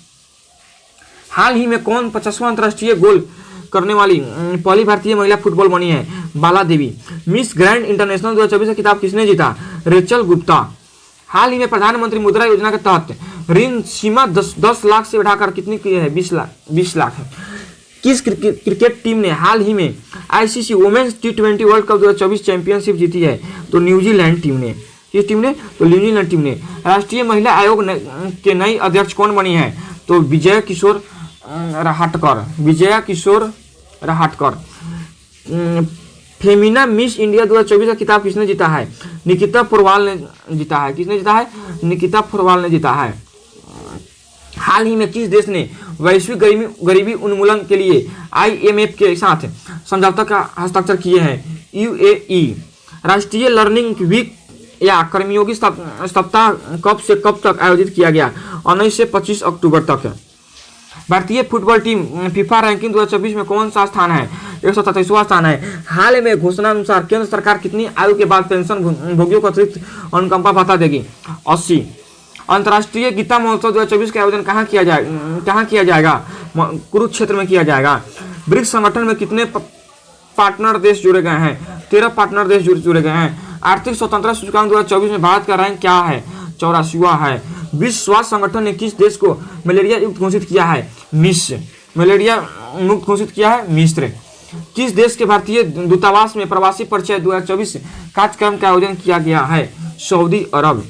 हाल ही में कौन 50वां अंतर्राष्ट्रीय गोल करने वाली पहली भारतीय महिला फुटबॉल बनी है? बाला देवी। मिस ग्रैंड इंटरनेशनल 2024 का खिताब किसने जीता? रेचल गुप्ता। हाल ही में प्रधानमंत्री मुद्रा योजना के तहत ऋण सीमा 10 लाख से बढ़ाकर कितनी की है? 20 लाख है। किस क्रिकेट टीम ने हाल ही में ICC women's T20 world cup 2024 championship जीती है? तो न्यूजीलैंड टीम ने। किस टीम ने? तो न्यूजीलैंड टीम ने। राष्ट्रीय महिला आयोग के नई अध्यक्ष कौन बनी है? तो विजया किशोर रहाटकर। फेमिना मिस इंडिया 2024 का खिताब किसने जीता है? निकिता पोरवाल ने जीता है। किसने जीता है? निकिता पोरवाल ने जीता है। हाल ही में किस देश ने वैश्विक गरीबी उन्मूलन के लिए IMF के साथ समझौता का हस्ताक्षर किए हैं? UAE। राष्ट्रीय लर्निंग वीक या कर्मयोगी सप्ताह कब से कब तक आयोजित किया गया? 19 से 25 अक्टूबर तक। भारतीय फुटबॉल टीम फीफा रैंकिंग 2024 में कौन सा स्थान है? 127वां स्थान है। हाल में घोषणा अनुसार केंद्र सरकार कितनी आयु के बाद पेंशन भोगियों को अतिरिक्त अनुकंपा भत्ता देगी? 80। अंतर्राष्ट्रीय गीता महोत्सव 2024 का आयोजन कहाँ किया जाएगा? कुरुक्षेत्र में किया जाएगा। ब्रिक्स संगठन में कितने पार्टनर देश जुड़े गए हैं? 13 पार्टनर देश जुड़े गए हैं। आर्थिक स्वतंत्रता सूचकांक 2024 में भारत का रैंक क्या है? 84वां है। विश्व स्वास्थ्य संगठन ने किस देश को मलेरिया युक्त घोषित किया है? मिस्र। मलेरिया मुक्त घोषित किया है मिस्र। किस देश के भारतीय दूतावास में प्रवासी परिचय 2024 कार्यक्रम का आयोजन किया गया है? सऊदी अरब।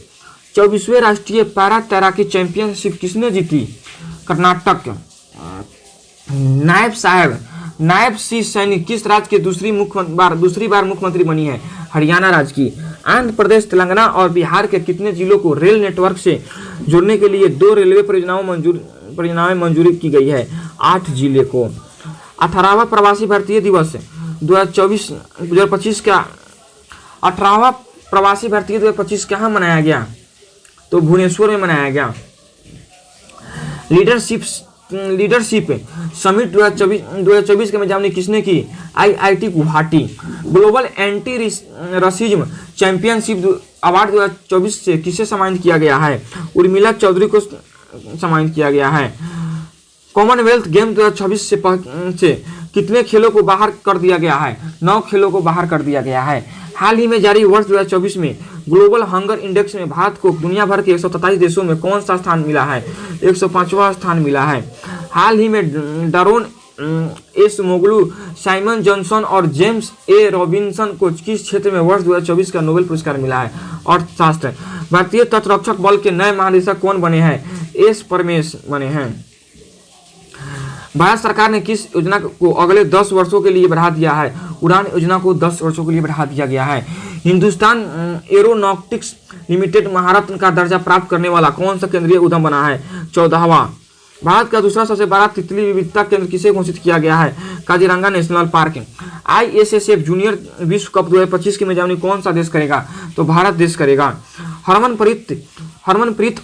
24वें राष्ट्रीय पैरा तैराकी चैंपियनशिप किसने जीती? कर्नाटक। नायब सी सैनी किस राज्य की दूसरी बार मुख्यमंत्री बनी है? हरियाणा राज्य की। आंध्र प्रदेश, तेलंगाना और बिहार के कितने जिलों को रेल नेटवर्क से जोड़ने के लिए 2 रेलवे परियोजनाएं मंजूरी की गई है? 8 जिले को। 18वां प्रवासी भारतीय दिवस 2025 का 18वां प्रवासी भारतीय 2025 कहाँ मनाया गया? तो भुवनेश्वर में मनाया गया। लीडरशिप समिट 2024 की मेजबानी किसने की? IIT Guwahati. Global anti racism championship award 2024 से किसे सम्मानित किया गया है? उर्मिला चौधरी को सम्मानित किया गया है। कॉमनवेल्थ गेम 2026 से कितने खेलों को बाहर कर दिया गया है? 9 खेलों को बाहर कर दिया गया है। हाल ही में जारी वर्ष 2024 में ग्लोबल हंगर इंडेक्स में भारत को दुनिया भर के 127 देशों में कौन सा स्थान मिला है? 105वां स्थान मिला है। हाल ही में डारोन एस मोगलू, साइमन जॉनसन और जेम्स ए रॉबिन्सन को किस क्षेत्र में वर्ष 2024 का नोबेल पुरस्कार मिला है? अर्थशास्त्र। भारतीय तटरक्षक बल के नए महानिदेशक कौन बने हैं? एस परमेश बने हैं। भारत सरकार ने किस योजना को अगले 10 वर्षों के लिए बढ़ा दिया है? उड़ान योजना को 10 वर्षों के लिए बढ़ा दिया गया है। हिंदुस्तान एरोनॉटिक्स लिमिटेड महारत का दर्जा प्राप्त करने वाला कौन सा केंद्रीय उद्यम बना है? 14वां। भारत का दूसरा सबसे बड़ा तितली विविधता केंद्र किसे घोषित किया गया है? Kaziranga national park. ISSF junior विश्व कप 2025 की मेजबानी कौन सा देश करेगा? तो भारत देश करेगा। हरमनप्रीत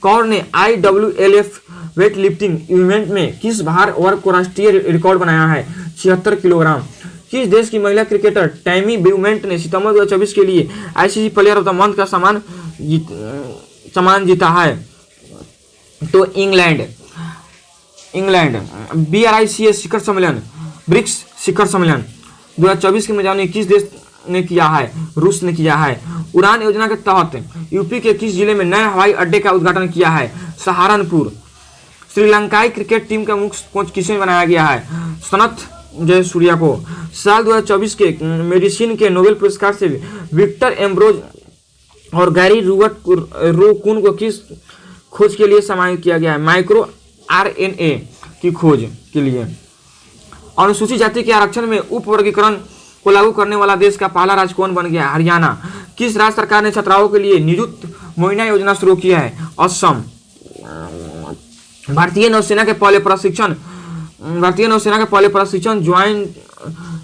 कौर ने IWLF वेट लिफ्टिंग इवेंट में किस भार वर्ग को राष्ट्रीय रिकॉर्ड बनाया है? 76 किलोग्राम। किस देश की महिला क्रिकेटर टैमी ब्यूमेंट ने सितंबर 2024 के लिए ICC player of the month का सम्मान जीता है? तो इंग्लैंड। BRICS शिखर सम्मेलन, ब्रिक्स शिखर सम्मेलन 2024 की मेजबानी किस देश ने किया है? रूस ने किया है। उड़ान योजना के तहत यूपी के किस जिले में नए हवाई अड्डे का उद्घाटन किया है? सहारनपुर। श्रीलंकाई क्रिकेट टीम का मुख्य कोच किसे बनाया गया है? सनथ जयसूर्या को। साल 2024 के मेडिसिन के नोबेल पुरस्कार से विक्टर एम्ब्रोज और गैरी रोकुन को किस खोज के लिए सम्मानित किया गया है? माइक्रो RNA की खोज के लिए। अनुसूचित जाति के आरक्षण में उप वर्गीकरण को लागू करने वाला देश का पहला राज्य कौन बन गया? हरियाणा। किस राज्य सरकार ने छात्राओं के लिए नियुक्त मोइना योजना शुरू किया है? असम। भारतीय नौसेना के पहले प्रशिक्षण ज्वाइंट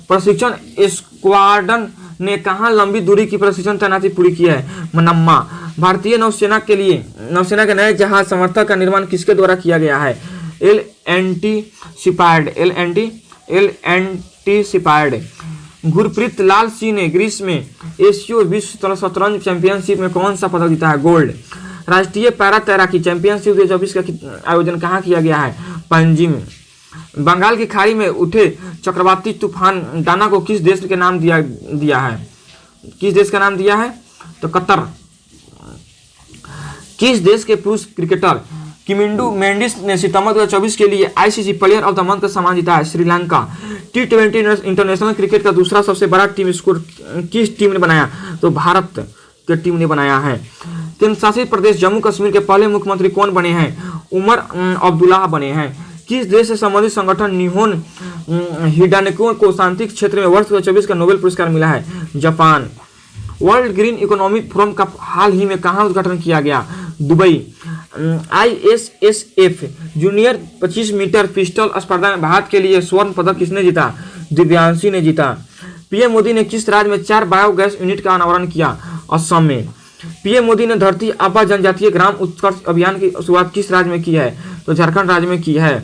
प्रशिक्षण स्क्वाड्रन ने कहाँ लंबी दूरी की प्रशिक्षण तैनाती पूरी की है? मनम्मा। भारतीय नौसेना के नए जहाज समर्थक का निर्माण किसके द्वारा किया गया है? LNT शिपार्ड। गुरप्रीत लाल सिंह ने ग्रीस में एशियो विश्व शतरंज चैंपियनशिप में कौन सा पदक जीता है? गोल्ड। राष्ट्रीय पैरा तैराकी चैंपियनशिप 2024 का आयोजन कहाँ किया गया है? पणजी में। बंगाल की खाड़ी में उठे चक्रवाती तूफान डाना को किस देश के नाम दिया है? किस देश का नाम दिया है? तो कतर। किस देश के पुरुष क्रिकेटर किमिंडू मेंडिस ने सितंबर 2024 के लिए ICC player of the month का सम्मान जीता है? श्रीलंका। T20 इंटरनेशनल क्रिकेट का दूसरा सबसे बड़ा टीम स्कोर किस टीम ने बनाया? तो भारत की टीम ने बनाया है। केंद्र शासित प्रदेश जम्मू कश्मीर के पहले मुख्यमंत्री कौन बने हैं? उमर अब्दुल्लाह बने हैं। किस देश से संबंधित संगठन निहोन हिडानको को शांति क्षेत्र में वर्ष 2024 का नोबेल पुरस्कार मिला है? Japan. World Green Economic Forum का हाल ही में कहाँ उद्घाटन किया गया? Dubai. ISSF junior 25 metre pistol स्पर्धा में भारत के लिए स्वर्ण पदक किसने जीता? दिव्यांशी ने जीता। पीएम मोदी ने किस राज्य में 4 बायोगैस यूनिट का अनावरण किया? असम में। पीएम मोदी ने धरती आबा जनजातीय ग्राम उत्कर्ष अभियान की शुरुआत किस राज्य में की है? तो झारखंड राज्य में की है।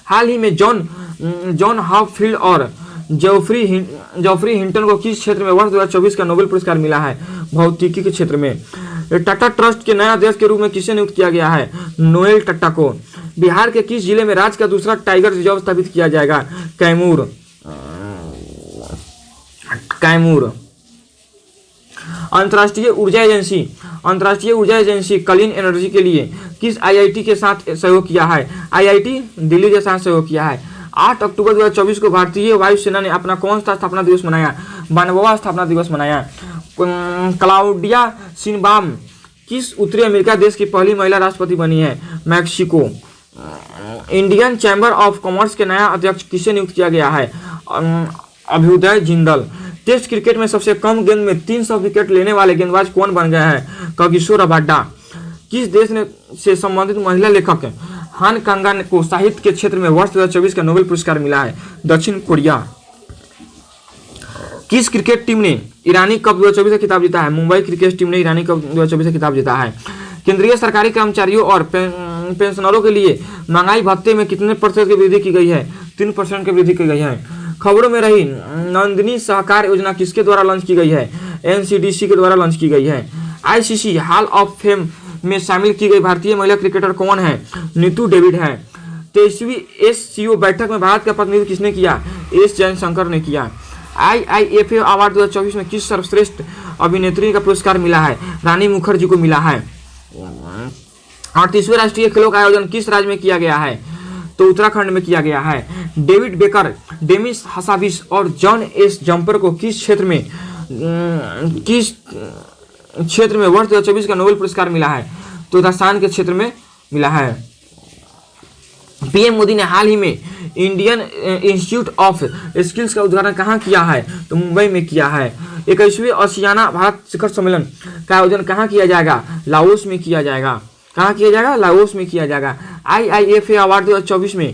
हाल ही में जॉन हॉपफील्ड और जॉफरी हिंटन को किस क्षेत्र में वर्ष 2024 का नोबेल पुरस्कार मिला है? भौतिकी के क्षेत्र में। टाटा ट्रस्ट के नया अध्यक्ष के रूप में किसे नियुक्त किया गया है? नोएल टाटा को। बिहार के किस जिले में राज्य का दूसरा टाइगर रिजर्व स्थापित किया जाएगा? कैमूर। अंतर्राष्ट्रीय ऊर्जा एजेंसी क्लीन एनर्जी के लिए किस आईआईटी के साथ सहयोग किया है? आईआईटी दिल्ली के साथ सहयोग किया है। 8 अक्टूबर 2024 को भारतीय वायुसेना ने अपना कौन सा स्थापना दिवस मनाया? 92वां स्थापना दिवस मनाया। क्लाउडिया शिनबाम किस उत्तरी अमेरिका देश की पहली महिला राष्ट्रपति बनी है? Mexico. Indian chamber of commerce के नया अध्यक्ष किसे नियुक्त किया गया है? अभ्युदय जिंदल। टेस्ट क्रिकेट में सबसे कम गेंद में 300 विकेट लेने वाले गेंदबाज कौन बन गए हैं? किशोर रबाडा। किस देश ने से संबंधित महिला लेखक हान कांगा को साहित्य के क्षेत्र में वर्ष 2024 का नोबेल पुरस्कार मिला है? दक्षिण कोरिया। किस क्रिकेट टीम ने ईरानी कप 2024 का खिताब जीता है? मुंबई क्रिकेट टीम ने ईरानी कप 2024 का खिताब जीता है। केंद्रीय सरकारी कर्मचारियों और पेंशनरों के लिए महंगाई भत्ते में कितने % की वृद्धि की गई है? 3% की वृद्धि की गई है। खबरों में रही नंदिनी सहकार योजना किसके द्वारा लॉन्च की गई है? एनसीडीसी के द्वारा लॉन्च की गई है। आईसीसी हॉल ऑफ फेम में शामिल की गई भारतीय महिला क्रिकेटर कौन है? नीतू डेविड है। 23वीं एससीओ बैठक में भारत का प्रतिनिधित्व किसने किया? एस जयशंकर ने किया। आईआईएफए अवार्ड 2024 में किस सर्वश्रेष्ठ अभिनेत्री का पुरस्कार मिला है? रानी मुखर्जी को मिला है। 38वें राष्ट्रीय खेलों का आयोजन किस राज्य में किया गया है? तो उत्तराखंड में किया गया है। डेविड बेकर, डेमिस हसाबिस और जॉन एस जम्पर को किस क्षेत्र में वर्ष 2024 का नोबेल पुरस्कार मिला है? तो रसायन के क्षेत्र में मिला है। पीएम मोदी ने हाल ही में इंडियन इंस्टीट्यूट ऑफ स्किल्स का उद्घाटन कहाँ किया है? तो मुंबई में किया है। 21वें आसियाना भारत शिखर सम्मेलन का आयोजन कहाँ किया जाएगा? लाओस में किया जाएगा। कहाँ किया जाएगा? लाओस में किया जाएगा। आईआईएफए अवार्ड 2024 में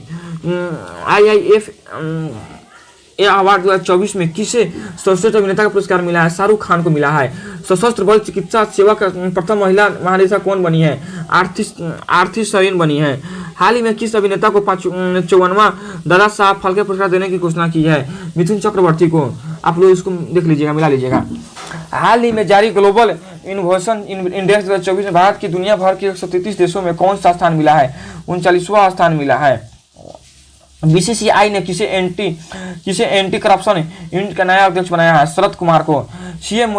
अवार्ड 2024 में किसे सर्वश्रेष्ठ अभिनेता का पुरस्कार मिला है? शाहरुख खान को मिला है। सशस्त्र बल चिकित्सा सेवा का प्रथम महिला महानिदेशक कौन बनी है? आरती सरीन बनी है। हाल ही में किस अभिनेता को 54वां दादा साहब फाल्के पुरस्कार देने की घोषणा की है? मिथुन चक्रवर्ती को। आप लोग इसको देख लीजिएगा, मिला लीजिएगा। हाल ही में जारी ग्लोबल इनोवेशन इंडेक्स 2024 में भारत की दुनिया भर के 133 देशों में कौन सा स्थान मिला है? 39वां स्थान मिला है। बीसीसीआई ने किसे एंटी करप्शन यूनिट का नया अध्यक्ष बनाया है? शरद कुमार को। पीएम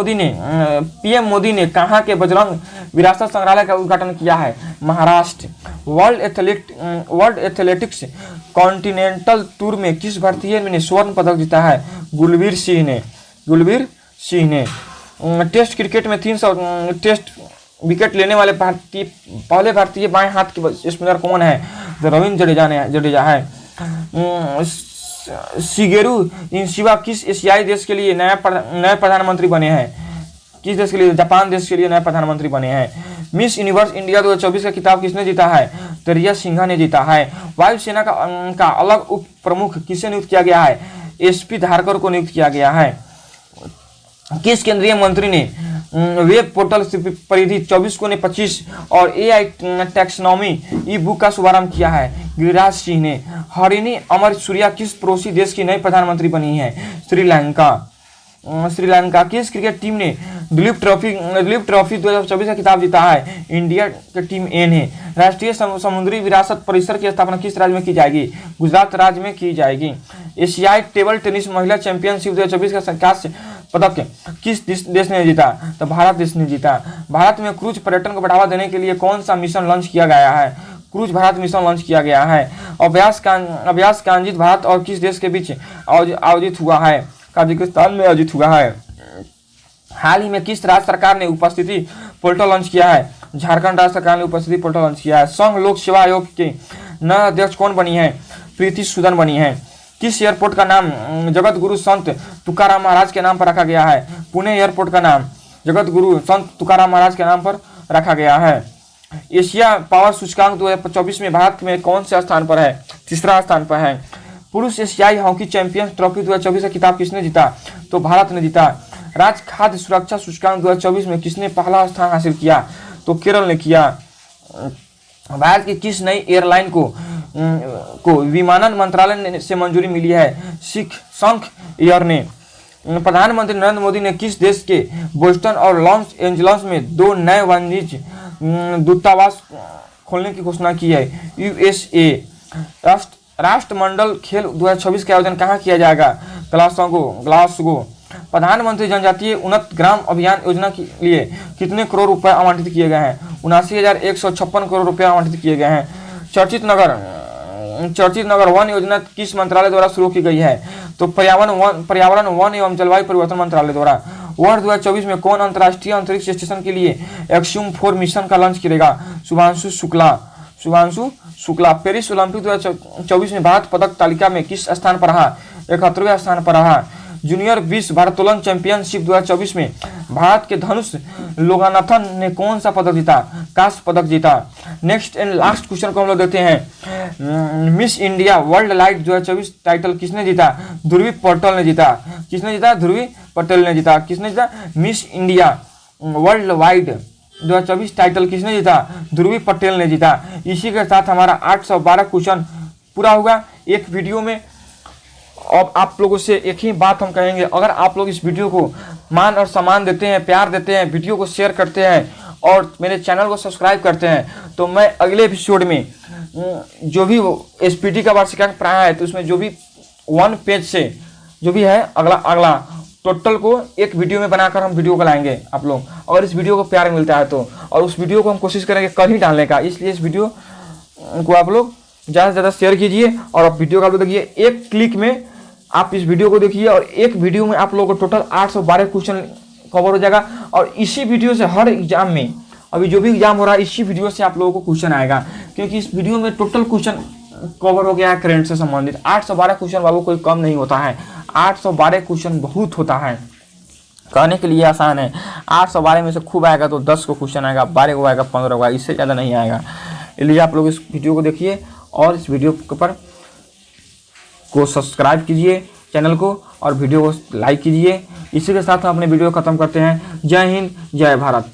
मोदी ने कहाँ के बजरंग विरासत संग्रहालय का उद्घाटन किया है? Maharashtra. World athletics continental tour में किस भारतीय ने स्वर्ण पदक जीता है? गुलबीर सिंह ने। टेस्ट क्रिकेट में 300 टेस्ट विकेट लेने वाले पहले भारतीय बाएं हाथ के स्पिनर कौन है? रविंद्र जडेजा है। शिगेरू इशिबा किस एशियाई देश के लिए नए प्रधानमंत्री बने हैं? किस देश के लिए? जापान देश के लिए नए प्रधानमंत्री बने हैं। मिस यूनिवर्स इंडिया 2024 का खिताब किसने जीता है? तो रिया सिन्हा ने जीता है। वायुसेना का अलग उप प्रमुख किसे नियुक्त किया गया है? एसपी धारकर को नियुक्त किया गया है। किस केंद्रीय मंत्री ने वेब पोर्टल परिधि 24x25 और एआई टैक्सोनॉमी ई बुक का शुभारंभ किया है? गिरिराज सिंह ने। हरिणी अमर सूर्या किस पड़ोसी देश की नई प्रधानमंत्री बनी है? श्रीलंका। किस क्रिकेट टीम ने दुलीप ट्रॉफी 2024 का खिताब जीता है? इंडिया की टीम ए ने। राष्ट्रीय समुद्री विरासत परिसर की स्थापना किस राज्य में की जाएगी? गुजरात राज्य में की जाएगी। एशियाई टेबल टेनिस महिला चैंपियनशिप 2024 का कांस्य पदक किस देश ने जीता? तो भारत देश ने जीता। भारत में क्रूज पर्यटन को बढ़ावा देने के लिए कौन सा मिशन लॉन्च किया गया है? क्रूज भारत मिशन लॉन्च किया गया है। अभ्यास कांजित भारत और किस देश के बीच आयोजित हुआ है? कजाकिस्तान में आयोजित हुआ है। हाल ही में किस राज्य सरकार ने उपस्थिति पोर्टल लॉन्च किया है? झारखंड राज्य सरकार ने उपस्थिति पोर्टल लॉन्च किया है। संघ लोक सेवा आयोग के नए अध्यक्ष कौन बनी है? प्रीति सूदन बनी है। किस एयरपोर्ट का नाम जगत गुरु संत तुकाराम महाराज के नाम पर रखा गया है? पुणे एयरपोर्ट का नाम जगत गुरु संत तुकाराम महाराज के नाम पर रखा गया है। एशिया पावर सूचकांक 2024 में भारत में कौन से स्थान पर है? तीसरा स्थान पर है। पुरुष एशियाई हॉकी चैंपियंस ट्रॉफी 2024 का खिताब किसने जीता? तो भारत ने जीता। राज्य खाद्य सुरक्षा सूचकांक 2024 में किसने पहला स्थान हासिल किया? तो केरल ने किया। भारत की किस नई एयरलाइन को विमानन मंत्रालय से मंजूरी मिली है? शंख एयर ने। प्रधानमंत्री नरेंद्र मोदी ने किस देश के बोस्टन और लॉस एंजल्स में 2 नए वाणिज्य दूतावास खोलने की घोषणा की है? USA। राष्ट्रमंडल खेल 2026 का आयोजन कहाँ किया जाएगा? ग्लासगो। प्रधानमंत्री जनजातीय उन्नत ग्राम अभियान योजना के लिए कितने करोड़ रुपए आवंटित किए गए हैं? 79,156 करोड़ रुपए आवंटित किए गए हैं। चर्चित नगर वन योजना किस मंत्रालय द्वारा शुरू की गई है? तो पर्यावरण वन एवं जलवायु परिवर्तन मंत्रालय द्वारा। वर्ष 2024 में कौन अंतर्राष्ट्रीय अंतरिक्ष स्टेशन के लिए एक्सयूम 4 मिशन का लॉन्च करेगा? शुभांशु शुक्ला। पेरिस ओलंपिक 2024 में भारत पदक तालिका में किस स्थान पर रहा? 71वें स्थान पर रहा। जूनियर विश्व भारोत्तोलन चैंपियनशिप 2024 में भारत के धनुष लोगानाथन ने कौन सा पदक जीता? कांस्य पदक जीता। नेक्स्ट एंड लास्ट क्वेश्चन को हम लोग देते हैं। Miss India world light 2024 title किसने जीता? ध्रुवी पटेल ने जीता। किसने जीता? ध्रुवी पटेल ने जीता। किसने जीता? Miss India world wide 2024 title किसने जीता? ध्रुवी पटेल ने जीता। इसी के साथ हमारा 812 क्वेश्चन पूरा होगा एक वीडियो में। अब आप लोगों से एक ही बात हम कहेंगे, अगर आप लोग इस वीडियो को मान और सम्मान देते हैं, प्यार देते हैं, वीडियो को शेयर करते हैं और मेरे चैनल को सब्सक्राइब करते हैं, तो मैं अगले एपिसोड में जो भी SPD का वार्षिकांक प्राय है, तो उसमें जो भी 1 पेज से जो भी है अगला टोटल को एक वीडियो में बनाकर हम वीडियो को लाएंगे आप लोग, अगर इस वीडियो को प्यार मिलता है तो। और उस वीडियो को हम कोशिश करेंगे कल ही डालने का, इसलिए इस वीडियो को आप लोग ज़्यादा से ज़्यादा शेयर कीजिए और आप वीडियो का आप लोग देखिए। एक क्लिक में आप इस वीडियो को देखिए और एक वीडियो में आप लोगों को टोटल 812 क्वेश्चन कवर हो जाएगा। और इसी वीडियो से हर एग्जाम में, अभी जो भी एग्जाम हो रहा है, इसी वीडियो से आप लोगों को क्वेश्चन आएगा, क्योंकि इस वीडियो में टोटल क्वेश्चन कवर हो गया है करंट से संबंधित। 812 क्वेश्चन बाबू कोई कम नहीं होता है, 812 क्वेश्चन बहुत होता है, कहने के लिए आसान है। 812 में से खूब आएगा तो 10 को क्वेश्चन आएगा, 12 को आएगा, 15 को आएगा, इससे ज़्यादा नहीं आएगा। इसलिए आप लोग इस वीडियो को देखिए और इस वीडियो पर को सब्सक्राइब कीजिए चैनल को और वीडियो को लाइक कीजिए। इसी के साथ हम अपने वीडियो खत्म करते हैं। जय हिंद, जय भारत।